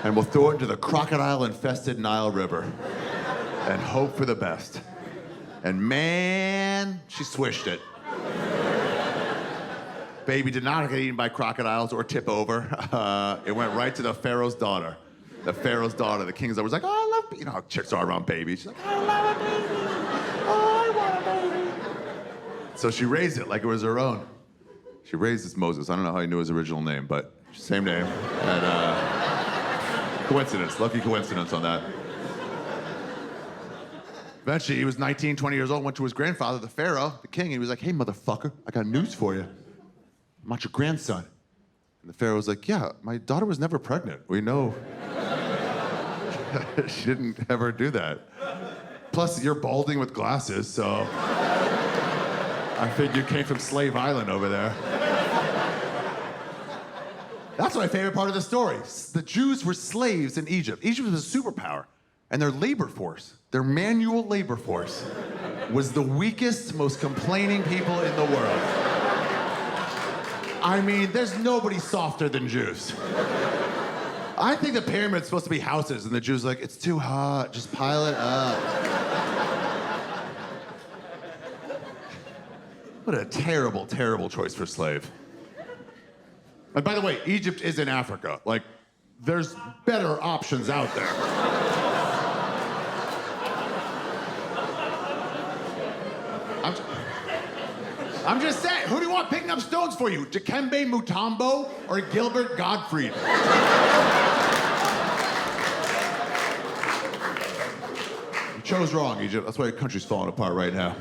Speaker 2: And we'll throw it into the crocodile-infested Nile River and hope for the best. And man, she swished it. Baby did not get eaten by crocodiles or tip over. It went right to the Pharaoh's daughter. The Pharaoh's daughter, the king's daughter, was like, oh, I love, how chicks are around babies. She's like, I love a baby. Oh, I want a baby. So she raised it like it was her own. She raised this Moses. I don't know how he knew his original name, but same name. And coincidence, lucky coincidence on that. Eventually, he was 19, 20 years old, went to his grandfather, the Pharaoh, the king, and he was like, hey, motherfucker, I got news for you. I'm not your grandson. And the Pharaoh was like, yeah, my daughter was never pregnant. We know. She didn't ever do that. Plus, you're balding with glasses, so I think you came from Slave Island over there. That's my favorite part of the story. The Jews were slaves in Egypt. Egypt was a superpower, and their labor force, their manual labor force, was the weakest, most complaining people in the world. I mean, there's nobody softer than Jews. I think the pyramid's supposed to be houses, and the Jews are like, it's too hot, just pile it up. What a terrible, terrible choice for slave. And by the way, Egypt is in Africa. Like, there's better options out there. I'm just saying, who do you want picking up stones for you? Dikembe Mutombo or Gilbert Gottfried? You chose wrong, Egypt. That's why your country's falling apart right now.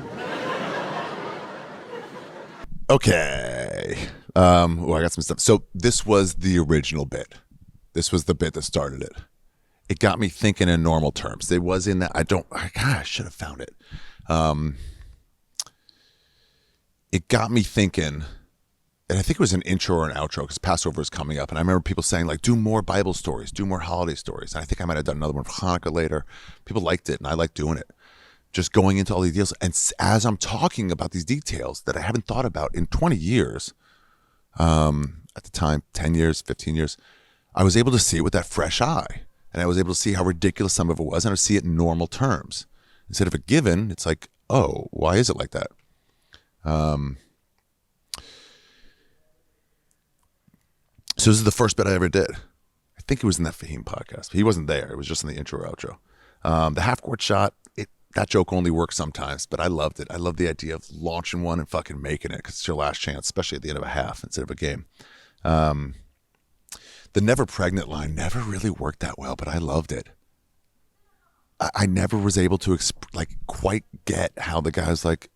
Speaker 1: Okay. I got some stuff. So this was the original bit. This was the bit that started it. It got me thinking in normal terms. It was in that, I should have found it. It got me thinking, and I think it was an intro or an outro because Passover is coming up. And I remember people saying, like, do more Bible stories, do more holiday stories. And I think I might have done another one for Hanukkah later. People liked it, and I liked doing it. Just going into all these deals. And as I'm talking about these details that I haven't thought about in 20 years, at the time, 10 years, 15 years, I was able to see it with that fresh eye. And I was able to see how ridiculous some of it was, and I see it in normal terms. Instead of a given, it's like, oh, why is it like that? So this is the first bit I ever did. think it was in that Fahim podcast. He wasn't there. It was just in the intro or outro. The half-court shot, that joke only works sometimes, but I loved it. I love the idea of launching one and fucking making it because it's your last chance, especially at the end of a half instead of a game. The never pregnant line never really worked that well, but I loved it. I never was able to quite get how the guy's like,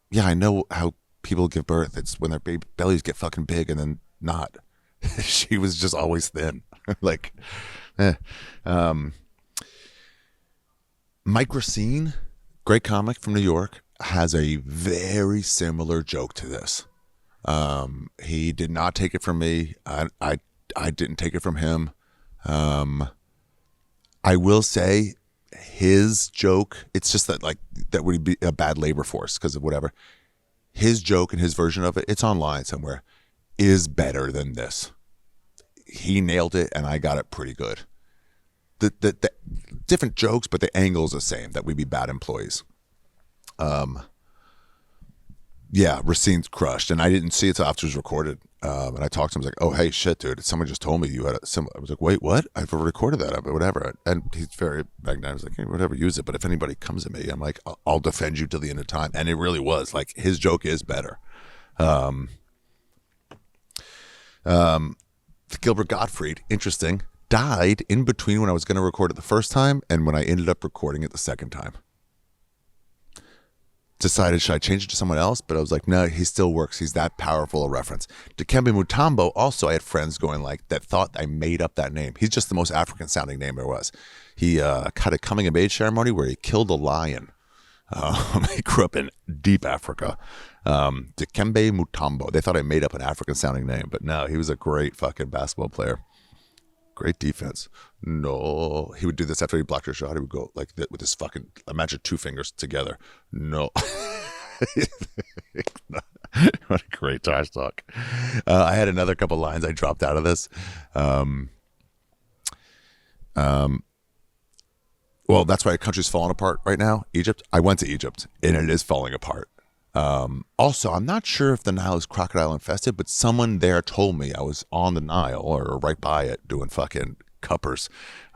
Speaker 1: yeah, I know how people give birth. It's when their baby bellies get fucking big and then not. She was just always thin. Mike Racine, great comic from New York, has a very similar joke to this. He did not take it from me. I didn't take it from him. I will say his joke, it's just that that would be a bad labor force because of whatever. His joke and his version of it, it's online somewhere, is better than this. He nailed it and I got it pretty good. The different jokes, but the angle's the same, that we'd be bad employees. Yeah, Racine's crushed, and I didn't see it till after it was recorded. And I talked to him. I was like, "Oh, hey, shit, dude! Someone just told me you had a." I was like, "Wait, what? I've recorded that, but whatever." And he's very magnanimous. I was like, hey, "Whatever, use it." But if anybody comes at me, I'm like, "I'll defend you till the end of time." And it really was like his joke is better. Gilbert Gottfried, interesting, died in between when I was going to record it the first time and when I ended up recording it the second time. Decided, should I change it to someone else? But I was like, no, he still works. He's that powerful a reference. Dikembe Mutombo, also I had friends going that thought I made up that name. He's just the most African sounding name there was. He had a coming of age ceremony where he killed a lion. He grew up in deep Africa. Dikembe Mutombo. They thought I made up an African sounding name, but no, he was a great fucking basketball player. Great defense. No. He would do this after he blocked your shot. He would go like that with his fucking, imagine 2 fingers together. No. What a great trash talk. I had another couple lines I dropped out of this. Well, that's why our country's falling apart right now. Egypt. I went to Egypt and it is falling apart. Also, I'm not sure if the Nile is crocodile infested, but someone there told me I was on the Nile or right by it doing fucking cuppers,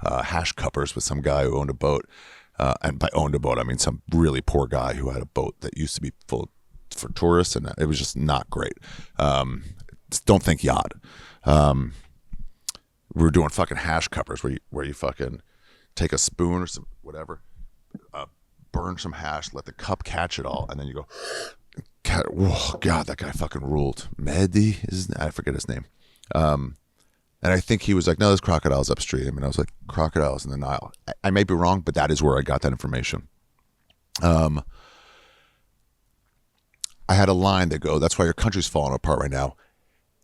Speaker 1: hash cuppers with some guy who owned a boat. And by owned a boat, I mean some really poor guy who had a boat that used to be full for tourists, and it was just not great. Don't think yacht. We were doing fucking hash cuppers where you fucking take a spoon or some whatever, burn some hash, let the cup catch it all, and then you go, oh God, that guy fucking ruled. Mehdi, I forget his name. And I think he was like, no, there's crocodiles upstream. And I was like, crocodiles in the Nile. I may be wrong, but that is where I got that information. I had a line that go, that's why your country's falling apart right now.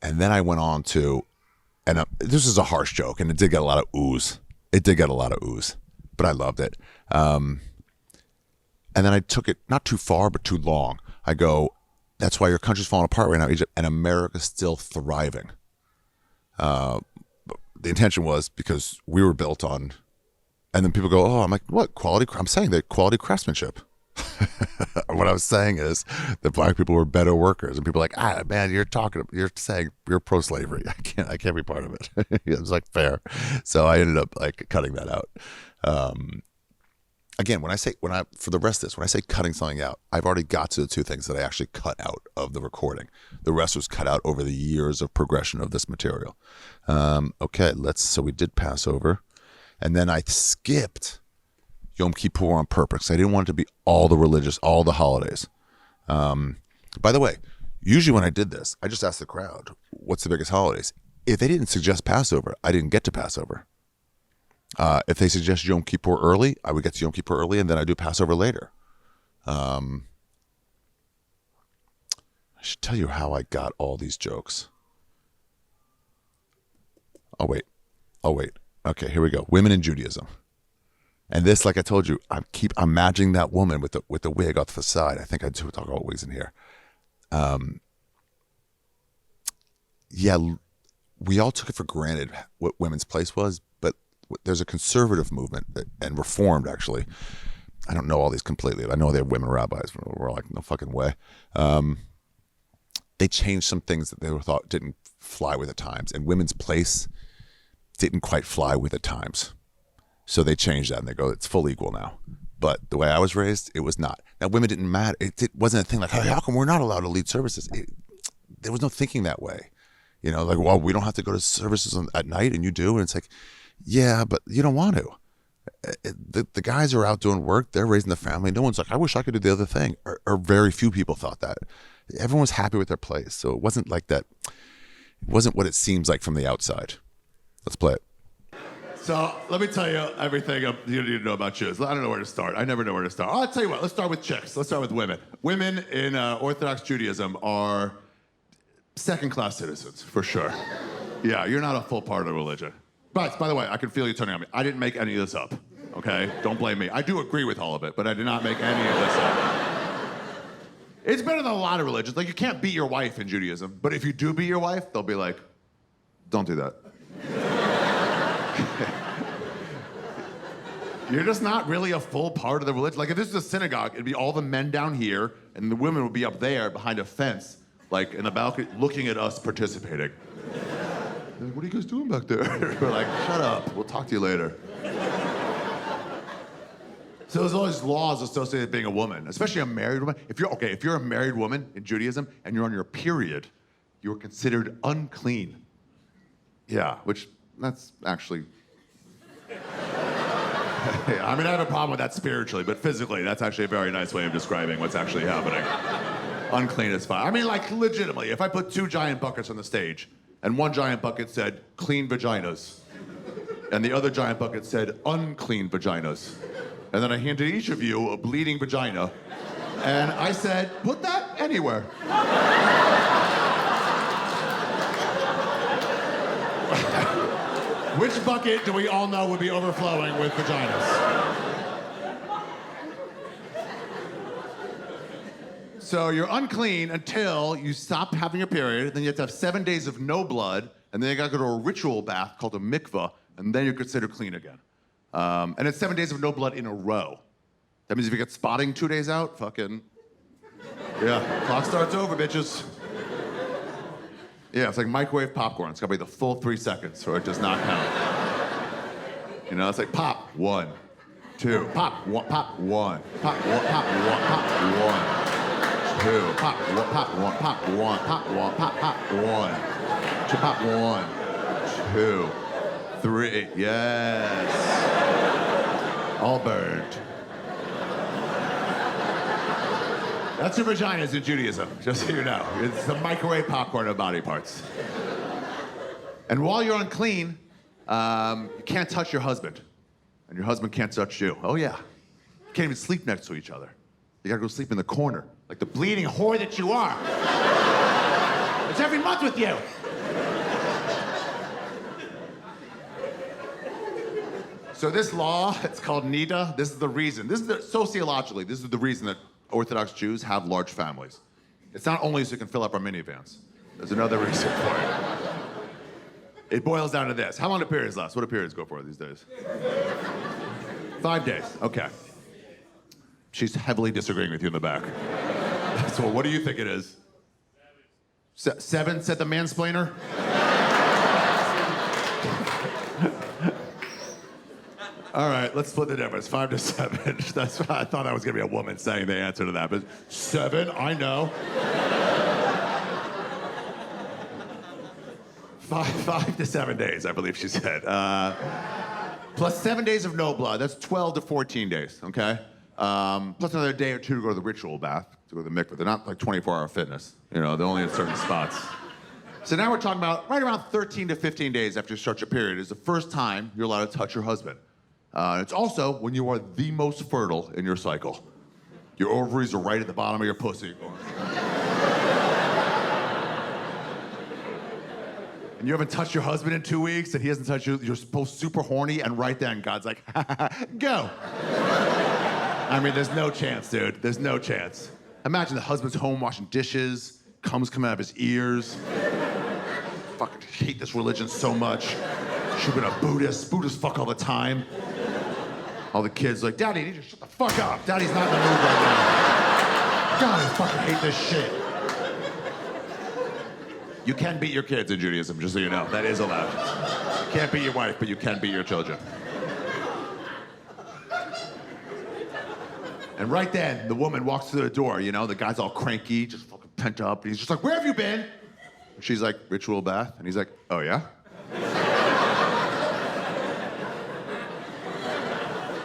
Speaker 1: And then I went on to, and this is a harsh joke, and it did get a lot of ooze. But I loved it. And then I took it not too far, but too long. I go, that's why your country's falling apart right now, Egypt, and America's still thriving. The intention was because we were built on, and then people go, oh, I'm like, what quality? I'm saying that quality craftsmanship. What I was saying is that black people were better workers, and people are like, man, you're saying you're pro-slavery. I can't be part of it. It was like fair. So I ended up like cutting that out. Again, when I say cutting something out, I've already got to the 2 things that I actually cut out of the recording. The rest was cut out over the years of progression of this material. Okay, so we did Passover, and then I skipped Yom Kippur on purpose. I didn't want it to be all the holidays. By the way, usually when I did this, I just asked the crowd, what's the biggest holidays? If they didn't suggest Passover, I didn't get to Passover. If they suggest Yom Kippur early, I would get to Yom Kippur early, and then I do Passover later. I should tell you how I got all these jokes. Oh wait. Okay, here we go. Women in Judaism. And this, like I told you, I'm imagining that woman with the wig off the side. I think I do talk about wigs in here. Yeah, we all took it for granted what women's place was, but there's a conservative movement and reformed, actually. I don't know all these completely. I know they're women rabbis. We're like, no fucking way. They changed some things that they thought didn't fly with the times. And women's place didn't quite fly with the times. So they changed that and they go, it's full equal now. But the way I was raised, it was not. Now, women didn't matter. It wasn't a thing like, hey, how come we're not allowed to lead services? There was no thinking that way. You know, like, well, we don't have to go to services at night and you do. And it's like, yeah, but you don't want to. The guys are out doing work. They're raising the family. No one's like, I wish I could do the other thing. Or very few people thought that. Everyone was happy with their place. So it wasn't like that. It wasn't what it seems like from the outside. Let's play it.
Speaker 2: So let me tell you everything you need to know about Jews. I don't know where to start. I never know where to start. I'll tell you what. Let's start with chicks. Let's start with women. Women in Orthodox Judaism are second-class citizens, for sure. Yeah, you're not a full part of the religion. But, by the way, I can feel you turning on me. I didn't make any of this up, okay? Don't blame me. I do agree with all of it, but I did not make any of this up. It's better than a lot of religions. Like, you can't beat your wife in Judaism, but if you do beat your wife, they'll be like, don't do that. You're just not really a full part of the religion. Like, if this is a synagogue, it'd be all the men down here, and the women would be up there behind a fence, like in the balcony, looking at us participating. They're like, what are you guys doing back there? We're like, shut up. We'll talk to you later. So there's all these laws associated with being a woman, especially a married woman. If you're a married woman in Judaism and you're on your period, you're considered unclean. Yeah, which that's actually. I mean, I have a problem with that spiritually, but physically, that's actually a very nice way of describing what's actually happening. Unclean is fine. I mean, like, legitimately, if I put 2 giant buckets on the stage, and one giant bucket said, clean vaginas, and the other giant bucket said, unclean vaginas, and then I handed each of you a bleeding vagina, and I said, put that anywhere. Which bucket do we all know would be overflowing with vaginas? So you're unclean until you stop having your period, then you have to have 7 days of no blood, and then you gotta go to a ritual bath called a mikvah, and then you're considered clean again. And it's 7 days of no blood in a row. That means if you get spotting 2 days out, fucking, yeah, clock starts over, bitches. Yeah, it's like microwave popcorn. It's gotta be the full 3 seconds, or it does not count. You know, it's like pop, 1, 2, pop, 1, pop, 1, pop, 1, pop, 1, pop, 1, 2, pop, 1, pop, 1, pop, 1, pop, 1, pop, pop, 1, 2, pop, 1, 2, 3, yes. All burned. That's your vaginas in Judaism, just so you know. It's the microwave popcorn of body parts. And while you're unclean, you can't touch your husband. And your husband can't touch you. Oh, yeah. You can't even sleep next to each other. You gotta go sleep in the corner, like the bleeding whore that you are. It's every month with you. So this law, it's called Nida. This is the reason. Sociologically, this is the reason that Orthodox Jews have large families. It's not only so you can fill up our minivans. There's another reason for it. It boils down to this. How long do periods last? What do periods go for these days? 5 days, okay. She's heavily disagreeing with you in the back. So what do you think it is? 7, said the mansplainer? All right, let's split the difference. 5 to 7. That's what I thought that was gonna be a woman saying the answer to that, but 7, I know. 5 to 7 days, I believe she said. Plus 7 days of no blood, that's 12 to 14 days, okay? Plus another day or 2 to go to the ritual bath, to go to the mikvah. They're not like 24-hour fitness, you know, they're only in certain spots. So now we're talking about right around 13 to 15 days after you start your period is the first time you're allowed to touch your husband. It's also when you are the most fertile in your cycle. Your ovaries are right at the bottom of your pussy. And you haven't touched your husband in 2 weeks, and he hasn't touched you. You're supposed super horny, and right then God's like, go. I mean, there's no chance, dude. There's no chance. Imagine the husband's home washing dishes, cum's coming out of his ears. Fucking hate this religion so much. Should've been a Buddhist. Buddhists fuck all the time. All the kids like, Daddy, you need to shut the fuck up. Daddy's not in the mood right now. God, I fucking hate this shit. You can beat your kids in Judaism, just so you know. That is allowed. Can't beat your wife, but you can beat your children. And right then, the woman walks through the door, you know, the guy's all cranky, just fucking pent up. And he's just like, where have you been? And she's like, ritual bath. And he's like, oh, yeah?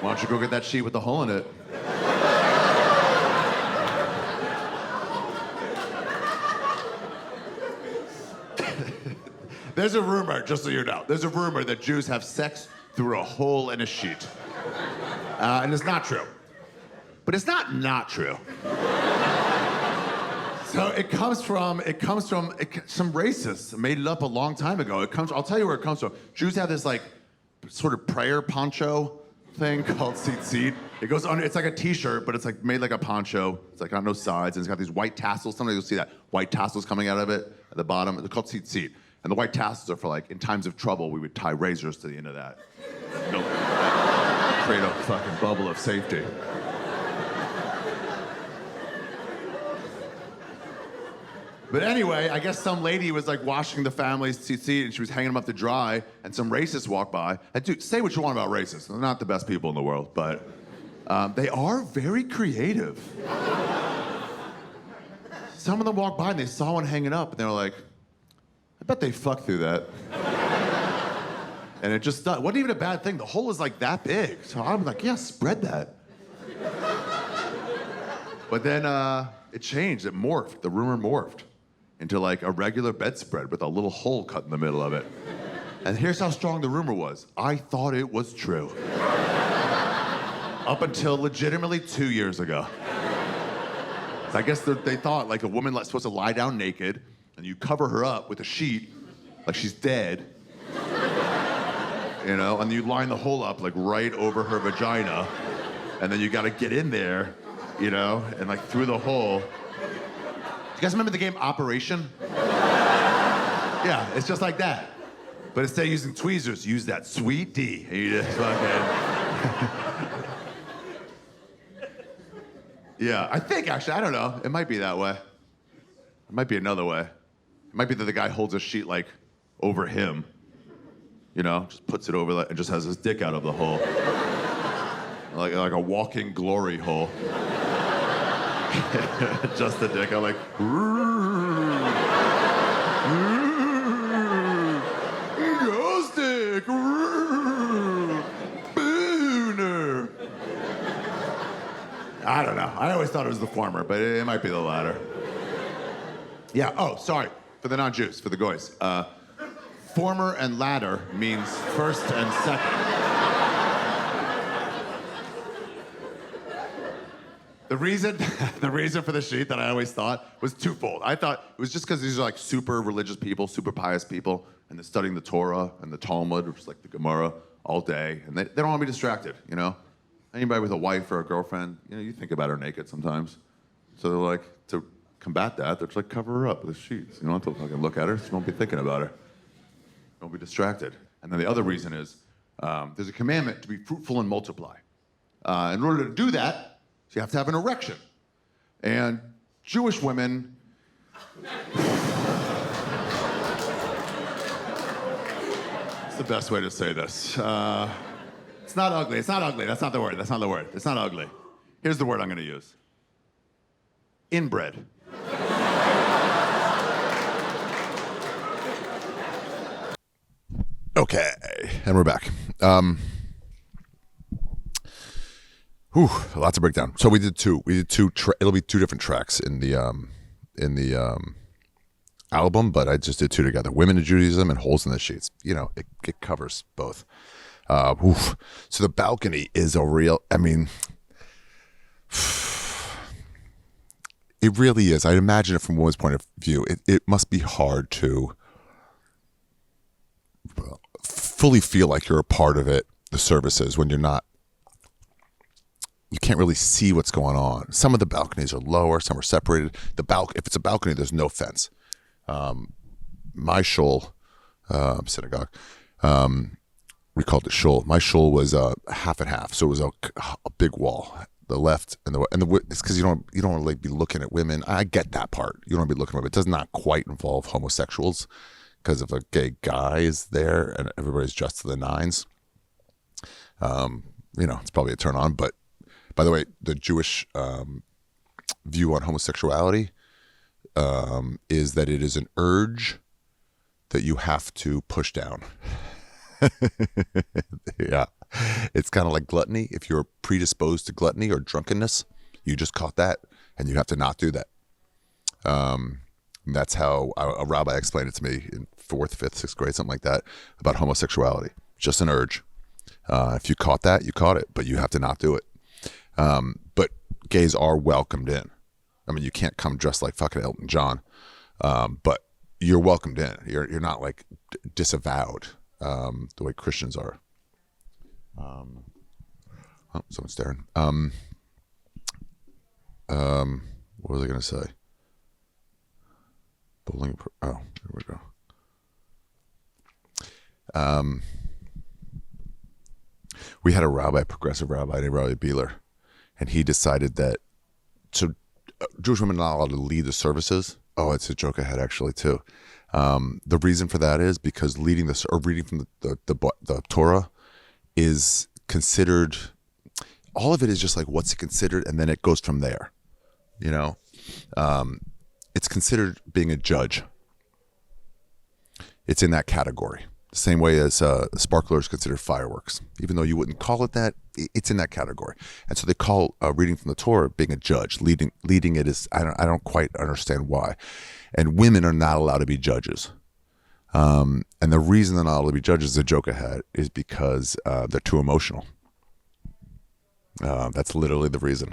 Speaker 2: Why don't you go get that sheet with the hole in it? There's a rumor, just so you know, there's a rumor that Jews have sex through a hole in a sheet. And it's not true. But it's not true. So it comes from some racists made it up a long time ago. I'll tell you where it comes from. Jews have this like sort of prayer poncho thing called tzitzit. It goes under, it's like a t-shirt, but it's like made like a poncho. It's like on no sides, and it's got these white tassels. Sometimes you'll see that white tassels coming out of it at the bottom. They're called tzitzit. And the white tassels are for like, in times of trouble, we would tie razors to the end of that. You know, create a fucking bubble of safety. But anyway, I guess some lady was like washing the family's tzitzit and she was hanging them up to dry, and some racists walked by. And dude, say what you want about racists. They're not the best people in the world, but they are very creative. Some of them walked by and they saw one hanging up and they were like, I bet they fucked through that. And it just wasn't even a bad thing. The hole is like that big. So I was like, yeah, spread that. But then it changed, it morphed, the rumor morphed into like a regular bedspread with a little hole cut in the middle of it. And here's how strong the rumor was. I thought it was true. Up until legitimately 2 years ago. So I guess they thought like a woman supposed to lie down naked and you cover her up with a sheet like she's dead, you know, and you line the hole up like right over her vagina, and then you gotta get in there, you know, and like through the hole. You guys remember the game Operation? Yeah, it's just like that. But instead of using tweezers, use that sweet D. And you just fucking... Yeah, I think actually, I don't know. It might be that way. It might be another way. It might be that the guy holds a sheet like over him, you know, just puts it over that and just has his dick out of the hole. like a walking glory hole. Just the dick. I'm like, ghost dick, booner. I don't know. I always thought it was the former, but it might be the latter. Yeah. Oh, sorry for the non-Jews, for the goys. Former and latter means first and second. The reason for the sheet that I always thought was twofold. I thought it was just because these are like super religious people, super pious people, and they're studying the Torah and the Talmud, which is like the Gemara, all day, and they don't want to be distracted, you know? Anybody with a wife or a girlfriend, you know, you think about her naked sometimes. So they're like, to combat that, they're just like, cover her up with sheets. You don't have to fucking look at her, just don't be thinking about her. Don't be distracted. And then the other reason is, there's a commandment to be fruitful and multiply. In order to do that, you have to have an erection. And Jewish women... It's the best way to say this. It's not ugly. It's not ugly. That's not the word. That's not the word. It's not ugly. Here's the word I'm going to use. Inbred.
Speaker 1: Okay, and we're back. A lot to break down. So we did two. It'll be two different tracks in the album, but I just did two together: "Women in Judaism" and "Holes in the Sheets." You know, it covers both. So the balcony is a real. I mean, it really is. I'd imagine it from a woman's point of view. It must be hard to fully feel like you're a part of it. The services when you're not. You can't really see what's going on. Some of the balconies are lower, some are separated. If it's a balcony, there's no fence. My shul, synagogue, we called it shul. My shul was half and half, so it was a big wall. The left and the it's because you don't want to like be looking at women. I get that part. You don't want to be looking at women. It does not quite involve homosexuals because if a gay guy is there and everybody's dressed to the nines, it's probably a turn on. But by the way, the Jewish view on homosexuality is that it is an urge that you have to push down. Yeah. It's kind of like gluttony. If you're predisposed to gluttony or drunkenness, you just caught that and you have to not do that. That's how a rabbi explained it to me in 4th, 5th, 6th grade, something like that, about homosexuality. Just an urge. If you caught that, you caught it, but you have to not do it. But gays are welcomed in. I mean, you can't come dressed like fucking Elton John, but you're welcomed in. You're not like disavowed the way Christians are. Oh, someone's staring. What was I going to say? Bowling. Oh, here we go. We had a progressive rabbi named Rabbi Beeler, and he decided that Jewish women are not allowed to lead the services. Oh, it's a joke I had actually too. The reason for that is because reading from the Torah is considered. All of it is just like what's it considered, and then it goes from there. It's considered being a judge. It's in that category. The same way as sparklers considered fireworks. Even though you wouldn't call it that, it's in that category. And so they call reading from the Torah being a judge. Leading it is, I don't quite understand why. And women are not allowed to be judges. And the reason they're not allowed to be judges, the joke I had, is because they're too emotional. That's literally the reason.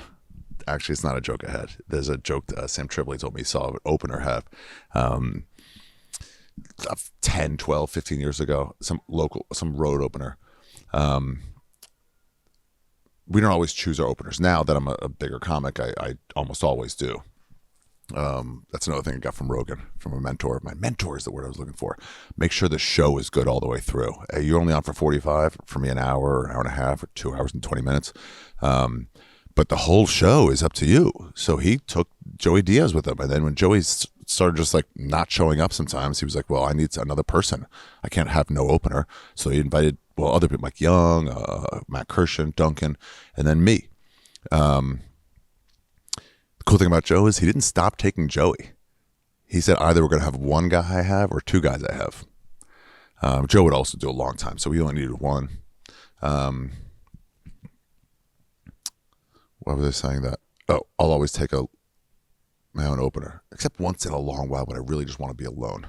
Speaker 1: Actually, it's not a joke I had. There's a joke that Sam Tripoli told me he saw an opener have 10, 12, 15 years ago, some road opener. We don't always choose our openers. Now that I'm a bigger comic, I almost always do. That's another thing I got from Rogan, from a mentor. My mentor is the word I was looking for. Make sure the show is good all the way through. You're only on for 45, for me an hour and a half, or 2 hours and 20 minutes. But the whole show is up to you. So he took Joey Diaz with him. And then when Joey started just like not showing up sometimes, he was like, well, I need another person. I can't have no opener. So he invited, other people like Young, Matt Kirshen, Duncan, and then me. The cool thing about Joe is he didn't stop taking Joey. He said either we're going to have one guy I have or two guys I have. Joe would also do a long time, so we only needed one. Why was I saying that? Oh, I'll always take my own opener, except once in a long while when I really just want to be alone.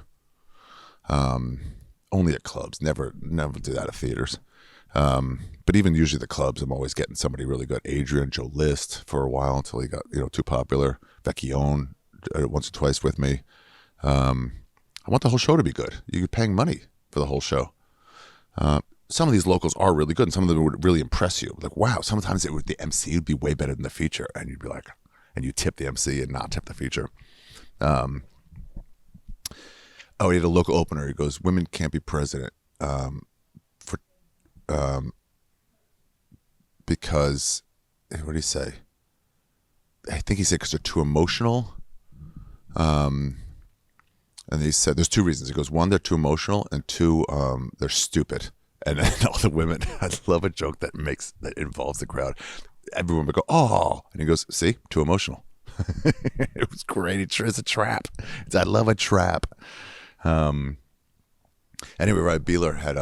Speaker 1: Only at clubs, never do that at theaters. But even usually the clubs, I'm always getting somebody really good. Adrian, Joe List for a while until he got too popular. Vecchione once or twice with me. I want the whole show to be good. You're paying money for the whole show. Some of these locals are really good, and some of them would really impress you. Like, wow, sometimes the MC would be way better than the feature, and you'd be like, and you tip the MC and not tip the feature. He had a local opener. He goes, women can't be president because, what did he say? I think he said because they're too emotional. And he said there's two reasons. He goes, one, they're too emotional, and two, they're stupid. And then all the women, I love a joke that involves the crowd. Everyone would go, oh, and he goes, see, too emotional. It was great. It's a trap. I love a trap. Anyway, Rabbi Beeler had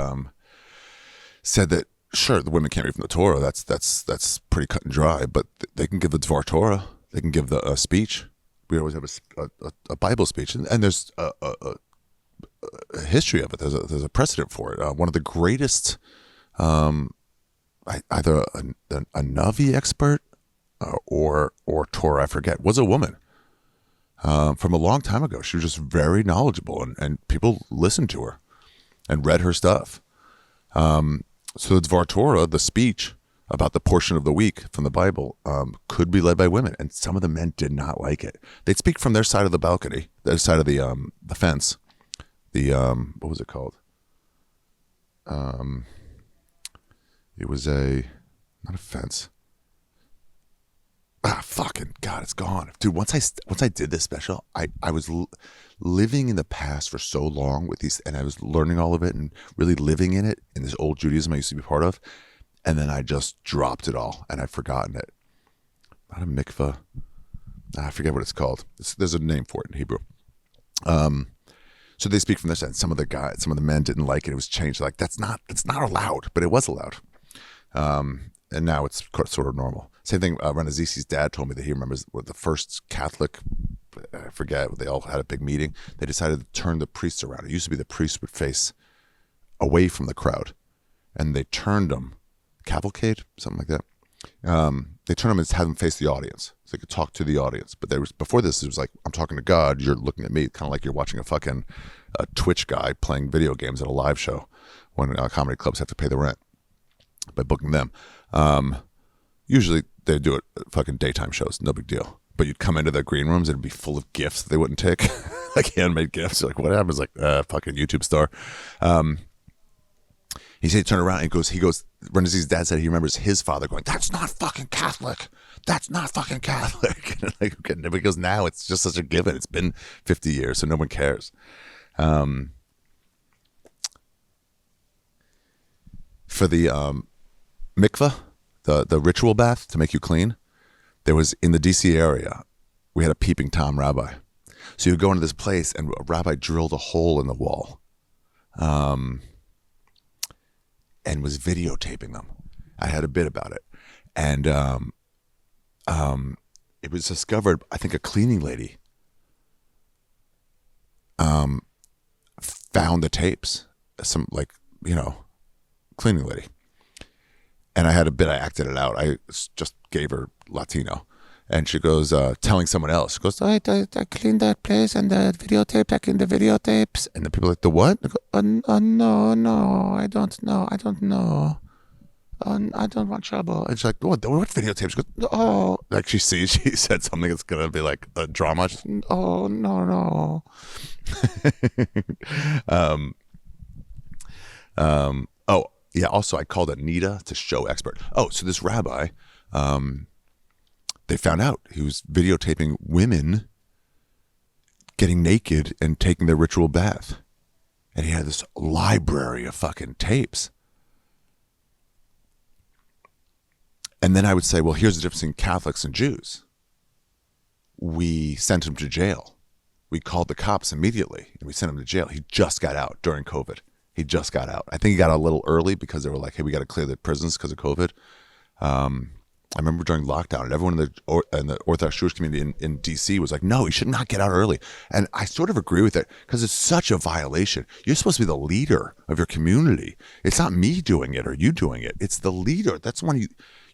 Speaker 1: said that sure the women can't read from the Torah. That's pretty cut and dry. But they can give the Dvar Torah. They can give the speech. We always have a Bible speech, and there's a history of it. There's a precedent for it. One of the greatest, either a Navi expert or Torah, I forget, was a woman from a long time ago. She was just very knowledgeable, and people listened to her and read her stuff. So the Dvar Torah, the speech about the portion of the week from the Bible, could be led by women, and some of the men did not like it. They'd speak from their side of the balcony, their side of the fence. What was it called? It was not a fence. fucking God, it's gone, dude. Once I did this special, I was living in the past for so long with these, and I was learning all of it and really living in it in this old Judaism I used to be part of, and then I just dropped it all and I've forgotten it. Not a mikveh. I forget what it's called. There's a name for it in Hebrew. So they speak from this end. Some of the men didn't like it. It was changed. Like that's not allowed, but it was allowed. And now it's sort of normal. Same thing. Renazisi's dad told me that he remembers the first Catholic. I forget. They all had a big meeting. They decided to turn the priests around. It used to be the priests would face away from the crowd, and they turned them. Cavalcade, something like that. They turned them and had them face the audience, so they could talk to the audience. But before this, it was like, I'm talking to God, you're looking at me, kind of like you're watching a fucking Twitch guy playing video games at a live show when comedy clubs have to pay the rent by booking them. Usually they do it at fucking daytime shows, no big deal. But you'd come into the green rooms and it'd be full of gifts that they wouldn't take, like handmade gifts. You're like, what happens? Like, fucking YouTube star. He said he turned around and he goes, Renazzi's dad said he remembers his father going, that's not fucking Catholic. That's not fucking Catholic. And like, okay, because now it's just such a given. It's been 50 years, so no one cares. For the mikveh, the ritual bath to make you clean, there was in the DC area, we had a peeping Tom rabbi. So you would go into this place and a rabbi drilled a hole in the wall. And was videotaping them. I had a bit about it. And it was discovered, I think a cleaning lady found the tapes. Some, like, cleaning lady. And I had a bit, I acted it out. I just gave her Latino. And she goes, telling someone else. She goes, I cleaned that place and the videotape, I cleaned the videotapes. And the people are like, the what? I go, no, I don't know. I don't want trouble. And she's like, what videotape? She goes, oh. Like she said something that's going to be like a drama. She's, oh, no. Oh, yeah, also I called Anita to show expert. Oh, so this rabbi, they found out he was videotaping women getting naked and taking their ritual bath. And he had this library of fucking tapes. And then I would say, well, here's the difference between Catholics and Jews. We sent him to jail. We called the cops immediately and we sent him to jail. He just got out during COVID. He just got out. I think he got out a little early because they were like, hey, we got to clear the prisons because of COVID. I remember during lockdown, and everyone in the Orthodox Jewish community in DC was like, no, you should not get out early. And I sort of agree with it because it's such a violation. You're supposed to be the leader of your community. It's not me doing it or you doing it. It's the leader. That's the one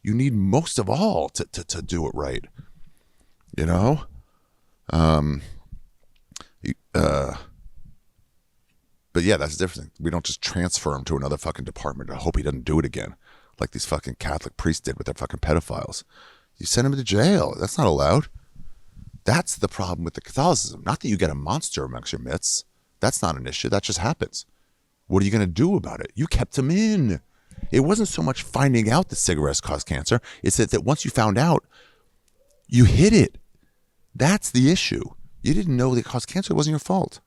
Speaker 1: you need most of all to do it right. But yeah, that's the difference. We don't just transfer him to another fucking department and hope he doesn't do it again. Like these fucking Catholic priests did with their fucking pedophiles. You send him to jail. That's not allowed. That's the problem with the Catholicism. Not that you get a monster amongst your midst. That's not an issue. That just happens. What are you going to do about it? You kept him in. It wasn't so much finding out that cigarettes cause cancer. It's that once you found out, you hid it. That's the issue. You didn't know they caused cancer. It wasn't your fault.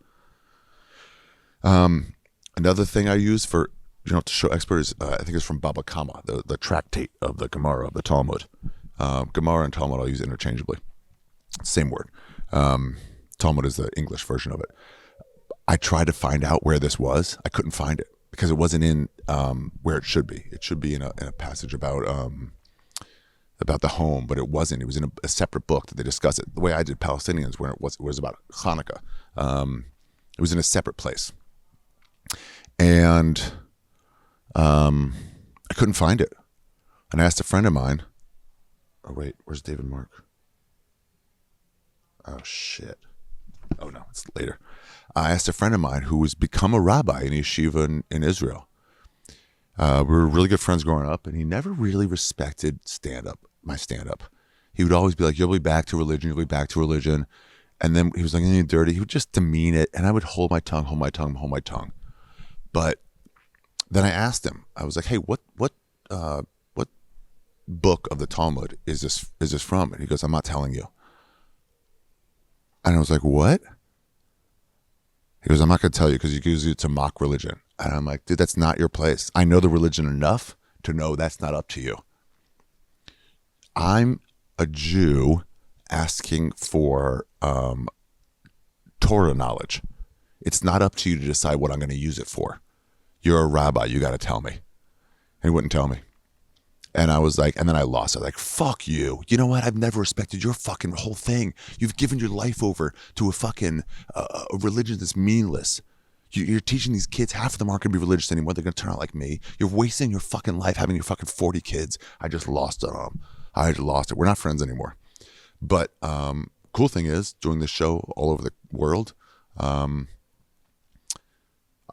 Speaker 1: Another thing I use for to show expert is I think it's from Baba Kama, the tractate of the Gemara of the Talmud. Gemara and Talmud I'll use interchangeably. Same word. Talmud is the English version of it. I tried to find out where this was. I couldn't find it because it wasn't in where it should be. It should be in a passage about the home, but it wasn't. It was in a separate book that they discuss it. The way I did Palestinians, where it was about Hanukkah. It was in a separate place. And I couldn't find it. And I asked a friend of mine. Oh, wait, where's David Mark? Oh, shit. Oh, no, it's later. I asked a friend of mine who was become a rabbi in yeshiva in Israel. We were really good friends growing up, and he never really respected my stand-up. He would always be like, you'll be back to religion. And then he was like, you're dirty. He would just demean it, and I would hold my tongue. But then I asked him, I was like, hey, what book of the Talmud is this from? And he goes, I'm not telling you. And I was like, what? He goes, I'm not going to tell you because you use it to mock religion. And I'm like, dude, that's not your place. I know the religion enough to know that's not up to you. I'm a Jew asking for Torah knowledge. It's not up to you to decide what I'm going to use it for. You're a rabbi. You got to tell me. And he wouldn't tell me. And I was like, and then I lost it. Like, fuck you. You know what? I've never respected your fucking whole thing. You've given your life over to a fucking a religion that's meaningless. You're teaching these kids, half of them aren't going to be religious anymore. They're going to turn out like me. You're wasting your fucking life having your fucking 40 kids. I just lost it on them. I just lost it. We're not friends anymore. But cool thing is, doing this show all over the world, I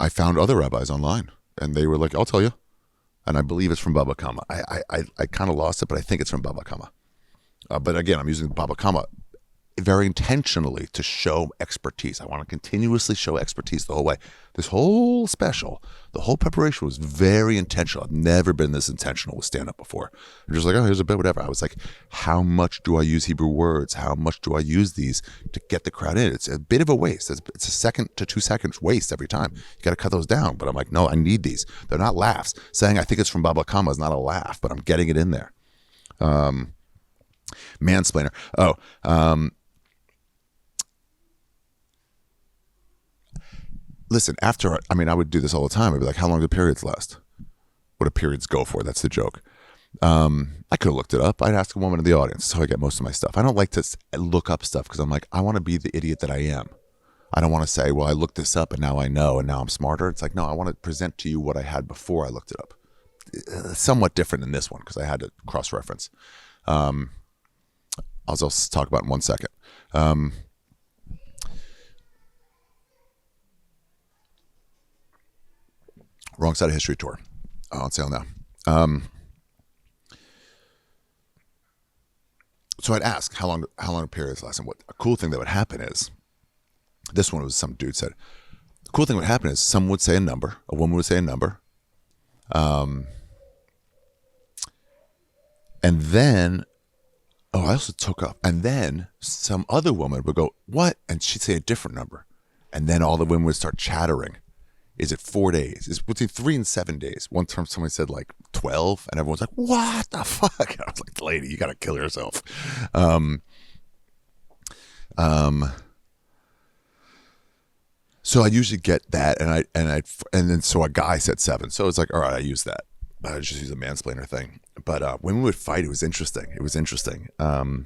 Speaker 1: found other rabbis online. And they were like, I'll tell you. And I believe it's from Baba Kama. I kind of lost it, but I think it's from Baba Kama. But again, I'm using Baba Kama very intentionally to show expertise. I want to continuously show expertise the whole way. This whole special, the whole preparation was very intentional. I've never been this intentional with stand-up before. I'm just like, oh, here's a bit, whatever. I was like, how much do I use Hebrew words? How much do I use these to get the crowd in? It's a bit of a waste. It's a 2 to 2 seconds waste every time. You got to cut those down. But I'm like, no, I need these. They're not laughs. Saying I think it's from Baba Kama is not a laugh, but I'm getting it in there. Mansplainer. Listen, I would do this all the time. I'd be like, how long do periods last? What do periods go for? That's the joke. I could have looked it up. I'd ask a woman in the audience. That's how I get most of my stuff. I don't like to look up stuff because I'm like, I want to be the idiot that I am. I don't want to say, well, I looked this up and now I know and now I'm smarter. It's like, no, I want to present to you what I had before I looked it up. Somewhat different than this one because I had to cross-reference. I'll just talk about it in 1 second. Wrong Side of History tour on sale now. So I'd ask how long a periods last, and what a cool thing that would happen is, this one was some dude said, the cool thing would happen is someone would say a number, a woman would say a number, and then, I also took up, and then some other woman would go, what? And she'd say a different number, and then all the women would start chattering. Is it 4 days? It's between 3 and 7 days. One time somebody said like 12 and everyone's like, what the fuck? And I was like, lady, you got to kill yourself. So I usually get that. And then so a guy said 7. So it's like, all right, I use that. I just use a mansplainer thing. But when we would fight, it was interesting. I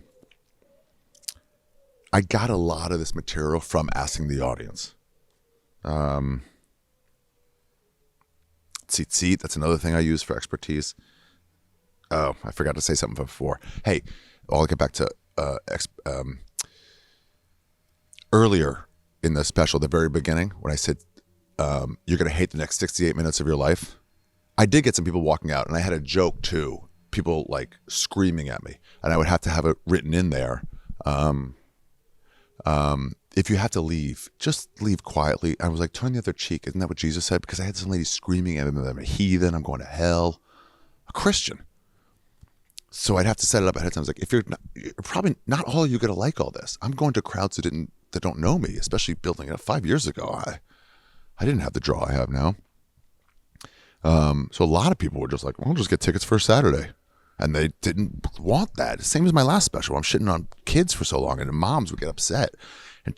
Speaker 1: got a lot of this material from asking the audience. Tzitzit, that's another thing I use for expertise. Oh, I forgot to say something before. Hey, I'll get back to earlier in the special, the very beginning, when I said you're going to hate the next 68 minutes of your life. I did get some people walking out, and I had a joke too. People like screaming at me, and I would have to have it written in there. If you have to leave, just leave quietly. I was like, turn the other cheek. Isn't that what Jesus said? Because I had some lady screaming at me that I'm a heathen, I'm going to hell. A Christian. So I'd have to set it up ahead of time. I was like, if you're probably not all of you going to like all this. I'm going to crowds that don't know me, especially building it up 5 years ago. I didn't have the draw I have now. So a lot of people were just like, well, I'll just get tickets for Saturday. And they didn't want that. Same as my last special. I'm shitting on kids for so long, and the moms would get upset.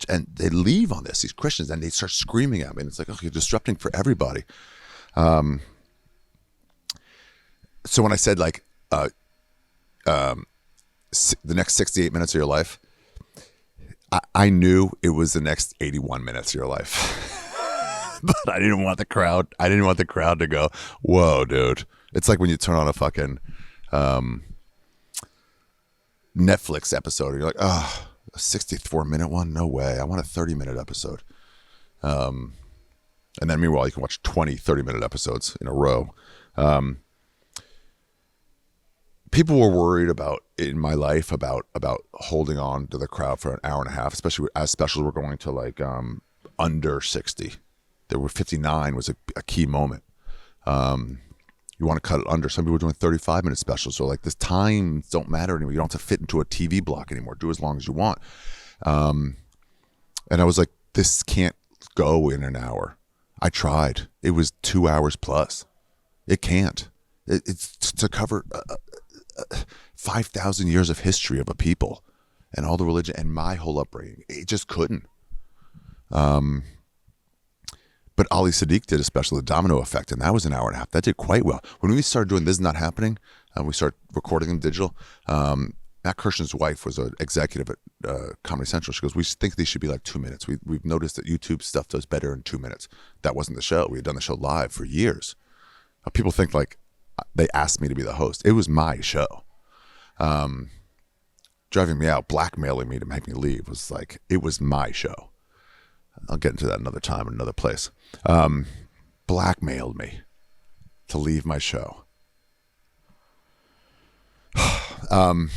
Speaker 1: And they'd leave on this, these Christians, and they'd start screaming at me. And it's like, oh, you're disrupting for everybody. So when I said like the next 68 minutes of your life, I knew it was the next 81 minutes of your life. But I didn't want the crowd to go, whoa, dude. It's like when you turn on a fucking Netflix episode, and you're like, oh, a 64-minute one? No way. I want a 30-minute episode. And then meanwhile, you can watch 20 30-minute episodes in a row. People were worried about, in my life, about holding on to the crowd for an hour and a half, especially as specials were going to like under 60. There were 59 was a key moment. You want to cut it under. Some people are doing 35-minute specials. So like this times don't matter anymore. You don't have to fit into a TV block anymore. Do as long as you want. And I was like, this can't go in an hour. I tried. It was 2 hours plus. It can't. It's to cover 5,000 years of history of a people and all the religion and my whole upbringing. It just couldn't. But Ali Sadiq did a special, The Domino Effect, and that was an hour and a half. That did quite well. When we started doing This Is Not Happening, and we started recording them digital, Matt Kirshen's wife was an executive at Comedy Central. She goes, we think these should be like 2 minutes. We've noticed that YouTube stuff does better in 2 minutes. That wasn't the show. We had done the show live for years. People think like they asked me to be the host. It was my show. Driving me out, blackmailing me to make me leave was like, it was my show. I'll get into that another time in another place. Blackmailed me to leave my show. What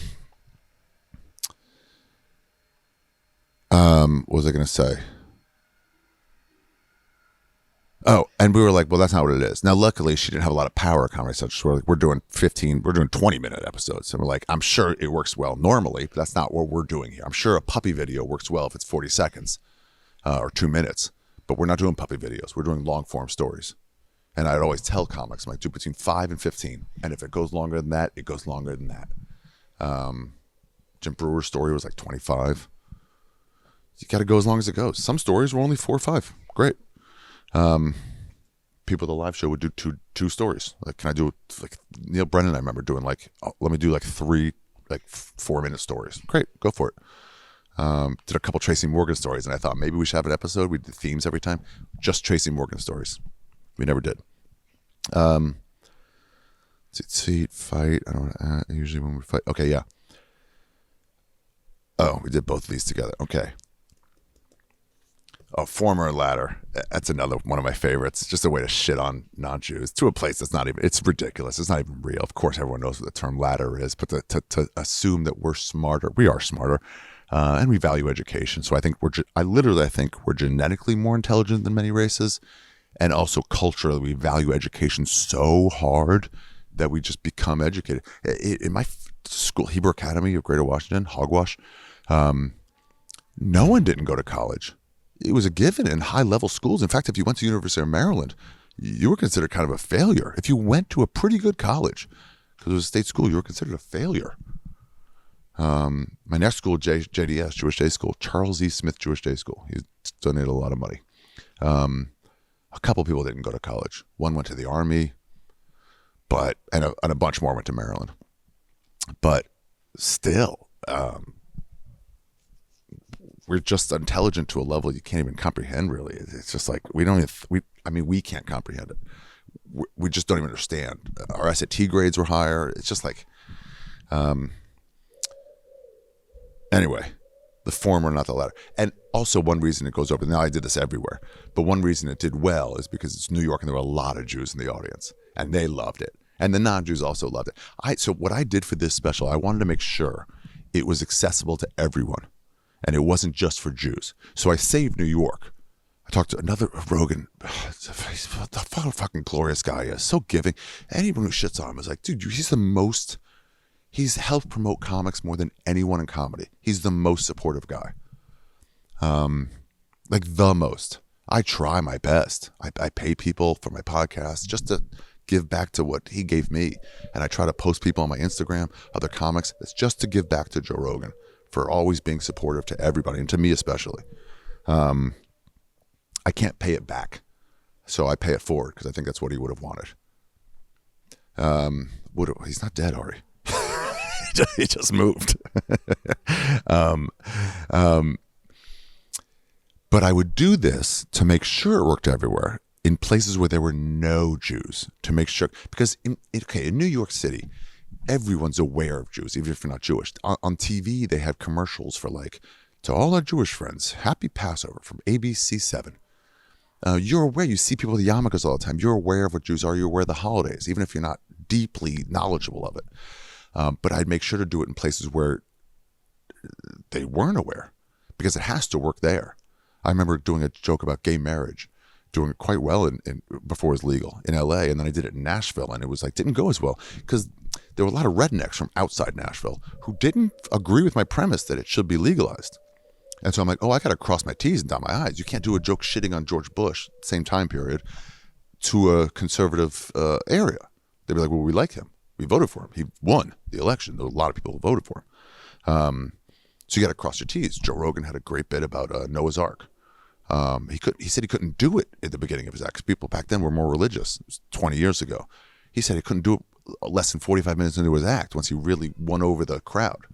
Speaker 1: was I going to say? Oh, and we were like, well, that's not what it is. Now, luckily, she didn't have a lot of power at Comedy Central. So we're doing 20-minute episodes. And we're like, I'm sure it works well normally, but that's not what we're doing here. I'm sure a puppy video works well if it's 40 seconds or 2 minutes, but we're not doing puppy videos. We're doing long form stories. And I'd always tell comics, I'm like, do between 5 and 15. And if it goes longer than that, it goes longer than that. Jim Brewer's story was like 25. You got to go as long as it goes. Some stories were only 4 or 5. Great. People at the live show would do two stories. Like, can I do like Neil Brennan? I remember doing like, let me do like 3 like 4-minute stories. Great, go for it. Did a couple Tracy Morgan stories, and I thought maybe we should have an episode. We did themes every time, just Tracy Morgan stories. We never did. Seat, fight. I don't know. Usually when we fight. Okay, yeah. Oh, we did both of these together. Okay. Oh, former ladder. That's another one of my favorites. Just a way to shit on non-Jews to a place that's not even, it's ridiculous. It's not even real. Of course, everyone knows what the term ladder is, but to assume that we're smarter, we are smarter, and we value education. So I think I think we're genetically more intelligent than many races, and also culturally, we value education so hard that we just become educated. In my school, Hebrew Academy of Greater Washington, Hogwash, no one didn't go to college. It was a given in high-level schools. In fact, if you went to the University of Maryland, you were considered kind of a failure. If you went to a pretty good college, because it was a state school, you were considered a failure. My next school, JDS, Jewish Day School, Charles E. Smith Jewish Day School. He donated a lot of money. A couple people didn't go to college. One went to the Army, and a bunch more went to Maryland. But still, we're just intelligent to a level you can't even comprehend, really. It's just like, we can't comprehend it. We just don't even understand. Our SAT grades were higher. It's just like, anyway, the former, not the latter. And also one reason it goes over, now I did this everywhere, but one reason it did well is because it's New York and there were a lot of Jews in the audience and they loved it. And the non-Jews also loved it. So what I did for this special, I wanted to make sure it was accessible to everyone. And it wasn't just for Jews. So I saved New York. I talked to another Rogan. What the fucking glorious guy is. So giving. Anyone who shits on him is like, dude, he's helped promote comics more than anyone in comedy. He's the most supportive guy. Like the most. I try my best. I pay people for my podcast just to give back to what he gave me. And I try to post people on my Instagram, other comics. It's just to give back to Joe Rogan for always being supportive to everybody, and to me especially. I can't pay it back, so I pay it forward because I think that's what he would have wanted. He's not dead, Ari. He just moved. But I would do this to make sure it worked everywhere, in places where there were no Jews, to make sure, because in New York City, everyone's aware of Jews, even if you're not Jewish. On TV, they had commercials for like, to all our Jewish friends, happy Passover from ABC7. You're aware, you see people with yarmulkes all the time. You're aware of what Jews are. You're aware of the holidays, even if you're not deeply knowledgeable of it. But I'd make sure to do it in places where they weren't aware, because it has to work there. I remember doing a joke about gay marriage doing it quite well before it was legal in LA. And then I did it in Nashville, and it was like, didn't go as well because there were a lot of rednecks from outside Nashville who didn't agree with my premise that it should be legalized. And so I'm like, oh, I got to cross my T's and dot my I's. You can't do a joke shitting on George Bush, same time period, to a conservative area. They'd be like, well, we like him. We voted for him. He won the election. There were a lot of people who voted for him. So you got to cross your T's. Joe Rogan had a great bit about Noah's Ark. He said he couldn't do it at the beginning of his act. People back then were more religious. It was 20 years ago. He said he couldn't do it less than 45 minutes into his act once he really won over the crowd.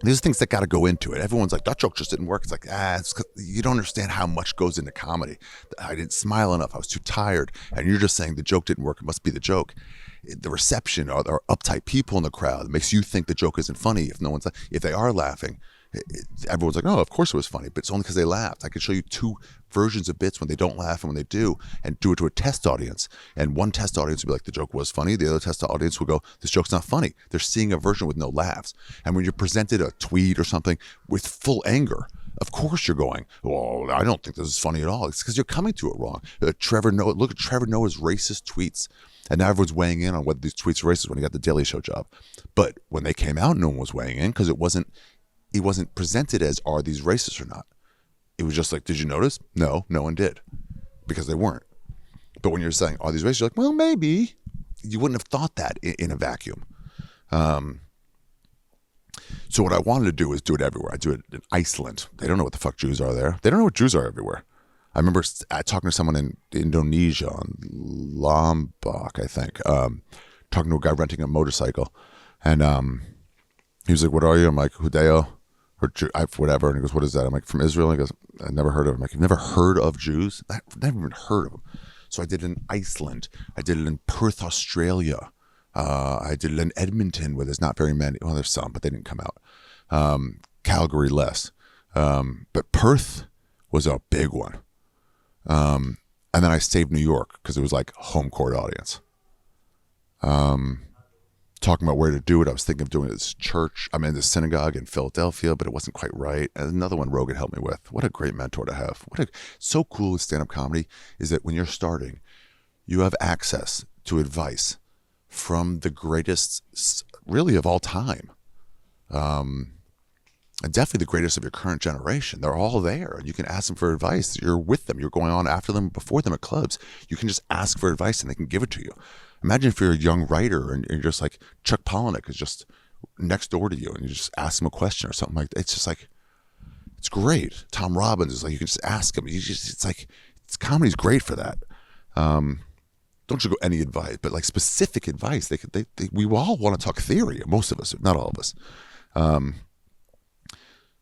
Speaker 1: These are things that got to go into it. Everyone's like, that joke just didn't work. It's like, you don't understand how much goes into comedy. I didn't smile enough. I was too tired. And you're just saying the joke didn't work. It must be the joke. The reception, or there are uptight people in the crowd. It makes you think the joke isn't funny if they are laughing. Everyone's like, oh, of course it was funny, but it's only because they laughed. I could show you two versions of bits when they don't laugh and when they do, and do it to a test audience. And one test audience will be like, the joke was funny. The other test audience will go, this joke's not funny. They're seeing a version with no laughs. And when you're presented a tweet or something with full anger, of course you're going, well, I don't think this is funny at all. It's because you're coming to it wrong. Look at Trevor Noah's racist tweets. And now everyone's weighing in on whether these tweets are racist when he got the Daily Show job. But when they came out, no one was weighing in because it wasn't presented as, are these racist or not? It was just like, did you notice? No one did, because they weren't. But when you're saying, are these racist? You're like, well, maybe. You wouldn't have thought that in a vacuum. So what I wanted to do is do it everywhere. I do it in Iceland. They don't know what the fuck Jews are there. They don't know what Jews are everywhere. I remember talking to someone in Indonesia, on Lombok, I think, talking to a guy renting a motorcycle. And he was like, what are you? I'm like, Judeo, or whatever. And he goes, what is that? I'm like, from Israel. And he goes, I never heard of them. I'm like, you've never heard of Jews? I've never even heard of them. So I did it in Iceland. I did it in Perth, Australia. I did it in Edmonton, where there's not very many. Well, there's some, but they didn't come out. Calgary, less. But Perth was a big one. And then I saved New York because it was like home court audience. Talking about where to do it, I was thinking of doing this this synagogue in Philadelphia, but it wasn't quite right. And another one Rogan helped me with. What a great mentor to have. So cool with stand-up comedy is that when you're starting, you have access to advice from the greatest, really, of all time. And definitely the greatest of your current generation. They're all there, and you can ask them for advice. You're with them. You're going on after them, before them at clubs. You can just ask for advice, and they can give it to you. Imagine if you're a young writer and you're just like, Chuck Palahniuk is just next door to you, and you just ask him a question or something like that. It's just like, it's great. Tom Robbins is like, you can just ask him. Comedy's great for that. Don't you go any advice, but like specific advice. We all want to talk theory. Most of us, not all of us.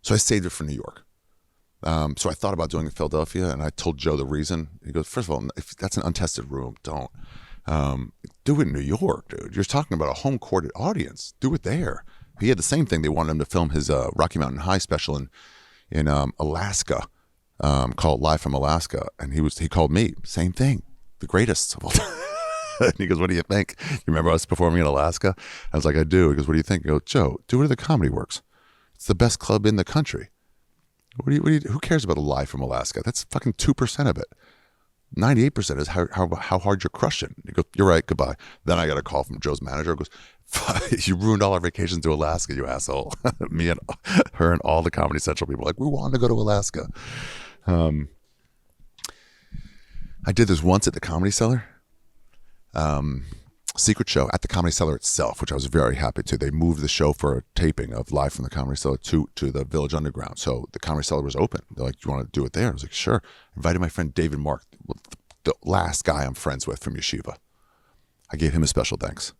Speaker 1: So I saved it for New York. So I thought about doing it in Philadelphia, and I told Joe the reason. He goes, first of all, if that's an untested room, don't. Do it in New York, dude. You're talking about a home court audience. Do it there. He had the same thing. They wanted him to film his Rocky Mountain High special in Alaska, called Live from Alaska. And he called me. Same thing. The greatest of all time. And he goes, what do you think? You remember us performing in Alaska? I was like, I do. He goes, what do you think? I go, Joe, do it at the Comedy Works. It's the best club in the country. Who cares about a Live from Alaska? That's fucking 2% of it. 98% is how hard you're crushing. He goes, you're right, goodbye. Then I got a call from Joe's manager. He goes, you ruined all our vacations to Alaska, you asshole. Me and her and all the Comedy Central people like, we wanted to go to Alaska. I did this once at the Comedy Cellar. Secret show at the Comedy Cellar itself, which I was very happy to. They moved the show for a taping of Live from the Comedy Cellar to the Village Underground. So the Comedy Cellar was open. They're like, do you want to do it there? I was like, sure. Invited my friend David Mark, the last guy I'm friends with from Yeshiva. I gave him a special thanks.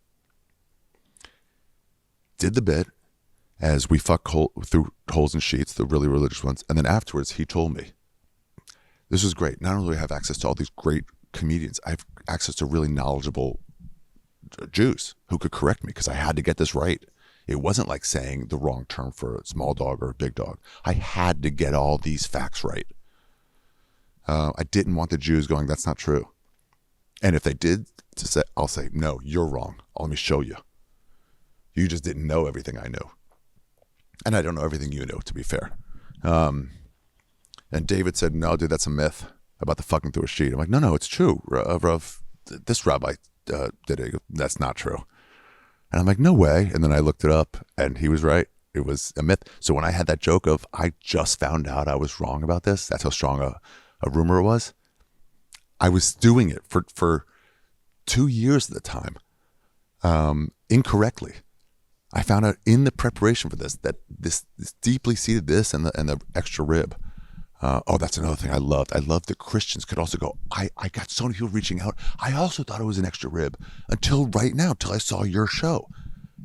Speaker 1: Did the bit as we fuck through holes in sheets, the really religious ones. And then afterwards, he told me, this was great. Not only do I have access to all these great comedians, I have access to really knowledgeable Jews who could correct me because I had to get this right. It wasn't like saying the wrong term for a small dog or a big dog. I had to get all these facts right. I didn't want the Jews going, that's not true. And if they did, I'll say, no, you're wrong. Let me show you. You just didn't know everything I knew. And I don't know everything you know, to be fair. And David said, no, dude, that's a myth. about the fucking through a sheet. I'm like, no, it's true. Rav, this rabbi did it. That's not true. And I'm like, no way. And then I looked it up, and he was right. It was a myth. So when I had that joke of, I just found out I was wrong about this, that's how strong a rumor it was. I was doing it for 2 years at the time, incorrectly. I found out in the preparation for this that this deeply seated this and the extra rib. That's another thing I loved. I loved that Christians could also go, I got so many people reaching out. I also thought it was an extra rib until right now, until I saw your show.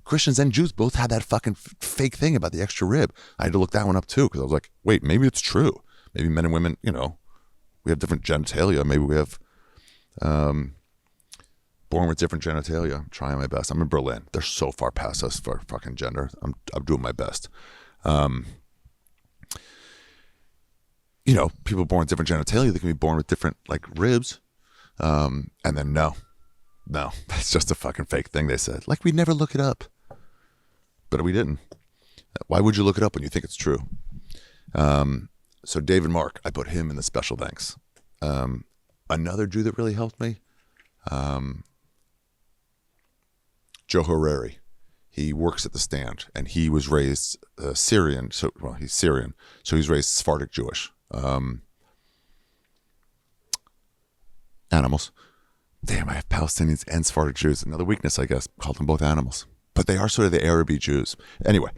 Speaker 1: Christians and Jews both had that fucking fake thing about the extra rib. I had to look that one up too, because I was like, wait, maybe it's true. Maybe men and women, we have different genitalia. Maybe we have born with different genitalia. I'm trying my best. I'm in Berlin. They're so far past us for fucking gender. I'm doing my best. People born with different genitalia, they can be born with different like ribs. And then no, that's just a fucking fake thing they said. Like, we'd never look it up. But we didn't. Why would you look it up when you think it's true? So David Mark, I put him in the special thanks. Another Jew that really helped me, Joe Harari. He works at the Stand, and he was raised Syrian. He's Syrian, so he's raised Sephardic Jewish. Animals. Damn, I have Palestinians and Sephardic Jews. Another weakness, I guess. Called them both animals. But they are sort of the Arabic Jews. Anyway,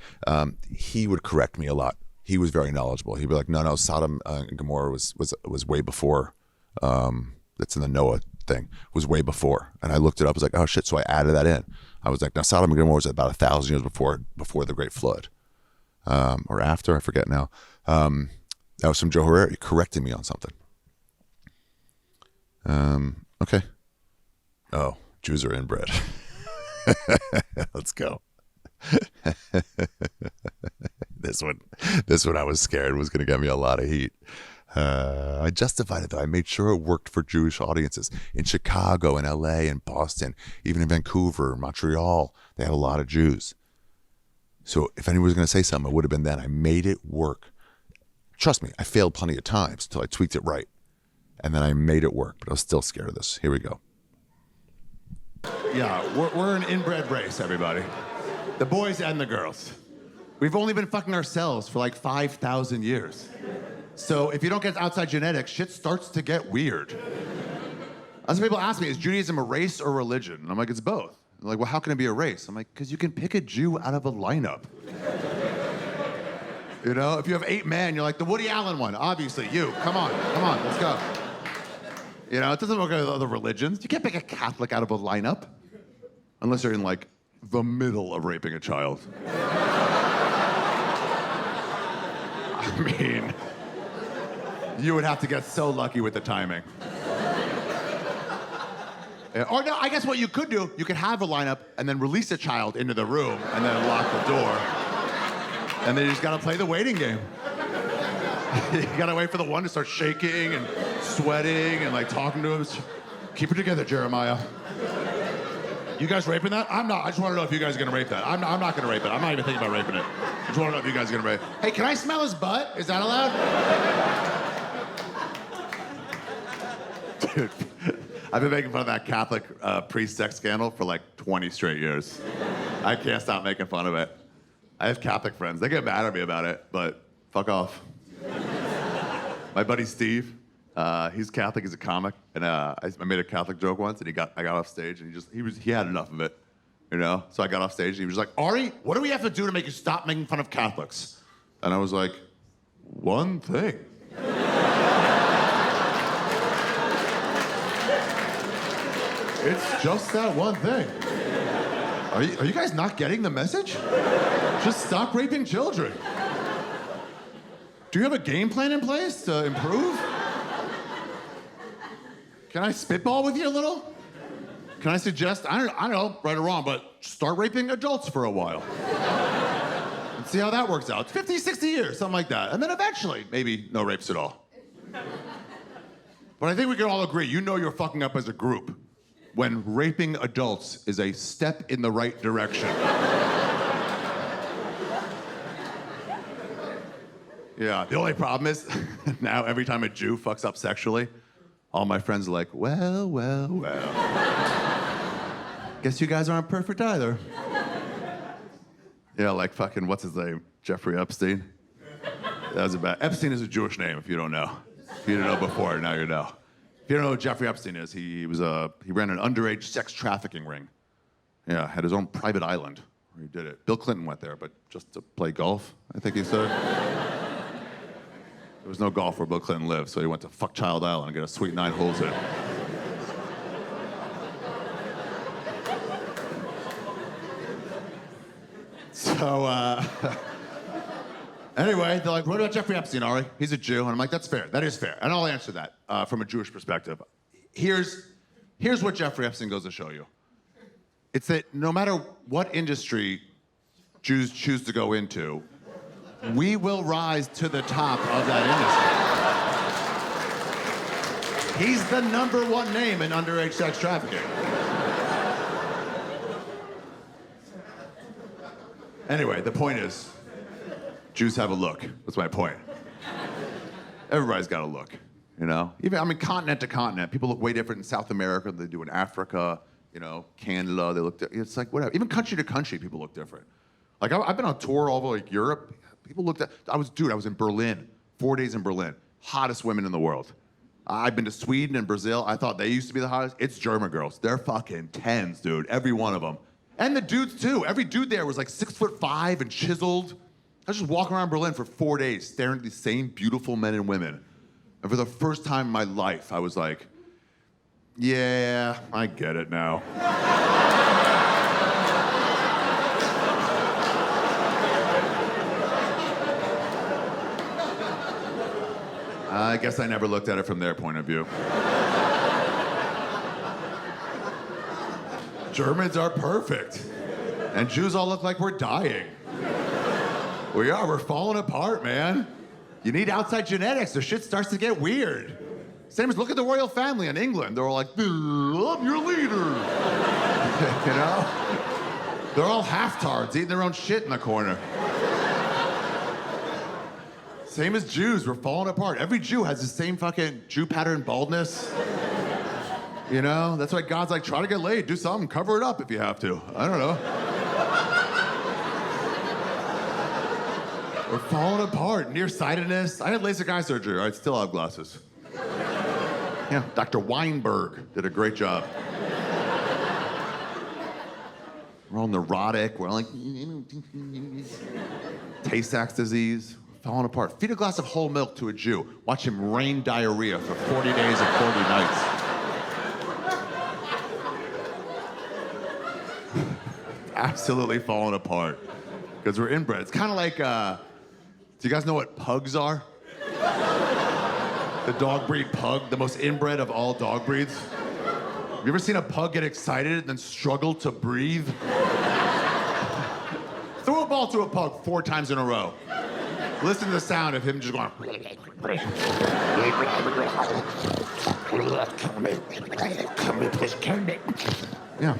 Speaker 1: he would correct me a lot. He was very knowledgeable. He'd be like, no, Sodom and Gomorrah was way before. That's in the Noah thing. Was way before. And I looked it up. I was like, oh shit. So I added that in. I was like, now Sodom and Gomorrah was about 1,000 years before the Great Flood, or after. I forget now. That was from Joe Harari correcting me on something. Okay. Oh, Jews are inbred. Let's go. This one I was scared was going to get me a lot of heat. I justified it though. I made sure it worked for Jewish audiences in Chicago and LA and Boston, even in Vancouver, Montreal. They had a lot of Jews. So if anyone was going to say something, it would have been then. I made it work. Trust me, I failed plenty of times until I tweaked it right. And then I made it work, but I was still scared of this. Here we go.
Speaker 2: Yeah, we're an inbred race, everybody. The boys and the girls. We've only been fucking ourselves for like 5,000 years. So if you don't get outside genetics, shit starts to get weird. That's what people ask me, is Judaism a race or religion? And I'm like, it's both. They're like, well, how can it be a race? I'm like, because you can pick a Jew out of a lineup. If you have 8 men, you're like, the Woody Allen one, obviously, you. Come on, let's go. It doesn't work with other religions. You can't pick a Catholic out of a lineup. Unless you're in, like, the middle of raping a child. I mean, you would have to get so lucky with the timing. Or no, I guess what you could do, you could have a lineup and then release a child into the room and then lock the door. And then you just gotta play the waiting game. You gotta wait for the one to start shaking and sweating and like talking to him. Keep it together, Jeremiah. You guys raping that? I'm not. I just want to know if you guys are gonna rape that. I'm not gonna rape it. I'm not even thinking about raping it. I just want to know if you guys are gonna rape. Hey, can I smell his butt? Is that allowed? Dude, I've been making fun of that Catholic priest sex scandal for like 20 straight years. I can't stop making fun of it. I have Catholic friends. They get mad at me about it, but fuck off. My buddy Steve, he's Catholic. He's a comic, and I made a Catholic joke once, and I got off stage, and he had enough of it, So I got off stage, and he was like, Ari, what do we have to do to make you stop making fun of Catholics? And I was like, one thing. It's just that one thing. Are you guys not getting the message? Just stop raping children. Do you have a game plan in place to improve? Can I spitball with you a little? Can I suggest, I don't know, right or wrong, but start raping adults for a while. And see how that works out. 50, 60 years, something like that. And then eventually, maybe no rapes at all. But I think we can all agree, you're fucking up as a group when raping adults is a step in the right direction. Yeah, the only problem is now every time a Jew fucks up sexually, All my friends are like, well. Guess you guys aren't perfect either. Yeah, like fucking, what's his name? Jeffrey Epstein. That was about. Epstein is a Jewish name, if you don't know. If you didn't know before, now you know. If you don't know who Jeffrey Epstein is, he ran an underage sex trafficking ring. Yeah, had his own private island where he did it. Bill Clinton went there, but just to play golf, I think he said. There was no golf where Bill Clinton lived, so he went to Fuck Child Island and get a sweet 9 holes in. So, anyway, they're like, what about Jeffrey Epstein, Ari? He's a Jew. And I'm like, that's fair. That is fair. And I'll answer that from a Jewish perspective. Here's what Jeffrey Epstein goes to show you. It's that no matter what industry Jews choose to go into, we will rise to the top of that industry. He's the #1 name in underage sex trafficking. Anyway, the point is, Jews have a look. That's my point. Everybody's got a look, you know? Even, continent to continent, people look way different in South America than they do in Africa, you know, Canada, they look different. It's like, whatever. Even country to country, people look different. Like, I've been on tour all over, like, Europe. People looked at, I was in Berlin, 4 days in Berlin. Hottest women in the world. I've been to Sweden and Brazil. I thought they used to be the hottest. It's German girls. They're fucking 10s, dude, every one of them. And the dudes, too. Every dude there was like 6'5" and chiseled. I was just walking around Berlin for 4 days, staring at these same beautiful men and women. And for the first time in my life, I was like, yeah, I get it now. I guess I never looked at it from their point of view. Germans are perfect. And Jews all look like we're dying. We are, we're falling apart, man. You need outside genetics or shit starts to get weird. Same as look at the royal family in England. They're all like, I'm your leader. You know? They're all half-tards eating their own shit in the corner. Same as Jews, we're falling apart. Every Jew has the same fucking Jew pattern baldness. You know, that's why God's like, try to get laid, do something, cover it up if you have to. I don't know. We're falling apart, nearsightedness. I had LASIK eye surgery, I still have glasses. Yeah, Dr. Weinberg did a great job. We're all neurotic, we're all like, Tay-Sachs disease, falling apart. Feed a glass of whole milk to a Jew, watch him rain diarrhea for 40 days and 40 nights. Absolutely falling apart because we're inbred. It's kind of like, do you guys know what pugs are? The dog breed pug, the most inbred of all dog breeds. Have you ever seen a pug get excited and then struggle to breathe? Throw a ball to a pug 4 times in a row. Listen to the sound of him just going. Yeah,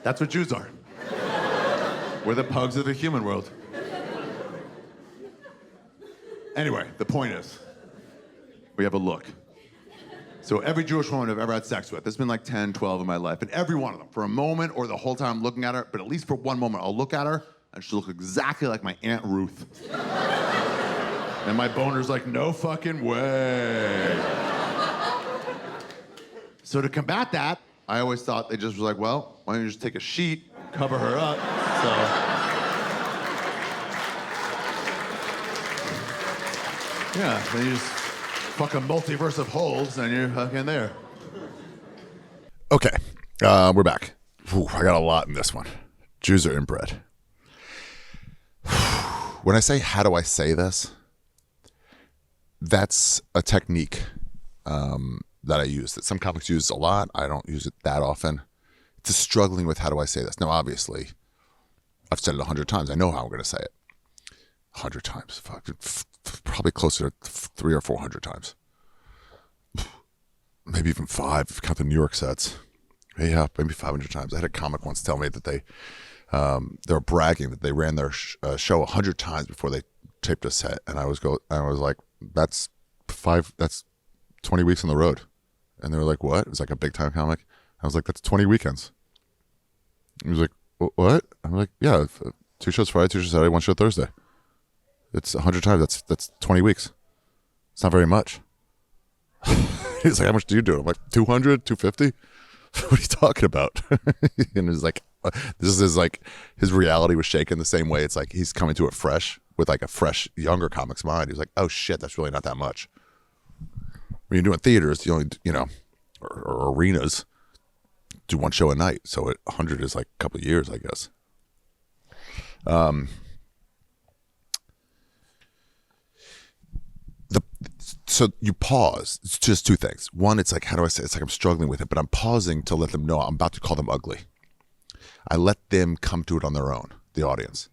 Speaker 2: that's what Jews are. We're the pugs of the human world. Anyway, the point is, we have a look. So every Jewish woman I've ever had sex with, there's been like 10, 12 in my life, and every one of them, for a moment or the whole time I'm looking at her, but at least for one moment, I'll look at her, and she'll look exactly like my Aunt Ruth. And my boner's like, no fucking way. So to combat that, I always thought they just was like, well, why don't you just take a sheet, cover her up, so. Yeah, then you just fuck a multiverse of holes and you're fucking there.
Speaker 1: Okay, we're back. Whew, I got a lot in this one. Jews are inbred. When I say, how do I say this? That's a technique that I use, that some comics use a lot. I don't use it that often. It's just struggling with how do I say this. Now, obviously, I've said it 100 times. I know how I'm going to say it. 100 times. Probably closer to 300 or 400 times. Maybe even 5, if you count the New York sets. Yeah, maybe 500 times. I had a comic once tell me that they were bragging that they ran their show 100 times before they taped a set. And I was like, that's 20 weeks on the road. And they were like, what? It was like a big time comic. I was like, that's 20 weekends. He was like, what? I'm like, yeah, 2 shows Friday, 2 shows Saturday, 1 show Thursday. It's 100 times. That's 20 weeks. It's not very much. He's like, how much do you do? I'm like, 200, 250? What are you talking about? And it's like, this is like, his reality was shaken the same way. It's like he's coming to it fresh with like a fresh, younger comic's mind. He's like, oh shit, that's really not that much. When you're doing theaters, you only, or arenas, do 1 show a night. So 100 is like a couple of years, I guess. So you pause. It's just 2 things. One, it's like, how do I say it? It's like I'm struggling with it, but I'm pausing to let them know I'm about to call them ugly. I let them come to it on their own, the audience.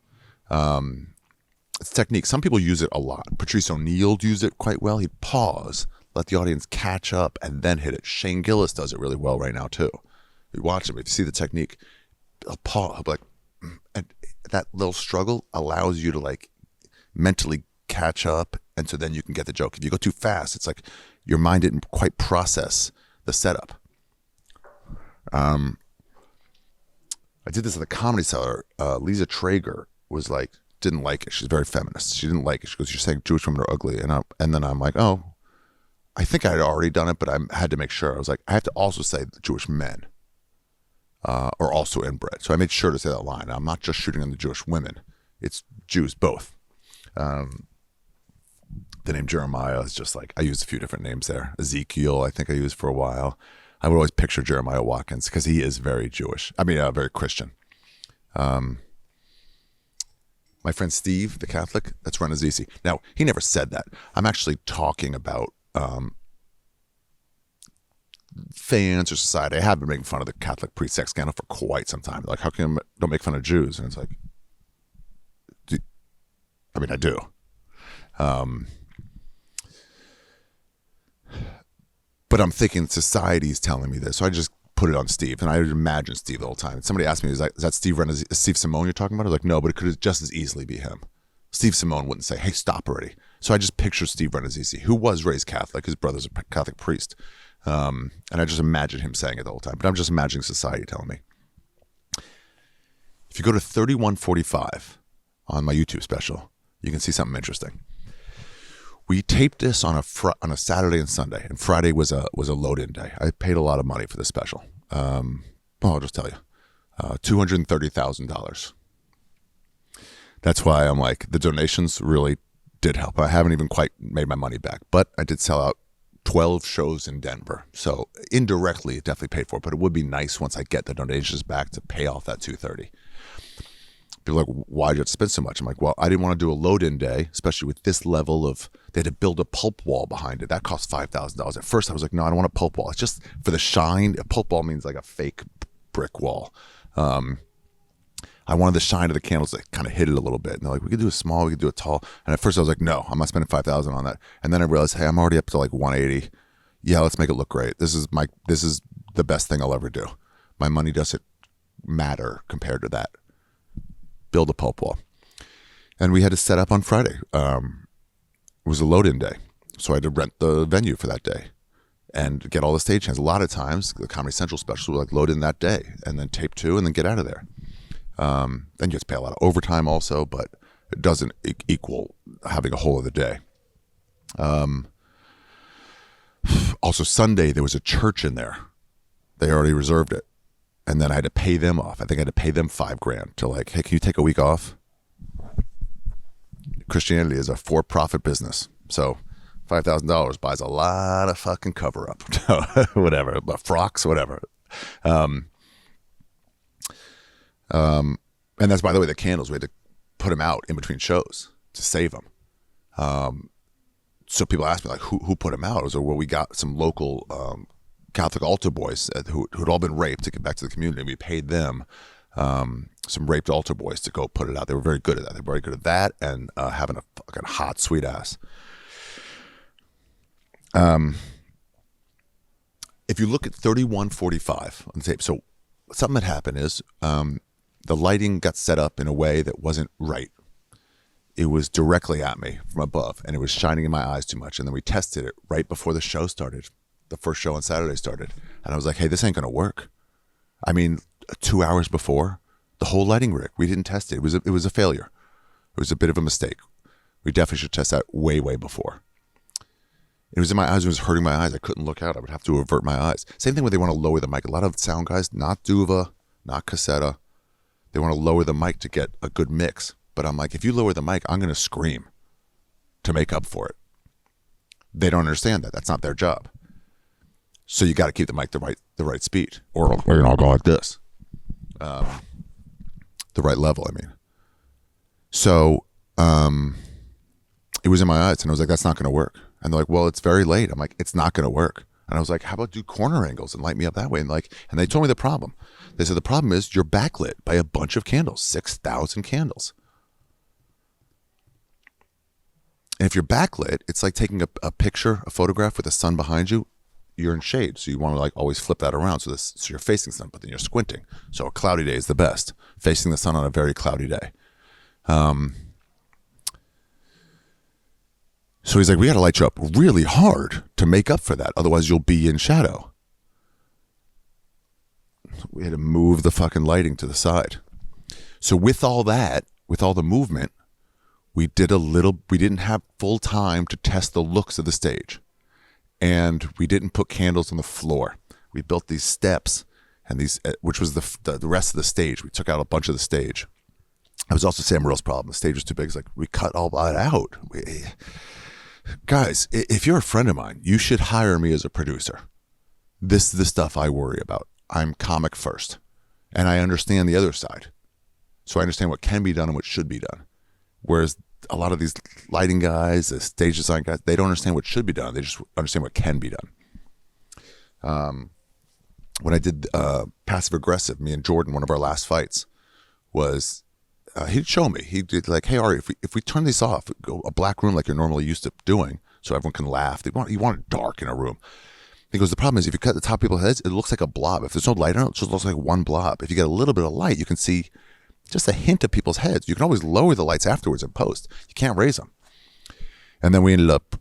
Speaker 1: It's technique. Some people use it a lot. Patrice O'Neill used it quite well. He'd pause, let the audience catch up, and then hit it. Shane Gillis does it really well right now, too. You watch him. If you see the technique, he'll pause. He'll be like, and that little struggle allows you to like mentally catch up, and so then you can get the joke. If you go too fast, it's like your mind didn't quite process the setup. I did this at the Comedy Cellar. Lisa Traeger was like, didn't like it. She's very feminist. She didn't like it. She goes, you're saying Jewish women are ugly. And then I'm like, oh, I think I had already done it, but I had to make sure. I was like, I have to also say the Jewish men are also inbred. So I made sure to say that line. I'm not just shooting on the Jewish women. It's Jews both. The name Jeremiah is just like, I used a few different names there. Ezekiel, I think I used for a while. I would always picture Jeremiah Watkins because he is very Jewish. Very Christian. My friend Steve, the Catholic, that's Ren Azizi. Now, he never said that. I'm actually talking about fans or society. I have been making fun of the Catholic priest sex scandal for quite some time. Like, how come don't make fun of Jews? And it's like, I do. But I'm thinking society's telling me this, so I just put it on Steve, and I imagine Steve the whole time. Somebody asked me, is that Steve Simone you're talking about? I was like, no, but it could just as easily be him. Steve Simone wouldn't say, hey, stop already. So I just picture Steve Renazizi, who was raised Catholic. His brother's a Catholic priest. And I just imagine him saying it the whole time. But I'm just imagining society telling me. If you go to 3145 on my YouTube special, you can see something interesting. We taped this on a Saturday and Sunday, and Friday was a load-in day. I paid a lot of money for this special. I'll just tell you, $230,000. That's why I'm like, the donations really did help. I haven't even quite made my money back, but I did sell out 12 shows in Denver. So indirectly, it definitely paid for it, but it would be nice once I get the donations back to pay off that $230,000. People are like, why did you have to spend so much? I'm like, well, I didn't want to do a load-in day, especially with this level of, they had to build a pulp wall behind it. That cost $5,000. At first, I was like, no, I don't want a pulp wall. It's just for the shine. A pulp wall means like a fake brick wall. I wanted the shine of the candles to kind of hit it a little bit. And they're like, we could do a small, we could do a tall. And at first I was like, no, I'm not spending $5,000 on that. And then I realized, hey, I'm already up to like 180. Yeah, let's make it look great. This is the best thing I'll ever do. My money doesn't matter compared to that. Build a pulp wall. And we had to set up on Friday. It was a load-in day. So I had to rent the venue for that day and get all the stagehands. A lot of times, the Comedy Central specials were like load in that day and then tape 2 and then get out of there. Then you have to pay a lot of overtime also, but it doesn't equal having a whole of the day. Also Sunday, there was a church in there. They already reserved it. And then I had to pay them off. I think I had to pay them $5,000 to like, hey, can you take a week off? Christianity is a for-profit business. So $5,000 buys a lot of fucking cover-up. Whatever. Frocks, whatever. And that's, by the way, the candles. We had to put them out in between shows to save them. So people ask me, like, who put them out? I was like, well, we got some local Catholic altar boys who'd all been raped to get back to the community. We paid them some raped altar boys to go put it out. They were very good at that. They were very good at that and having a fucking hot, sweet ass. If you look at 3145 on the tape, so something that happened is the lighting got set up in a way that wasn't right. It was directly at me from above, and it was shining in my eyes too much. And then we tested it right before the show started. the first show on Saturday started. And I was like, hey, this ain't going to work. I mean, 2 hours before, the whole lighting rig, we didn't test it. It was a failure. It was a bit of a mistake. We definitely should test that way, way before. It was in my eyes. It was hurting my eyes. I couldn't look out. I would have to avert my eyes. Same thing when they want to lower the mic. A lot of sound guys, not Duva, not Cassetta, they want to lower the mic to get a good mix. But I'm like, if you lower the mic, I'm going to scream to make up for it. They don't understand that. That's not their job. So you got to keep the mic the right speed, or I'll go like this, the right level. I mean, so it was in my eyes, and I was like, that's not going to work. And they're like, well, it's very late. I'm like, it's not going to work. And I was like, how about do corner angles and light me up that way? And they told me the problem. They said the problem is you're backlit by a bunch of candles, 6,000 candles. And if you're backlit, it's like taking a picture, a photograph with the sun behind you. You're in shade, so you want to like always flip that around so you're facing sun, but then you're squinting. So a cloudy day is the best, facing the sun on a very cloudy day. So he's like, we got to light you up really hard to make up for that. Otherwise, you'll be in shadow. We had to move the fucking lighting to the side. So with all that, with all the movement, we didn't have full time to test the looks of the stage. And we didn't put candles on the floor. We built these steps, and which was the rest of the stage. We took out a bunch of the stage. It was also Sam Morrill's problem. The stage was too big. It's like, we cut all that out. Guys, if you're a friend of mine, you should hire me as a producer. This is the stuff I worry about. I'm comic first, and I understand the other side. So I understand what can be done and what should be done. Whereas a lot of these lighting guys, the stage design guys, they don't understand what should be done. They just understand what can be done. When I did Passive Aggressive, me and Jordan, one of our last fights, was he'd show me. He did like, hey, Ari, if we turn these off, go a black room like you're normally used to doing, so everyone can laugh. You want it dark in a room. He goes, the problem is if you cut the top of people's heads, it looks like a blob. If there's no light on it, it just looks like one blob. If you get a little bit of light, you can see just a hint of people's heads. You can always lower the lights afterwards in post. You can't raise them. And then we ended up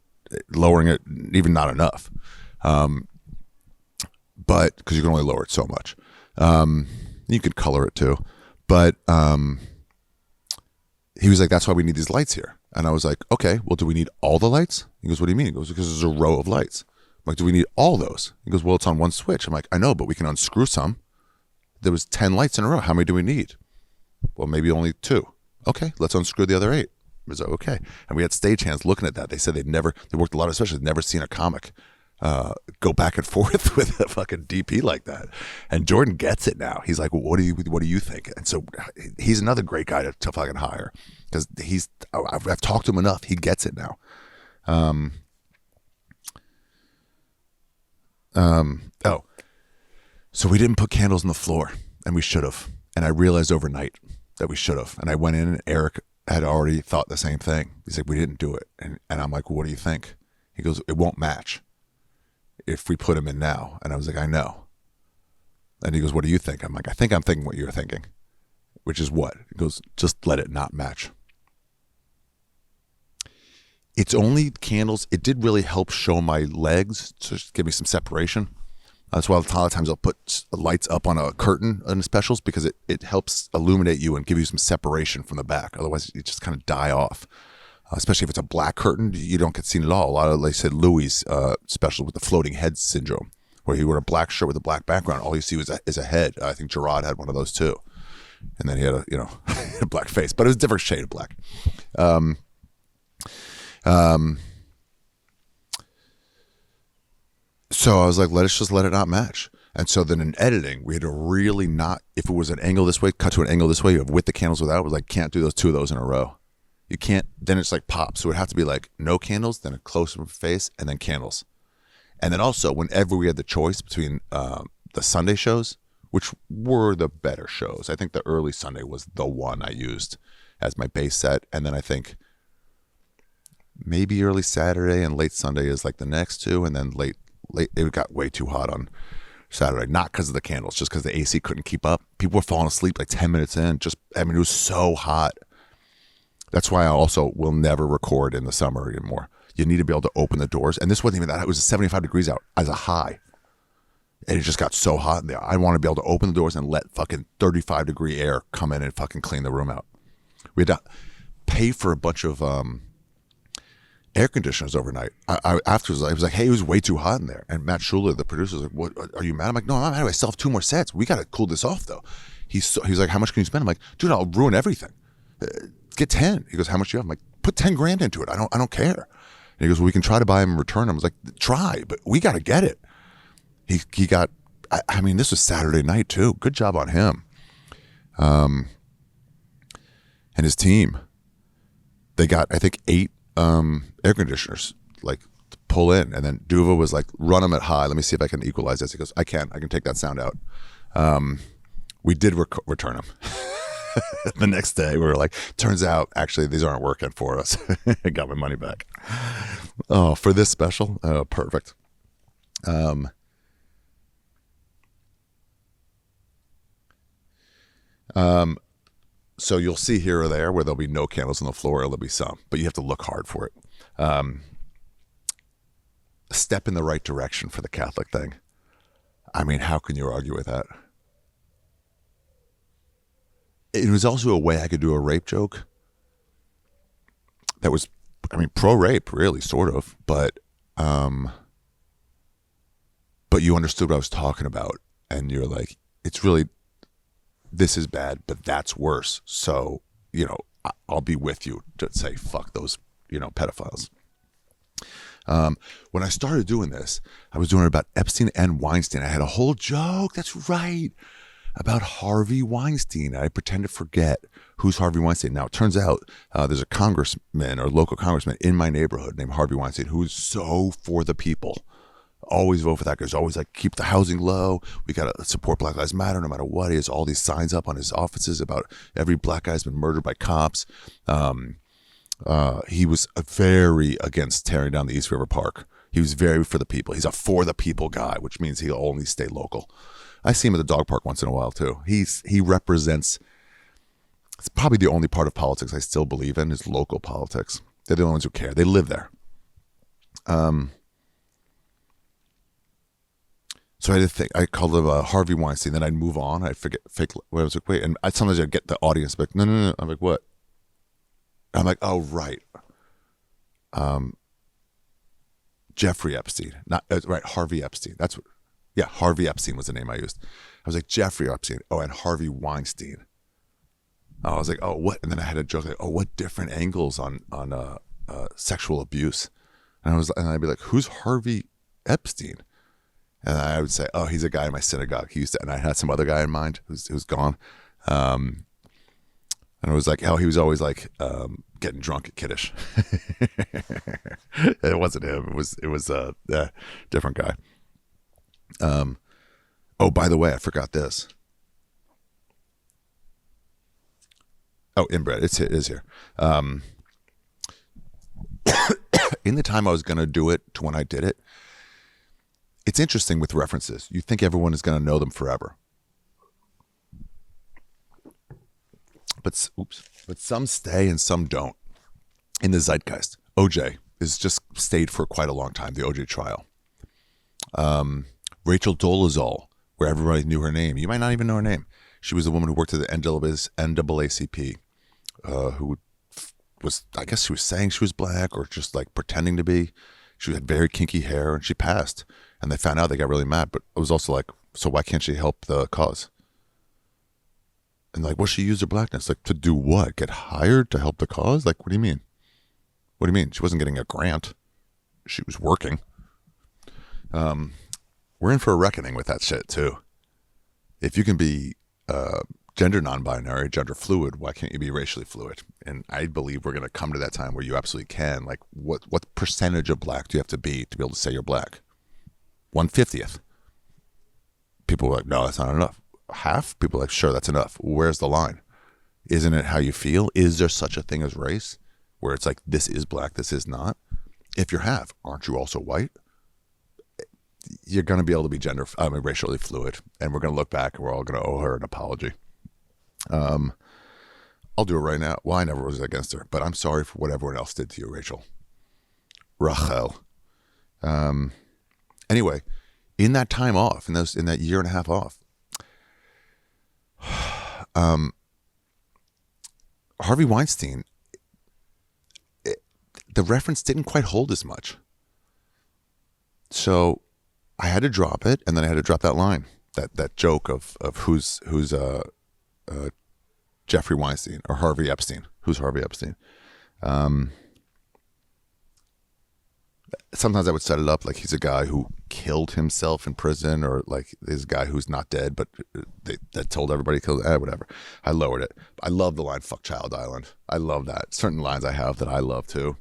Speaker 1: lowering it, even not enough. But because you can only lower it so much. You could color it too. But he was like, that's why we need these lights here. And I was like, okay, well, do we need all the lights? He goes, what do you mean? He goes, because there's a row of lights. I'm like, do we need all those? He goes, well, it's on one switch. I'm like, I know, but we can unscrew some. There was 10 lights in a row. How many do we need? Well, maybe only 2. Okay, let's unscrew the other 8. I was like, okay. And we had stagehands looking at that. They said they worked a lot, especially never seen a comic go back and forth with a fucking DP like that. And Jordan gets it now. He's like, well, what do you think? And so he's another great guy to fucking hire, because I've talked to him enough. He gets it now. So we didn't put candles on the floor, and we should have. And I realized overnight that we should have. And I went in, and Eric had already thought the same thing. He's like, we didn't do it. And I'm like, well, what do you think? He goes, it won't match if we put him in now. And I was like, I know. And he goes, what do you think? I'm like, I think I'm thinking what you're thinking, which is what? He goes, just let it not match. It's only candles. It did really help show my legs, to give me some separation. That's why a lot of times I'll put lights up on a curtain in the specials, because it helps illuminate you and give you some separation from the back. Otherwise, you just kind of die off. Especially if it's a black curtain, you don't get seen at all. A lot of, like I said, Louis' special with the floating head syndrome, where he wore a black shirt with a black background. All you see is a head. I think Gerard had one of those too. And then he had a black face, but it was a different shade of black. So I was like, let's just let it not match. And so then in editing, we had to really not, if it was an angle this way, cut to an angle this way, you have with the candles without, it was like, can't do those 2 of those in a row. You can't, then it's like pop. So it would have to be like no candles, then a close-up face, and then candles. And then also, whenever we had the choice between the Sunday shows, which were the better shows, I think the early Sunday was the one I used as my base set. And then I think maybe early Saturday and late Sunday is like the next 2. And then late, it got way too hot on Saturday, not because of the candles, just because the AC couldn't keep up. People were falling asleep like 10 minutes in. It was so hot. That's why I also will never record in the summer anymore. You need to be able to open the doors. And this wasn't even that. It was 75 degrees out as a high. And it just got so hot in there. I want to be able to open the doors and let fucking 35-degree air come in and fucking clean the room out. We had to pay for a bunch of air conditioners overnight. Afterwards, I was like, hey, it was way too hot in there. And Matt Schuler, the producer, was like, what, are you mad? I'm like, no, I'm not mad. I still have 2 more sets. We got to cool this off, though. He's like, how much can you spend? I'm like, dude, I'll ruin everything. Get 10. He goes, how much do you have? I'm like, put 10 grand into it. I don't care. And he goes, well, we can try to buy him and return him. I was like, try, but we got to get it. He got, I mean, this was Saturday night too. Good job on him. And his team, they got, I think, 8 air conditioners, like, to pull in. And then Duva was like, run them at high. Let me see if I can equalize this. He goes, I can take that sound out. We did return them. The next day, we were like, turns out, actually, these aren't working for us. I got my money back. Oh, for this special? Oh, perfect. So you'll see here or there where there'll be no candles on the floor, or there'll be some, but you have to look hard for it. A step in the right direction for the Catholic thing. I mean, how can you argue with that? It was also a way I could do a rape joke that was, I mean, pro-rape, really, sort of, but you understood what I was talking about, and you're like, it's really, this is bad, but that's worse. So, you know, I'll be with you to say, fuck those, you know, pedophiles. When I started doing this, I was doing it about Epstein and Weinstein. I had a whole joke, that's right, about Harvey Weinstein. I pretend to forget who's Harvey Weinstein. Now, it turns out there's a congressman or local congressman in my neighborhood named Harvey Weinstein who is so for the people. Always vote for that guy. He's always like, keep the housing low. We got to support Black Lives Matter no matter what. He has all these signs up on his offices about every black guy's been murdered by cops. He was very against tearing down the East River Park. He was very for the people. He's a for the people guy, which means he'll only stay local. I see him at the dog park once in a while too. He represents, it's probably the only part of politics I still believe in is local politics. They're the only ones who care. They live there. So I had to think, I called him Harvey Weinstein, then I'd move on. I'd fake, I was like, wait, and sometimes I'd get the audience back, no. I'm like, what? I'm like, oh, right. Jeffrey Epstein, not right, Harvey Epstein. That's what, yeah, Harvey Epstein was the name I used. I was like, Jeffrey Epstein. Oh, and Harvey Weinstein. I was like, oh, what? And then I had a joke like, oh, what different angles on sexual abuse? And I'd be like, who's Harvey Epstein? And I would say, oh, he's a guy in my synagogue. He used to, and I had some other guy in mind who's gone. And I was like, oh, he was always like getting drunk at Kiddush. It wasn't him. It was a different guy. Oh, by the way, I forgot this. Oh, inbred. It is here. In the time I was going to do it to when I did it, it's interesting with references. You think everyone is going to know them forever. But some stay and some don't. In the zeitgeist, OJ is just stayed for quite a long time, the OJ trial. Rachel Dolezal, where everybody knew her name. You might not even know her name. She was a woman who worked at the NAACP, who was, I guess she was saying she was black or just like pretending to be. She had very kinky hair and she passed. And they found out, they got really mad. But it was also like, so why can't she help the cause? And like, well, she used her blackness. Like, to do what? Get hired to help the cause? Like, what do you mean? What do you mean? She wasn't getting a grant. She was working. We're in for a reckoning with that shit, too. If you can be gender non-binary, gender fluid, why can't you be racially fluid? And I believe we're going to come to that time where you absolutely can. Like, what percentage of black do you have to be able to say you're black? 1/50th. People are like, no, that's not enough. Half? People are like, sure, that's enough. Where's the line? Isn't it how you feel? Is there such a thing as race? Where it's like, this is black, this is not? If you're half, aren't you also white? You're going to be able to be racially fluid. And we're going to look back and we're all going to owe her an apology. I'll do it right now. Well, I never was against her, but I'm sorry for what everyone else did to you, Rachel. Rachel. Anyway, in that time off, in that year and a half off, Harvey Weinstein, the reference didn't quite hold as much. So I had to drop it, and then I had to drop that line, that joke of who's Jeffrey Weinstein or Harvey Epstein. Who's Harvey Epstein? Sometimes I would set it up like he's a guy who killed himself in prison, or like this guy who's not dead, but that told everybody killed. Whatever. I lowered it. I love the line "Fuck Child Island." I love that. Certain lines I have that I love too.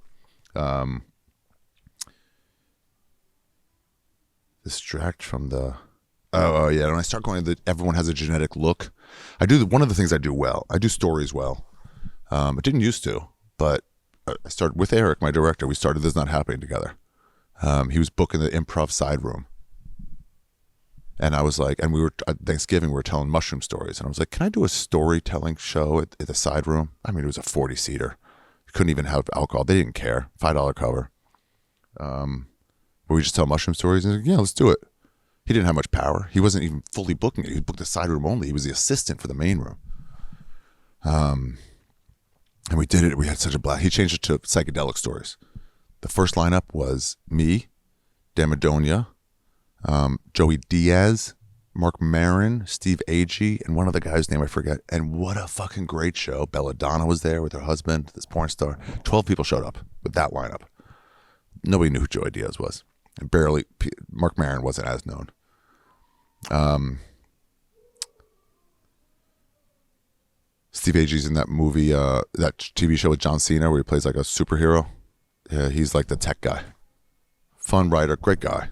Speaker 1: Distract from the. Oh yeah. When I start going to everyone has a genetic look. I do one of the things I do well. I do stories well. I didn't used to, but I started with Eric, my director. We started This Not Happening together. He was booking the improv side room. And I was like, and we were at Thanksgiving, we were telling mushroom stories. And I was like, can I do a storytelling show at the side room? I mean, it was a 40-seater. You couldn't even have alcohol. They didn't care. $5 cover. But we just tell mushroom stories. And like, yeah, let's do it. He didn't have much power. He wasn't even fully booking it. He booked the side room only. He was the assistant for the main room. And we did it. We had such a blast. He changed it to psychedelic stories. The first lineup was me, Damadonia, Joey Diaz, Mark Maron, Steve Agee, and one other guy's name I forget. And what a fucking great show. Belladonna was there with her husband, this porn star. 12 people showed up with that lineup. Nobody knew who Joey Diaz was. And barely, Mark Maron wasn't as known. Steve Agee's in that movie, that TV show with John Cena where he plays like a superhero. Yeah, he's like the tech guy. Fun writer, great guy.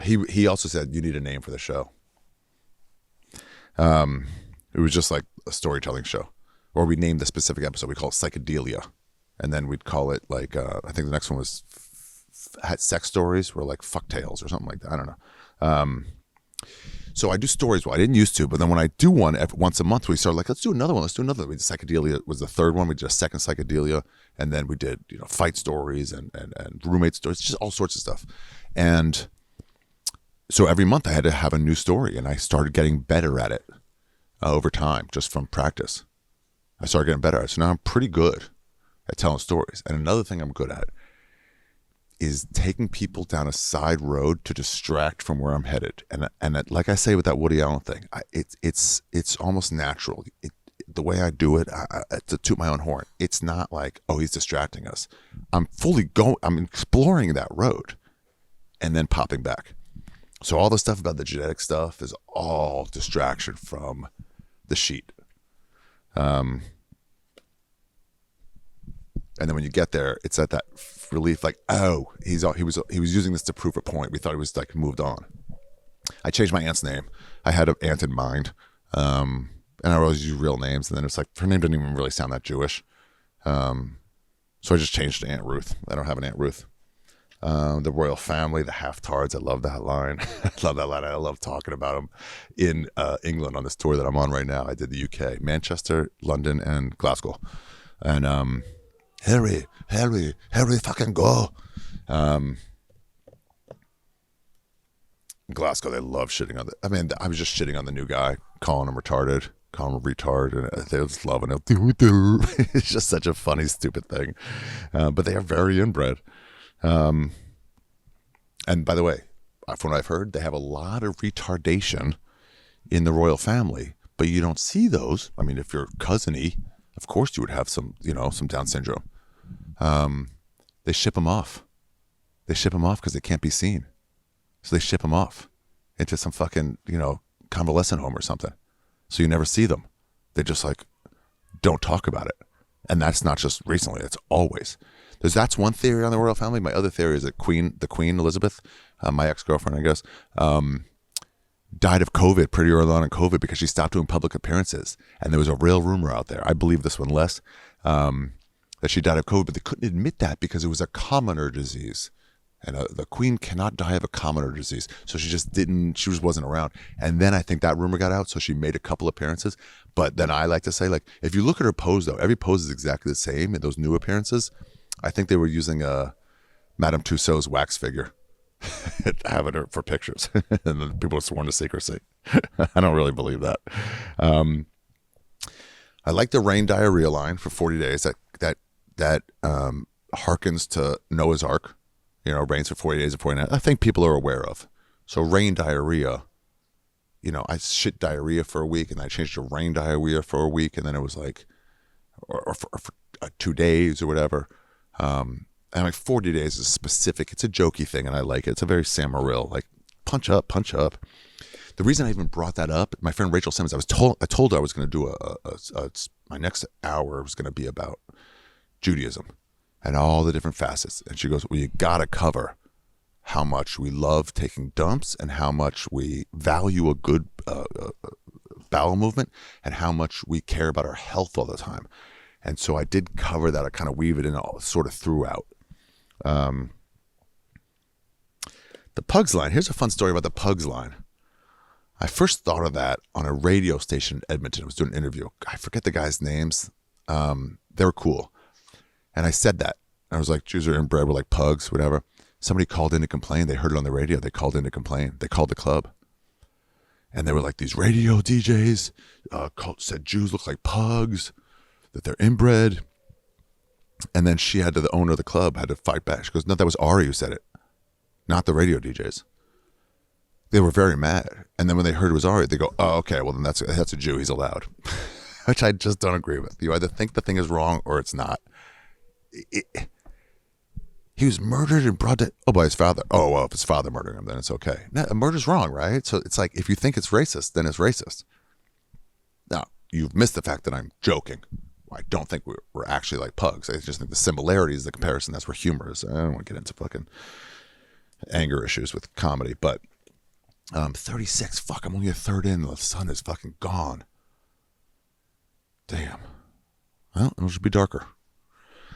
Speaker 1: He also said, you need a name for the show. It was just like a storytelling show. Or we named the specific episode, we call it Psychedelia. And then we'd call it like, I think the next one was had sex stories, were like fuck tales or something like that. I don't know. So I do stories. Well, I didn't used to, but then when I do one once a month, we started like, let's do another one. Let's do another. We did Psychedelia was the third one. We did a second Psychedelia, and then we did fight stories and roommate stories, just all sorts of stuff. And so every month I had to have a new story, and I started getting better at it over time, just from practice. I started getting better at it. So now I'm pretty good at telling stories. And another thing I'm good at is taking people down a side road to distract from where I'm headed. And like I say with that Woody Allen thing, it's almost natural. The way I do it, to toot my own horn, it's not like, oh, he's distracting us. I'm exploring that road and then popping back. So all the stuff about the genetic stuff is all distraction from the sheet. And then when you get there, it's at that relief, like, oh, he was using this to prove a point. We thought he was like moved on. I changed my aunt's name. I had an aunt in mind, and I always use real names. And then it's like her name didn't even really sound that Jewish, so I just changed to Aunt Ruth. I don't have an Aunt Ruth. The royal family, the half-tards. I love that line. I love that line. I love talking about them in England on this tour that I'm on right now. I did the UK, Manchester, London, and Glasgow, and Harry, fucking go. Glasgow, they love shitting on I was just shitting on the new guy, calling him retarded, calling him a retard, and they was loving it. It's just such a funny, stupid thing. But they are very inbred. And by the way, from what I've heard, they have a lot of retardation in the royal family, but you don't see those. I mean, if you're cousin-y, of course you would have some Down syndrome. They ship them off. They ship them off because they can't be seen. So they ship them off into some fucking, convalescent home or something. So you never see them. They just like, don't talk about it. And that's not just recently, it's always. That's one theory on the royal family. My other theory is that the Queen Elizabeth, my ex-girlfriend, I guess, died of COVID pretty early on in COVID because she stopped doing public appearances. And there was a real rumor out there. I believe this one less, that she died of COVID, but they couldn't admit that because it was a commoner disease. And the queen cannot die of a commoner disease. So she just wasn't around. And then I think that rumor got out, so she made a couple appearances. But then I like to say, like, if you look at her pose, though, every pose is exactly the same in those new appearances. I think they were using Madame Tussauds wax figure, having her for pictures. And then people are sworn to secrecy. I don't really believe that. I like the rain diarrhea line for 40 days. That harkens to Noah's Ark. You know, rains for 40 days and 40 nights. I think people are aware of. So rain diarrhea, you know, I shit diarrhea for a week and I changed to rain diarrhea for a week. And then it was like, or for 2 days or whatever. And like 40 days is specific. It's a jokey thing and I like it. It's a very Sam Morril, like punch up, punch up. The reason I even brought that up, my friend Rachel Simmons, I told her I was going to do my next hour was going to be about Judaism and all the different facets. And she goes, well, you got to cover how much we love taking dumps and how much we value a good bowel movement and how much we care about our health all the time. And so I did cover that. I kind of weave it in all sort of throughout. The Pugs line. Here's a fun story about the Pugs line. I first thought of that on a radio station in Edmonton. I was doing an interview. I forget the guys' names. They were cool. And I said that. I was like, Jews are inbred, we're like pugs, whatever. Somebody called in to complain. They heard it on the radio. They called in to complain. They called the club. And they were like, these radio DJs said Jews look like pugs, that they're inbred. And then the owner of the club had to fight back. She goes, no, that was Ari who said it, not the radio DJs. They were very mad. And then when they heard it was Ari, they go, oh, okay, well, then that's a Jew. He's allowed. Which I just don't agree with. You either think the thing is wrong or it's not. He was murdered in broad day. Oh, by his father. Oh, well, if his father murdered him, then it's okay. No, murder's wrong, right? So it's like, if you think it's racist, then it's racist. Now, you've missed the fact that I'm joking. I don't think we're actually like pugs. I just think the similarities, the comparison, that's where humor is. I don't want to get into fucking anger issues with comedy, but 36, fuck, I'm only a third in. The sun is fucking gone. Damn. Well, it should be darker.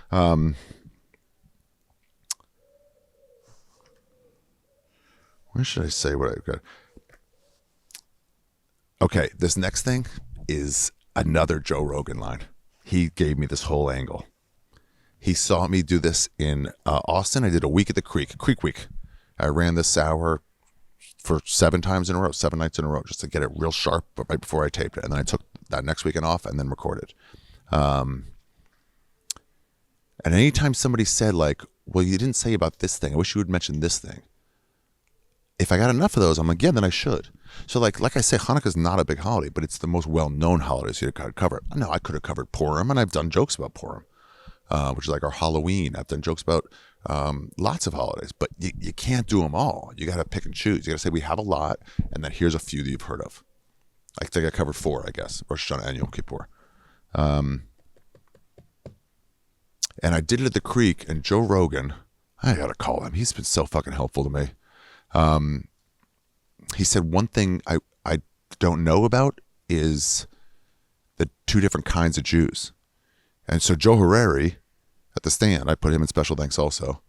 Speaker 1: Where should I say what I've got? Okay, this next thing is another Joe Rogan line. He gave me this whole angle. He saw me do this in Austin. I did a week at the Creek Week. I ran this hour for 7 nights in a row, just to get it real sharp, but right before I taped it. And then I took that next weekend off and then recorded. And anytime somebody said like, well, you didn't say about this thing, I wish you would mention this thing. If I got enough of those, I'm like, yeah, then I should. So like I say, Hanukkah's not a big holiday, but it's the most well-known holiday, so you could cover it. No, I could have covered Purim, and I've done jokes about Purim, which is like our Halloween. I've done jokes about lots of holidays, but you can't do them all. You got to pick and choose. You got to say, we have a lot, and then here's a few that you've heard of. I think I covered 4, I guess, Rosh Hashanah and Yom Kippur. And I did it at the Creek, and Joe Rogan, I got to call him. He's been so fucking helpful to me. He said one thing I don't know about is the 2 different kinds of Jews. And so Joe Harari at the stand, I put him in special thanks also,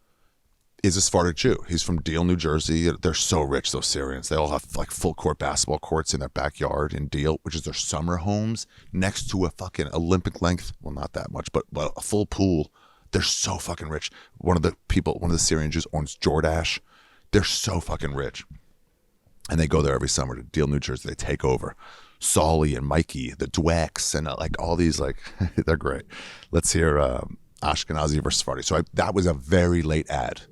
Speaker 1: is a Sephardic Jew. He's from Deal, New Jersey. They're so rich, those Syrians. They all have like full court basketball courts in their backyard in Deal, which is their summer homes, next to a fucking Olympic length, well, not that much, but a full pool. They're so fucking rich. One of the Syrian Jews owns Jordache. They're so fucking rich. And they go there every summer to Deal, New Jersey. They take over. Solly and Mikey, the Dwex, and like all these, like, they're great. Let's hear Ashkenazi versus Sephardi. So that was a very late ad.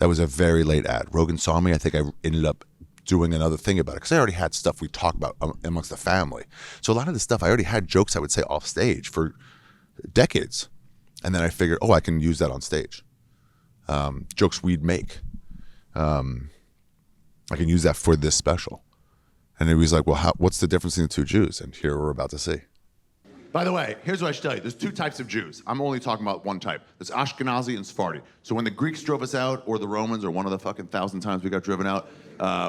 Speaker 1: Rogan saw me. I think I ended up doing another thing about it because I already had stuff we talk about amongst the family. So a lot of the stuff, I already had jokes I would say off stage for decades. And then I figured, I can use that on stage. Jokes we'd make. I can use that for this special. And he was like, well, what's the difference in the 2 Jews? And here we're about to see.
Speaker 2: By the way, here's what I should tell you. There's 2 types of Jews. I'm only talking about one type. There's Ashkenazi and Sephardi. So when the Greeks drove us out, or the Romans, or one of the fucking 1,000 times we got driven out,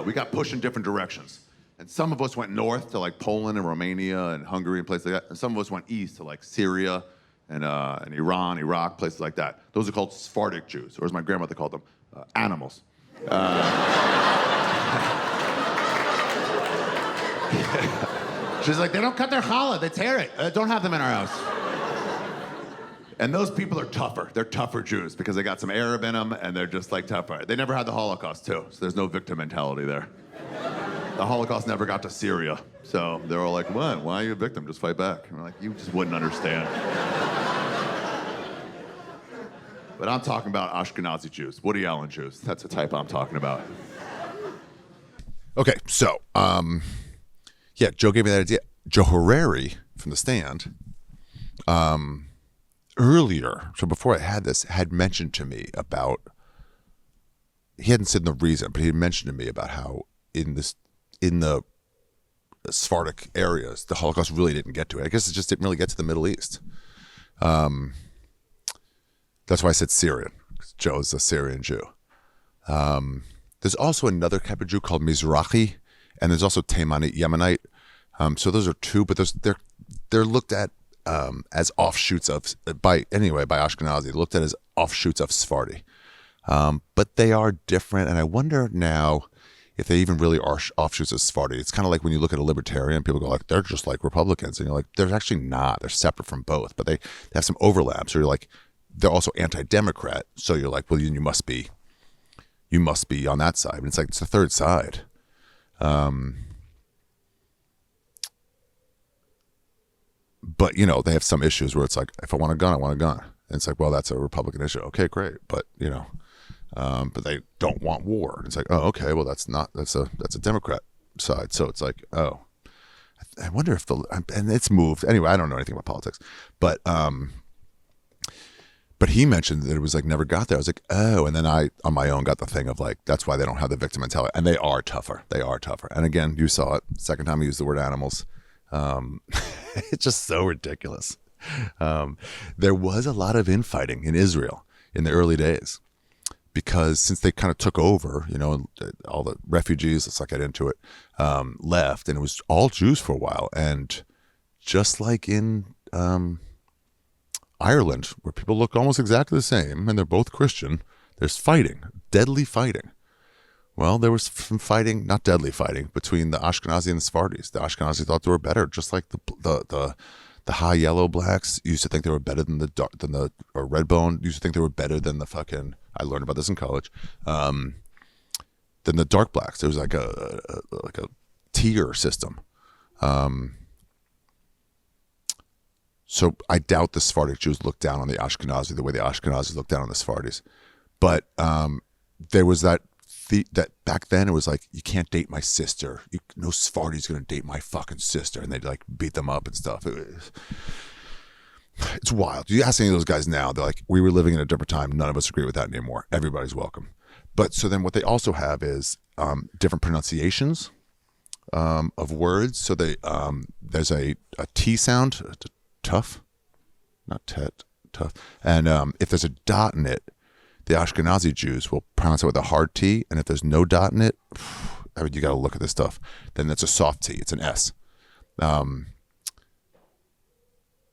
Speaker 2: we got pushed in different directions. And some of us went north to like Poland and Romania and Hungary and places like that. And some of us went east to like Syria and Iran, Iraq, places like that. Those are called Sephardic Jews, or as my grandmother called them, Animals. She's like, they don't cut their challah, they tear it. Don't have them in our house. And those people are tougher. They're tougher Jews because they got some Arab in them and they're just like tougher. They never had the Holocaust too, so there's no victim mentality there. The Holocaust never got to Syria. So they're all like, what? Why are you a victim? Just fight back. And we're like, you just wouldn't understand. But I'm talking about Ashkenazi Jews, Woody Allen Jews. That's the type I'm talking about.
Speaker 1: Okay, so, yeah, Joe gave me that idea. Joe Harari from The Stand, earlier, so before I had this, had mentioned to me about, he hadn't said the reason, but he had mentioned to me about how in the Sephardic areas, the Holocaust really didn't get to it. I guess it just didn't really get to the Middle East. That's why I said Syrian, because Joe's a Syrian Jew. There's also another type of Jew called Mizrahi, and there's also Taimani, Yemenite. So those are two, but they're looked at as offshoots of, by Ashkenazi, looked at as offshoots of Sephardi. But they are different, and I wonder now if they even really are offshoots of Sephardi. It's kind of like when you look at a libertarian, people go like, they're just like Republicans, and you're like, they're actually not. They're separate from both, but they have some overlap. So you're like, they're also anti-democrat, so you're like, well, you must be on that side. And it's like, it's the third side. But, you know, they have some issues where it's like, if I want a gun, I want a gun. And it's like, well, that's a Republican issue. Okay, great. But, you know, but they don't want war. And it's like, oh, okay, well, that's a Democrat side. So it's like, oh, I wonder if and it's moved. Anyway, I don't know anything about politics. But he mentioned that it was like never got there. I was like, oh, and then I, on my own, got the thing of like, that's why they don't have the victim mentality. And they are tougher. They are tougher. And again, you saw it. Second time I used the word animals. It's just so ridiculous. There was a lot of infighting in Israel in the early days because since they kind of took over, you know, all the refugees, let's not get into it, left. And it was all Jews for a while. And just like in Ireland, where people look almost exactly the same and they're both Christian, there's fighting, deadly fighting. Well, there was some fighting, not deadly fighting, between the Ashkenazi and the Sefardis. The Ashkenazi thought they were better, just like the high yellow blacks used to think they were better than the red bone used to think they were better than the fucking, I learned about this in college, than the dark blacks. There was like a tier system. So I doubt the Sephardic Jews looked down on the Ashkenazi the way the Ashkenazis looked down on the Sefardis. But there was that back then it was like, you can't date my sister. No Sephardi's going to date my fucking sister. And they'd like beat them up and stuff. It's wild. You ask any of those guys now, they're like, we were living in a different time. None of us agree with that anymore. Everybody's welcome. But so then what they also have is different pronunciations of words. So there's a T sound, tough, not tet, tough. And if there's a dot in it, the Ashkenazi Jews will pronounce it with a hard T. And if there's no dot in it, I mean, you got to look at this stuff. Then it's a soft T. It's an S.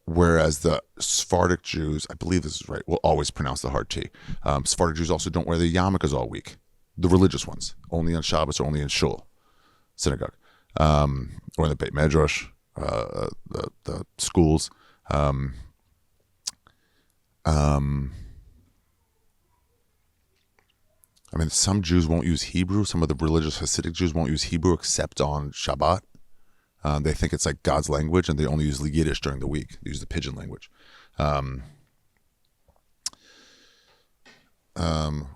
Speaker 1: Whereas the Sephardic Jews, I believe this is right, will always pronounce the hard T. Sephardic Jews also don't wear the yarmulkes all week. The religious ones, only on Shabbos or only in shul, synagogue, or in the Beit Medrash, the schools. I mean, some Jews won't use Hebrew. Some of the religious Hasidic Jews won't use Hebrew except on Shabbat. They think it's like God's language, and they only use Yiddish during the week. They use the pidgin language. What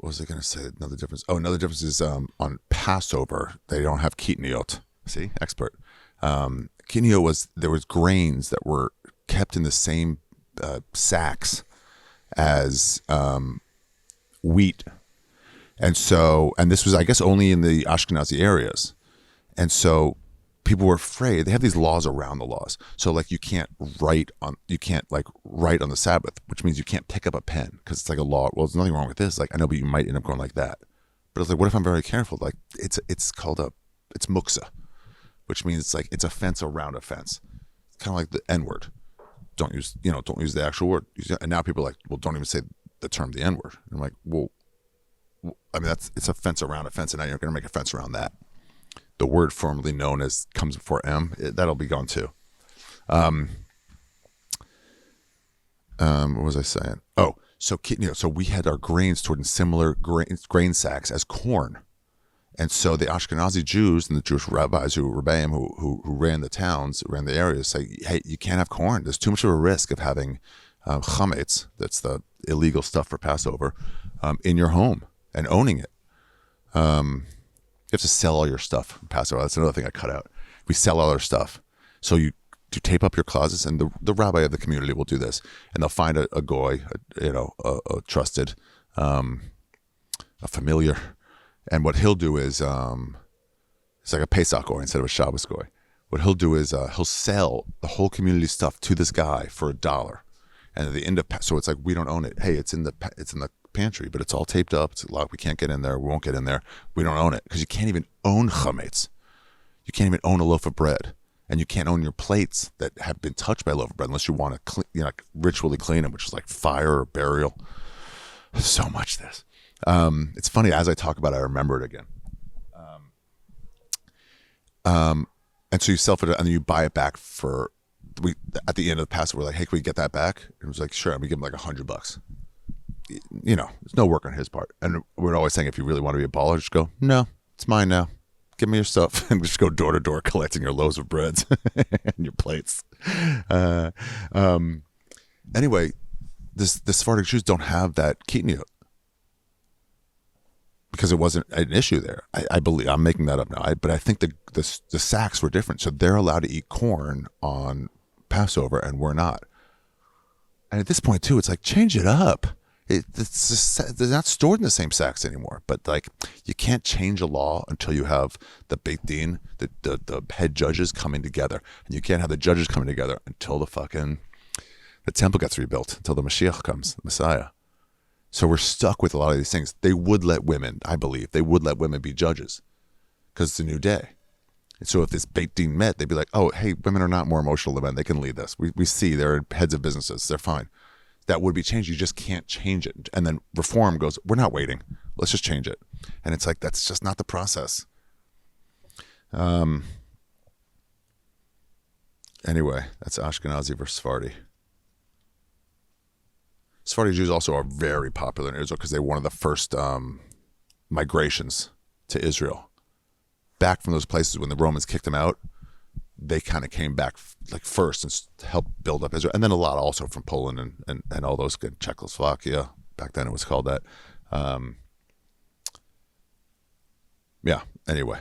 Speaker 1: was I going to say? Another difference. Oh, another difference is on Passover, they don't have kitniot. See, expert. Kitniot was, there was grains that were kept in the same sacks as wheat. And so, and this was, I guess, only in the Ashkenazi areas. And so people were afraid. They have these laws around the laws. So like you can't write on the Sabbath, which means you can't pick up a pen because it's like a law. Well, there's nothing wrong with this. Like, I know, but you might end up going like that. But it's like, what if I'm very careful? Like it's called it's muksa, which means it's like, it's a fence around a fence. It's kind of like the N-word. Don't use the actual word. And now people are like, well, don't even say the term the N-word. And I'm like, well, I mean, it's a fence around a fence, and now you're going to make a fence around that. The word formerly known as comes before M, that'll be gone too. What was I saying? Oh, so so we had our grains stored in similar grain sacks as corn, and so the Ashkenazi Jews and the Jewish rabbis who ran the towns, ran the areas, say, hey, you can't have corn. There's too much of a risk of having chametz, that's the illegal stuff for Passover, in your home and owning it. You have to sell all your stuff for Passover. That's another thing I cut out. We sell all our stuff, so you tape up your closets, and the rabbi of the community will do this, and they'll find a goy, a trusted, a familiar, and what he'll do is, it's like a Pesach goy instead of a Shabbos goy. What he'll do is he'll sell the whole community stuff to this guy for $1, and at the end of so it's like we don't own it. Hey, it's in the pantry, but it's all taped up. It's locked. We can't get in there. We won't get in there. We don't own it because you can't even own chametz. You can't even own a loaf of bread. And you can't own your plates that have been touched by a loaf of bread unless you want to ritually clean them, which is like fire or burial. So much this. It's funny, as I talk about it, I remember it again. And so you sell it, and then you buy it back at the end of the Passover, we're like, hey, can we get that back? And it was like, sure. And we give him like $100. There's no work on his part. And we're always saying, if you really want to be a baller, just go, no, it's mine now. Give me your stuff, and just go door to door collecting your loaves of breads and your plates. Anyway, the Sephardic Jews don't have that kitniyot because it wasn't an issue there. I believe I'm making that up now, but I think the sacks were different, so they're allowed to eat corn on Passover, and we're not. And at this point too, it's like, change it up. It's just, they're not stored in the same sacks anymore. But like, you can't change a law until you have the Beit Din, the head judges coming together, and you can't have the judges coming together until the temple gets rebuilt, until the Mashiach comes, the Messiah. So we're stuck with a lot of these things. They would let women, I believe, be judges because it's a new day. And so if this Beit Din met, they'd be like, oh, hey, women are not more emotional than men. They can lead this. We see they're heads of businesses. They're fine. That would be changed. You just can't change it. And then reform goes, we're not waiting. Let's just change it. And it's like, that's just not the process. Anyway, that's Ashkenazi versus Sephardi. Sephardi Jews also are very popular in Israel because they were one of the first migrations to Israel. Back from those places when the Romans kicked them out, they kind of came back like first and helped build up Israel. And then a lot also from Poland and all those good, Czechoslovakia. Back then it was called that. Yeah, anyway.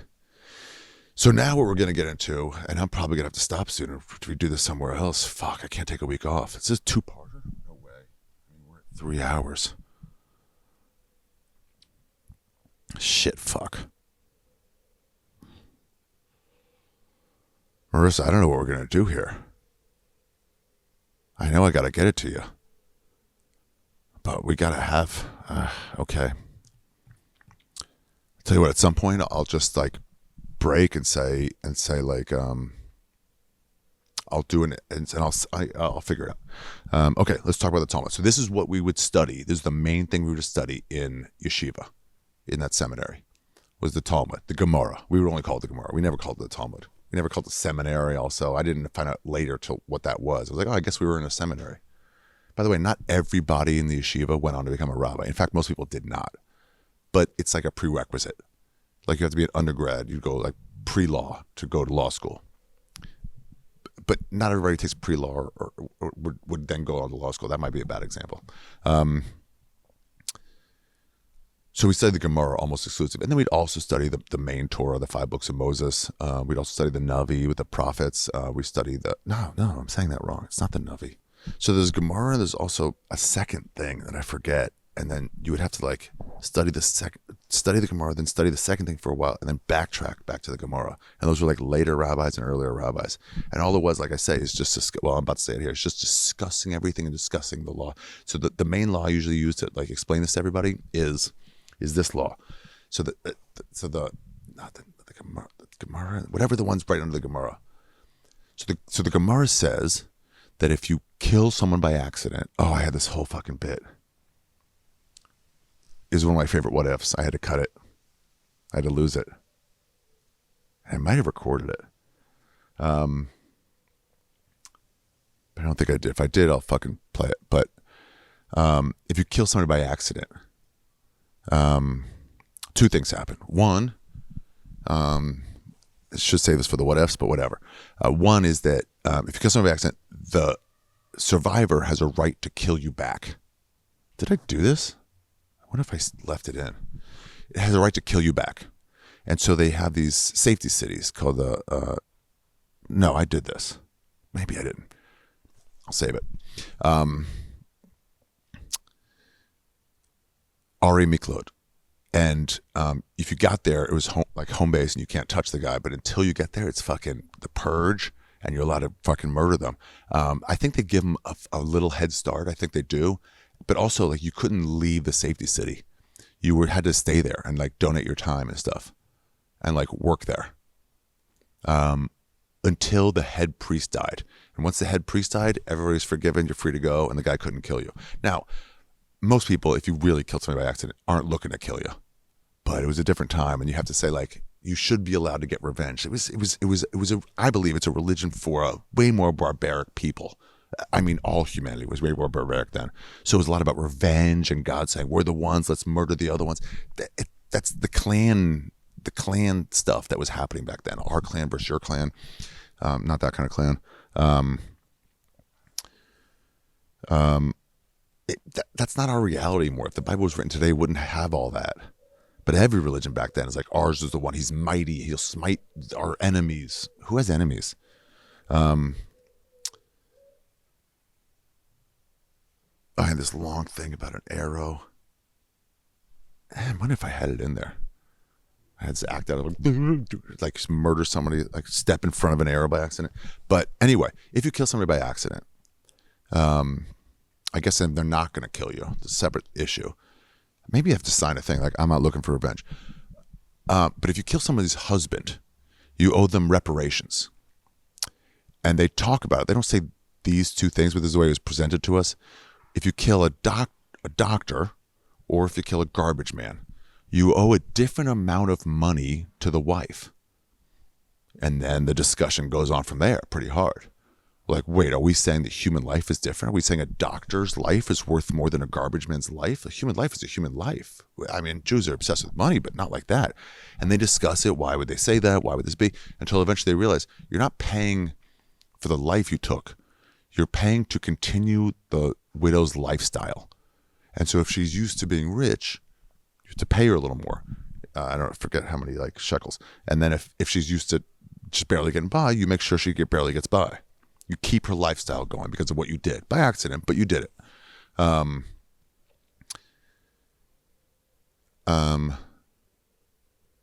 Speaker 1: So now what we're going to get into, and I'm probably going to have to stop soon if we do this somewhere else. Fuck, I can't take a week off. It's just 2-parter? No way. I mean, we're at 3 hours. Shit, fuck. Marisa, I don't know what we're going to do here. I know I got to get it to you. But we got to have, okay. I'll tell you what, at some point I'll just like break and say like, I'll do it and I'll figure it out. Okay, let's talk about the Talmud. So this is what we would study. This is the main thing we would study in yeshiva, in that seminary, was the Talmud, the Gemara. We would only call it the Gemara. We never called it the Talmud. We never called it seminary also. I didn't find out later till what that was. I was like, oh, I guess we were in a seminary. By the way, not everybody in the yeshiva went on to become a rabbi. In fact, most people did not. But it's like a prerequisite. Like you have to be an undergrad. You go like pre-law to go to law school. But not everybody takes pre-law or would then go on to law school. That might be a bad example. So we studied the Gemara almost exclusively. And then we'd also study the main Torah, the 5 books of Moses. We'd also study the Navi with the prophets. We study no, I'm saying that wrong. It's not the Navi. So there's Gemara. There's also a second thing that I forget. And then you would have to like study the Gemara, then study the second thing for a while, and then backtrack back to the Gemara. And those were like later rabbis and earlier rabbis. And all it was, like I say, is just, I'm about to say it here, it's just discussing everything and discussing the law. So the main law usually used to like explain this to everybody is this law. So the Gemara, whatever the one's right under the Gemara. So the Gemara says that if you kill someone by accident, I had this whole fucking bit. is one of my favorite what ifs. I had to cut it. I had to lose it. I might have recorded it. But I don't think I did. If I did, I'll fucking play it. But if you kill somebody by accident, two things happen. One, I should say this for the what ifs, but whatever. One is that if you kill somebody by accident, the survivor has a right to kill you back. Did I do this? I wonder if I left it in. It has a right to kill you back. And so they have these safety cities called the, no, I did this. Maybe I didn't. I'll save it. Ari Miklod. And if you got there, it was home base and you can't touch the guy. But until you get there, it's fucking the purge and you're allowed to fucking murder them. I think they give them a little head start. I think they do. But also, like, you couldn't leave the safety city. You had to stay there and like donate your time and stuff and like work there until the head priest died. And once the head priest died, everybody's forgiven. You're free to go. And the guy couldn't kill you. Now, most people, if you really killed somebody by accident, aren't looking to kill you. But it was a different time, and you have to say, like, you should be allowed to get revenge. It was I believe it's a religion for a way more barbaric people. I mean, all humanity was way more barbaric then. So it was a lot about revenge and God saying, we're the ones, let's murder the other ones. That's the clan stuff that was happening back then. Our clan versus your clan. Not that kind of clan. That's not our reality anymore. If the Bible was written today, it wouldn't have all that. But every religion back then is like, ours is the one. He's mighty. He'll smite our enemies. Who has enemies? I had this long thing about an arrow. I wonder if I had it in there. I had to act out of like murder somebody, like step in front of an arrow by accident. But anyway, if you kill somebody by accident, I guess then they're not going to kill you. It's a separate issue. Maybe you have to sign a thing like, I'm not looking for revenge. But if you kill somebody's husband, you owe them reparations. And they talk about it. They don't say these two things, but this is the way it was presented to us. If you kill a doctor, or if you kill a garbage man, you owe a different amount of money to the wife. And then the discussion goes on from there pretty hard. Like, wait, are we saying that human life is different? Are we saying a doctor's life is worth more than a garbage man's life? A human life is a human life. I mean, Jews are obsessed with money, but not like that. And they discuss it. Why would they say that? Why would this be? Until eventually they realize you're not paying for the life you took. You're paying to continue the widow's lifestyle. And so if she's used to being rich, you have to pay her a little more. I don't forget how many like shekels. And then if she's used to just barely getting by, you make sure she barely gets by. You keep her lifestyle going because of what you did by accident, but you did it.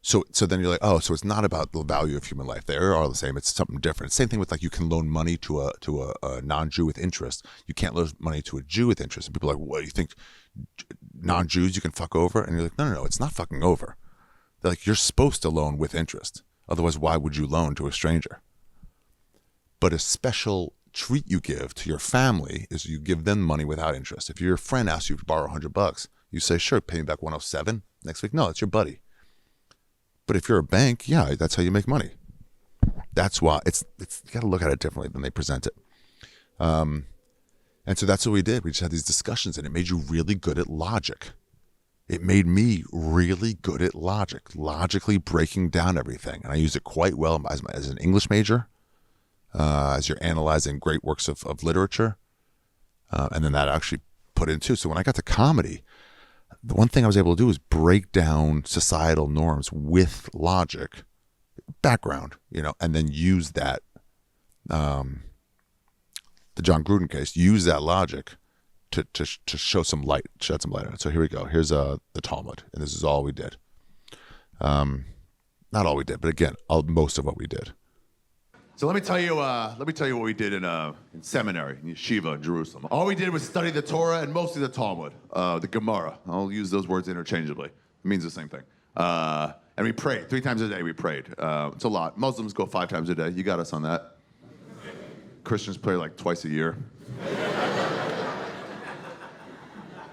Speaker 1: So then you're like, oh, so it's not about the value of human life. They're all the same. It's something different. Same thing with like you can loan money to a non-Jew with interest. You can't loan money to a Jew with interest. And people are like, what do you think? Non-Jews you can fuck over? And you're like, no, it's not fucking over. They're like, you're supposed to loan with interest. Otherwise, why would you loan to a stranger? But a special treat you give to your family is you give them money without interest. If your friend asks you to borrow $100, you say, sure, pay me back 107 next week. No, it's your buddy. But if you're a bank, yeah, that's how you make money. That's why it's you got to look at it differently than they present it. And so that's what we did. We just had these discussions, and it made you really good at logic. It made me really good at logic, logically breaking down everything. And I used it quite well as an English major. As you're analyzing great works of literature. And then that actually put into. So when I got to comedy, the one thing I was able to do was break down societal norms with logic, background, and then use that, the John Gruden case, use that logic to show some light, shed some light on it. So here we go. Here's the Talmud, and this is all we did. Not all we did, but again, most of what we did.
Speaker 2: So let me tell you what we did in seminary, in yeshiva in Jerusalem. All we did was study the Torah and mostly the Talmud, the Gemara. I'll use those words interchangeably. It means the same thing. And we prayed 3 times a day. We prayed. It's a lot. Muslims go 5 times a day. You got us on that. Christians pray like twice a year.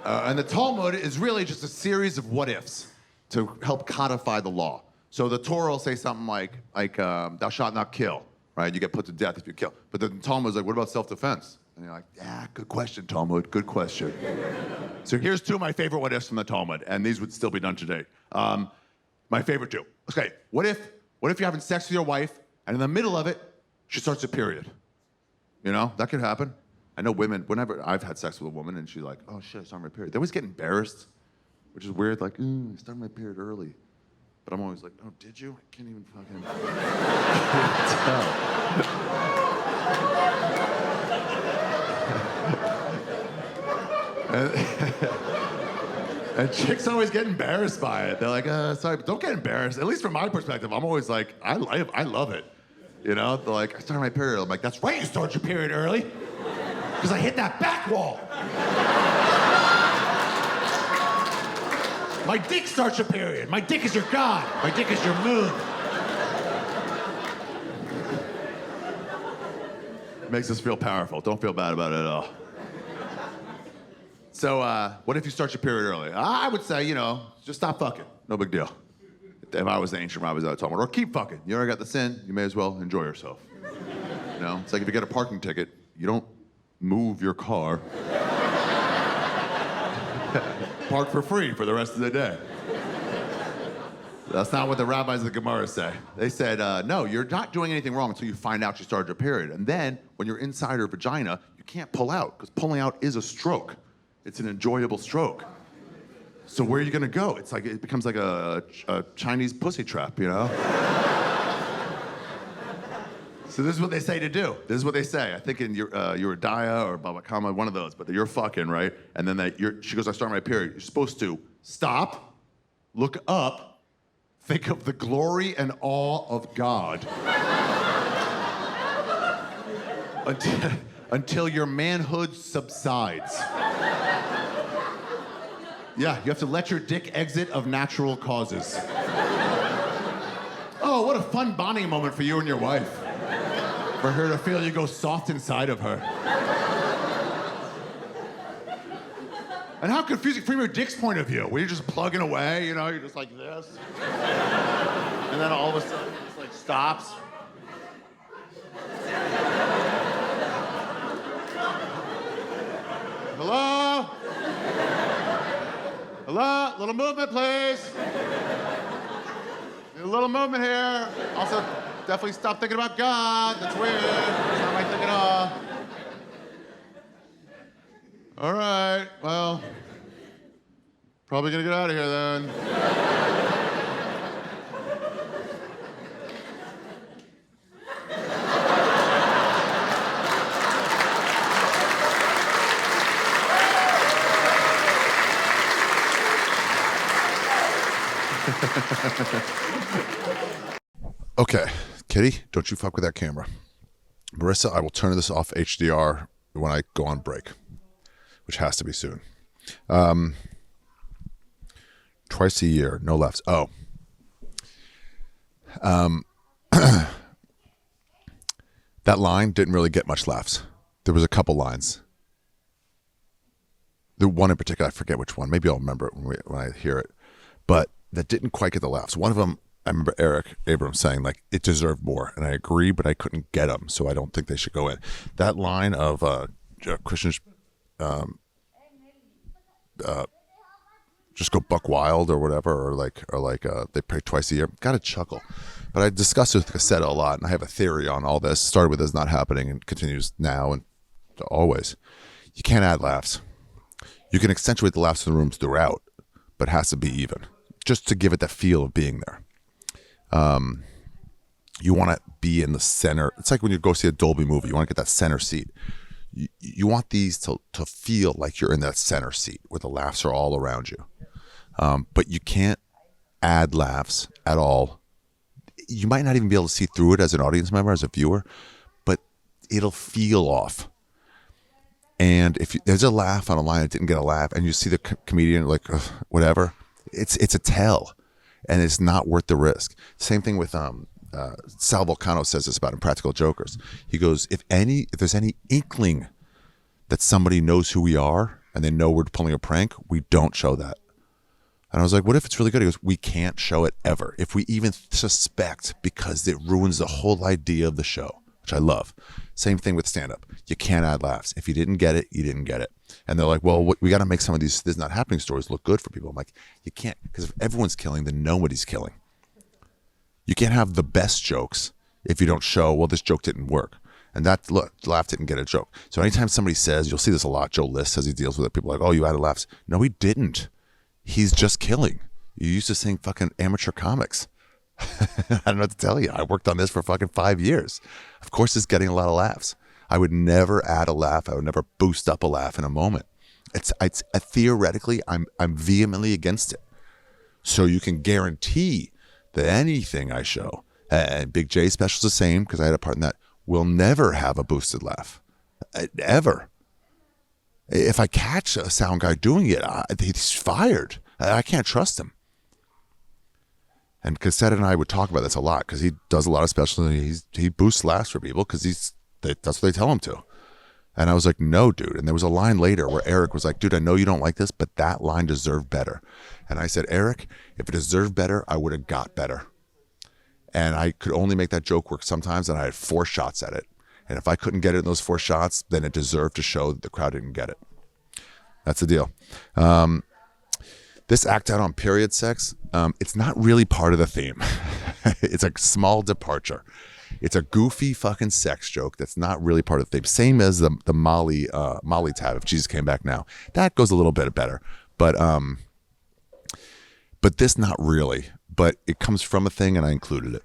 Speaker 2: And the Talmud is really just a series of what ifs to help codify the law. So the Torah will say something like thou shalt not kill, right? You get put to death if you kill. But the Talmud is like, what about self-defense? And you're like, yeah, good question, Talmud, good question. So here's two of my favorite what ifs from the Talmud, and these would still be done today. My favorite two. Okay, what if you're having sex with your wife, and in the middle of it, she starts a period? You know, that could happen. I know women, whenever I've had sex with a woman and she's like, oh shit, I started my period. They always get embarrassed, which is weird, like, I started my period early. But I'm always like, oh, did you? I can't even fucking tell. And chicks always get embarrassed by it. They're like, sorry, but don't get embarrassed. At least from my perspective, I'm always like, I love it. You know, they're like, I started my period. I'm like, that's right, you started your period early. Because I hit that back wall. My dick starts your period. My dick is your god. My dick is your moon. Makes us feel powerful. Don't feel bad about it at all. So, what if you start your period early? I would say, just stop fucking. No big deal. If I was the ancient rabbis, I would tell them, or keep fucking. You already got the sin. You may as well enjoy yourself. It's like if you get a parking ticket, you don't move your car. Park for free for the rest of the day. That's not what the rabbis of the Gemara say. They said, no, you're not doing anything wrong until you find out you started your period. And then, when you're inside her vagina, you can't pull out, because pulling out is a stroke. It's an enjoyable stroke. So where are you gonna go? It's like, it becomes like a Chinese pussy trap, So this is what they say to do. This is what they say. I think in Uridaya or Baba Kama, one of those, but you're fucking, right? And then she goes, I start my period. You're supposed to stop, look up, think of the glory and awe of God. until your manhood subsides. Yeah, you have to let your dick exit of natural causes. Oh, what a fun bonding moment for you and your wife. For her to feel you go soft inside of her. And how confusing from your dick's point of view, where you're just plugging away, you're just like this. And then all of a sudden, it just like stops. Hello? Hello? Little movement, please. Need a little movement here. Also, definitely stop thinking about God. That's weird. That's not my thing at all. All right, well, probably gonna get out of here then.
Speaker 1: Okay, Kitty, don't you fuck with that camera. Marisa, I will turn this off HDR when I go on break, which has to be soon. Twice a year, no laughs. Oh. That line didn't really get much laughs. There was a couple lines. The one in particular, I forget which one. Maybe I'll remember it when I hear it. But that didn't quite get the laughs. One of them, I remember Eric Abrams saying, like, it deserved more. And I agree, but I couldn't get them, so I don't think they should go in. That line of Christians just go buck wild or whatever, or they pray twice a year. Got a chuckle. But I discussed it with Cassetta a lot, and I have a theory on all this. Started with this not happening and continues now and always. You can't add laughs. You can accentuate the laughs in the rooms throughout, but it has to be even, just to give it that feel of being there. You want to be in the center. It's like when you go see a Dolby movie. You want to get that center seat. You want these to feel like you're in that center seat where the laughs are all around you. But you can't add laughs at all. You might not even be able to see through it as an audience member, as a viewer, but it'll feel off. And if there's a laugh on a line that didn't get a laugh, and you see the comedian like whatever, it's a tell, and it's not worth the risk. Same thing with Sal Volcano says this about Impractical Jokers. He goes, if there's any inkling that somebody knows who we are, and they know we're pulling a prank, we don't show that. And I was like, what if it's really good? He goes, we can't show it ever. If we even suspect, because it ruins the whole idea of the show, which I love. Same thing with stand-up. You can't add laughs. If you didn't get it, you didn't get it. And they're like, well, we got to make some of these "this not happening" stories look good for people. I'm like, you can't, because if everyone's killing, then nobody's killing. You can't have the best jokes if you don't show, well, this joke didn't work. And that, look, laugh didn't get a joke. So anytime somebody says, you'll see this a lot, Joe List says he deals with it, people are like, oh, you added laughs. No, he didn't. He's just killing. You used to sing fucking amateur comics. I don't know what to tell you. I worked on this for fucking 5 years. Of course it's getting a lot of laughs. I would never add a laugh. I would never boost up a laugh in a moment. It's theoretically, I'm vehemently against it. So you can guarantee that anything I show, and Big J special's the same, because I had a part in that, will never have a boosted laugh. Ever. If I catch a sound guy doing it, he's fired. I can't trust him. And Cassette and I would talk about this a lot, because he does a lot of specials, and he boosts laughs for people because that's what they tell him to. And I was like, no, dude. And there was a line later where Eric was like, dude, I know you don't like this, but that line deserved better. And I said, Eric, if it deserved better, I would have got better. And I could only make that joke work sometimes, and I had 4 shots at it. And if I couldn't get it in those 4 shots, then it deserved to show that the crowd didn't get it. That's the deal. This act out on period sex, it's not really part of the theme. It's a small departure. It's a goofy fucking sex joke that's not really part of the theme. Same as the Molly tab, if Jesus Came Back Now. That goes a little bit better. But this not really. But it comes from a thing, and I included it.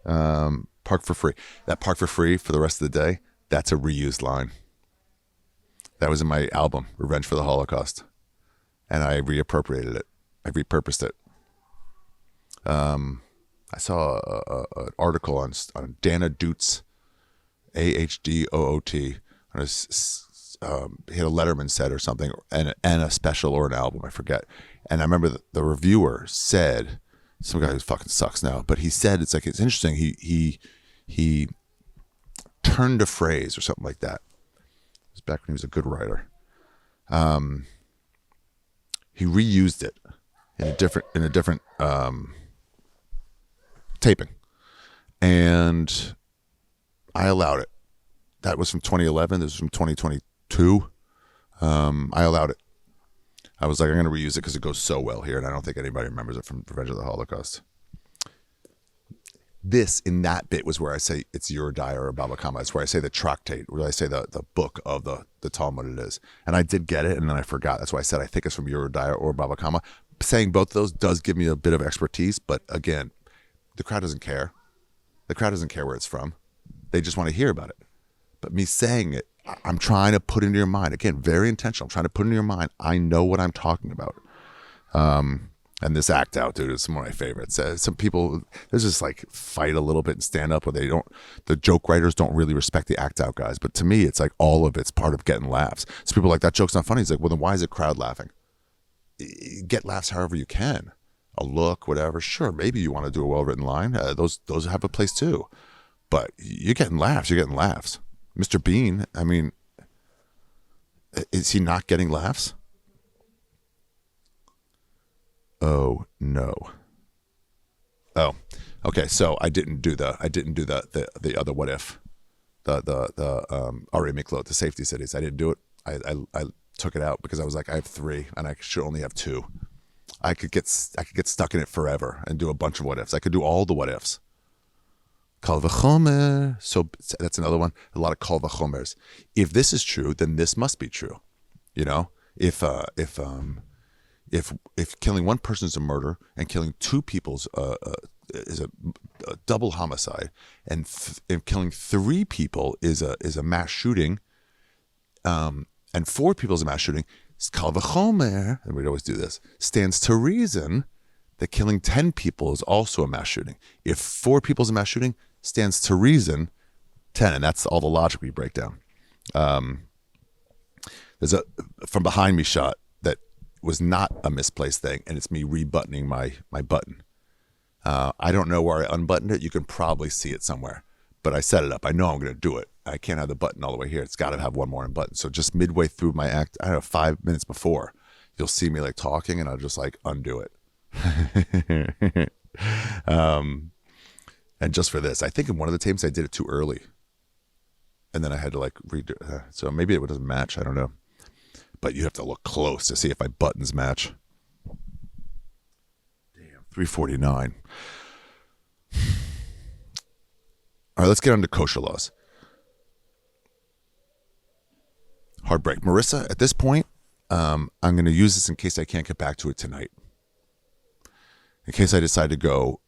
Speaker 1: Park for free. That park for free for the rest of the day, that's a reused line. That was in my album, Revenge for the Holocaust. And I reappropriated it. I repurposed it. I saw an article on Dana Doots, AHDOOT, on he had a Letterman set or something, and a special or an album, I forget. And I remember the reviewer said, some guy who fucking sucks now, but he said, it's interesting. He turned a phrase or something like that. It was back when he was a good writer. He reused it in a different taping, and I allowed it. That was from 2011. This was from 2022. I allowed it. I was like, I'm going to reuse it because it goes so well here, and I don't think anybody remembers it from Revenge of the Holocaust. This, in that bit, was where I say it's Eurydice or Baba Kama. It's where I say the tractate, where I say the book of the Talmud it is. And I did get it, and then I forgot. That's why I said I think it's from Eurydice or Baba Kama. Saying both of those does give me a bit of expertise, but again, the crowd doesn't care. The crowd doesn't care where it's from. They just want to hear about it. But me saying it, I'm trying to put into your mind, again, very intentional. I'm trying to put into your mind, I know what I'm talking about. And this act out, dude, is one of my favorites. Some people, there's just like fight a little bit in stand up where the joke writers don't really respect the act out guys. But to me, it's like all of it's part of getting laughs. So people are like, that joke's not funny. It's like, well, then why is the crowd laughing? Get laughs however you can. A look, whatever. Sure, maybe you want to do a well-written line. Those have a place too. But you're getting laughs. You're getting laughs. Mr. Bean, I mean, is he not getting laughs? Oh no. Oh, okay. So I didn't do the other what if, the Ari Miklo, the safety cities. I didn't do it. I took it out because I was like, I have 3 and I should only have 2. I could get stuck in it forever and do a bunch of what ifs. I could do all the what ifs. Kal v'chomer. So that's another one. A lot of kal v'chomers. If this is true, then this must be true. You know, if killing one person is a murder and killing 2 people is a double homicide, and if killing 3 people is a mass shooting, and 4 people is a mass shooting, kal v'chomer, and we'd always do this, stands to reason that killing 10 people is also a mass shooting. If 4 people is a mass shooting, stands to reason 10, and that's all the logic we break down. There's a from behind me shot that was not a misplaced thing, and it's me rebuttoning my button. I don't know where I unbuttoned it. You can probably see it somewhere, but I set it up. I know I'm going to do it. I can't have the button all the way here. It's got to have one more button. So just midway through my act, I don't know, 5 minutes before, you'll see me like talking, and I'll just like undo it. And just for this, I think in one of the tapes I did it too early, and then I had to like redo. So maybe it doesn't match. I don't know. But you have to look close to see if my buttons match. Damn, 349. All right, let's get on to kosher laws. Heartbreak. Marisa, at this point, I'm going to use this in case I can't get back to it tonight. In case I decide to go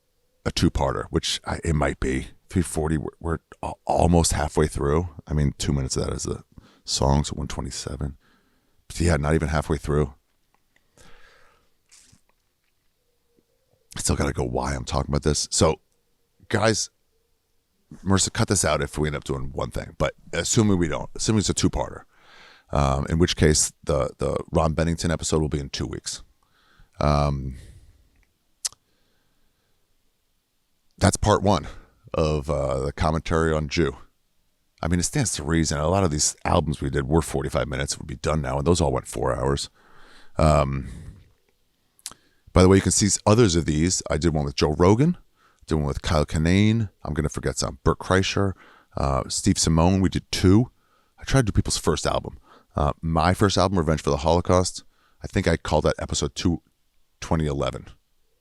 Speaker 1: a two-parter, which it might be. 340, we're almost halfway through. I mean, 2 minutes of that is the song, so 127. But yeah, not even halfway through. I still got to go why I'm talking about this. So, guys, Marisa, cut this out if we end up doing one thing. But assuming we don't, assuming it's a two-parter, in which case the Ron Bennington episode will be in 2 weeks. That's part one of the commentary on Jew. I mean, it stands to reason. A lot of these albums we did were 45 minutes, would be done now, and those all went 4 hours. By the way, you can see others of these. I did one with Joe Rogan, did one with Kyle Kinane. I'm going to forget some. Burt Kreischer, Steve Simone. We did 2. I tried to do people's first album. My first album, Revenge for the Holocaust, I think I called that episode 2, 2011,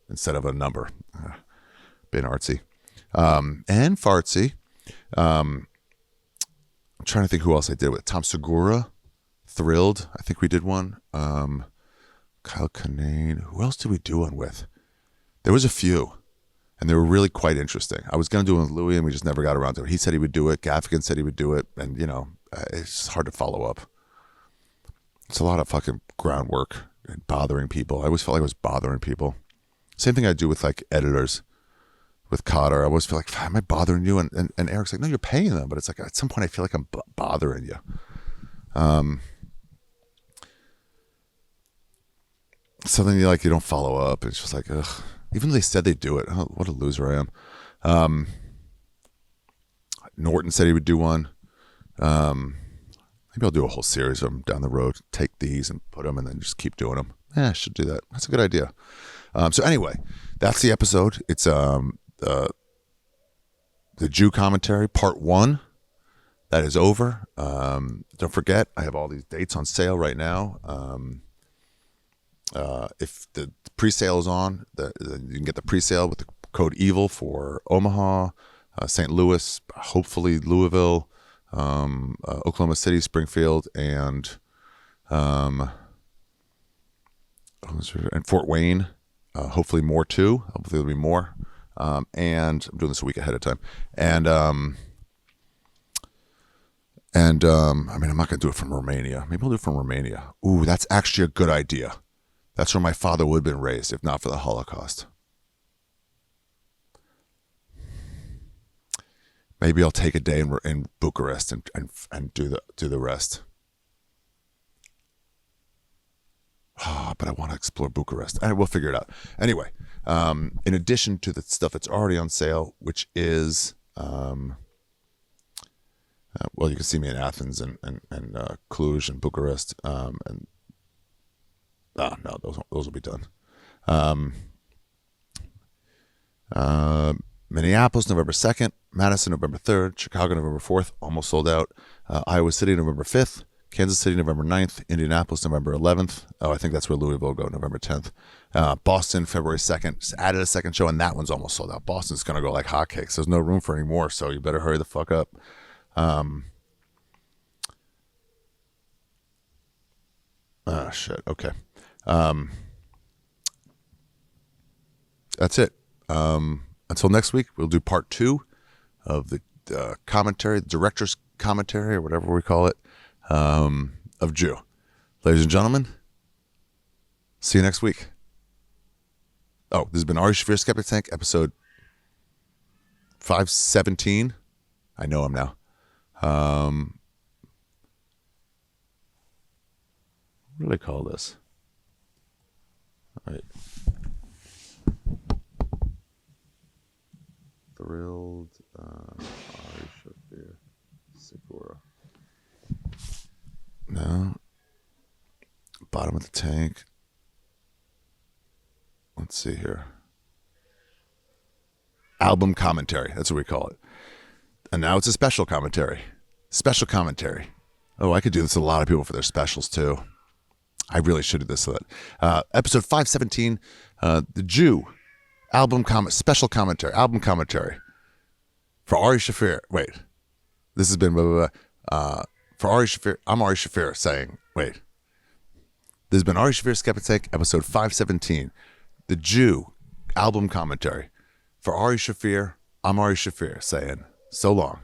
Speaker 1: instead of a number. Been artsy. And fartsy. I'm trying to think who else I did with. Tom Segura, Thrilled. I think we did one. Kyle Kinane. Who else did we do one with? There was a few, and they were really quite interesting. I was going to do one with Louis, and we just never got around to it. He said he would do it. Gaffigan said he would do it, and, you know, it's hard to follow up. It's a lot of fucking groundwork and bothering people. I always felt like I was bothering people. Same thing I do with, like, editors. With Cotter, I always feel like, am I bothering you? And Eric's like, no, you're paying them. But it's like, at some point, I feel like I'm bothering you. So then you don't follow up. It's just like, ugh. Even though they said they'd do it. Oh, what a loser I am. Norton said he would do one. Maybe I'll do a whole series of them down the road. Take these and put them and then just keep doing them. I should do that. That's a good idea. So anyway, that's the episode. It's the Jew commentary, part 1. That is over. Don't forget, I have all these dates on sale right now. If the pre-sale is on, you can get the pre-sale with the code EVIL for Omaha, St. Louis, hopefully Louisville, Oklahoma City, Springfield, and Fort Wayne. Hopefully more too. Hopefully there'll be more. And I'm doing this a week ahead of time. And I mean, I'm not going to do it from Romania. Maybe I'll do it from Romania. Ooh, that's actually a good idea. That's where my father would have been raised, if not for the Holocaust. Maybe I'll take a day in Bucharest and do the rest. But I want to explore Bucharest. We'll figure it out. Anyway, in addition to the stuff that's already on sale, which is, well, you can see me in Athens and Cluj and Bucharest. No, those will be done. Minneapolis, November 2nd. Madison, November 3rd. Chicago, November 4th. Almost sold out. Iowa City, November 5th. Kansas City, November 9th. Indianapolis, November 11th. Oh, I think that's where Louisville go, November 10th. Boston, February 2nd. Just added a second show, and that one's almost sold out. Boston's going to go like hotcakes. There's no room for any more, so you better hurry the fuck up. Shit. Okay. That's it. Until next week, we'll do part 2 of the commentary, the director's commentary, or whatever we call it, of Jew. Ladies and gentlemen, see you next week. Oh, this has been Ari Shaffir, Skeptic Tank, episode 517. I know him now. What do they call this? All right. Thrilled. Ari Shaffir. Sick No. Bottom of the tank. Let's see here. Album commentary. That's what we call it. And now it's a special commentary. Special commentary. Oh, I could do this to a lot of people for their specials too. I really should do this. Episode 517, The Jew. Special commentary. Album commentary. For Ari Shaffir. Wait. This has been blah, blah, blah. For Ari Shaffir. I'm Ari Shaffir saying, wait. This has been Ari Shaffir Skeptic Tank, episode 517. The Jew. Album commentary. For Ari Shaffir. I'm Ari Shaffir saying, so long.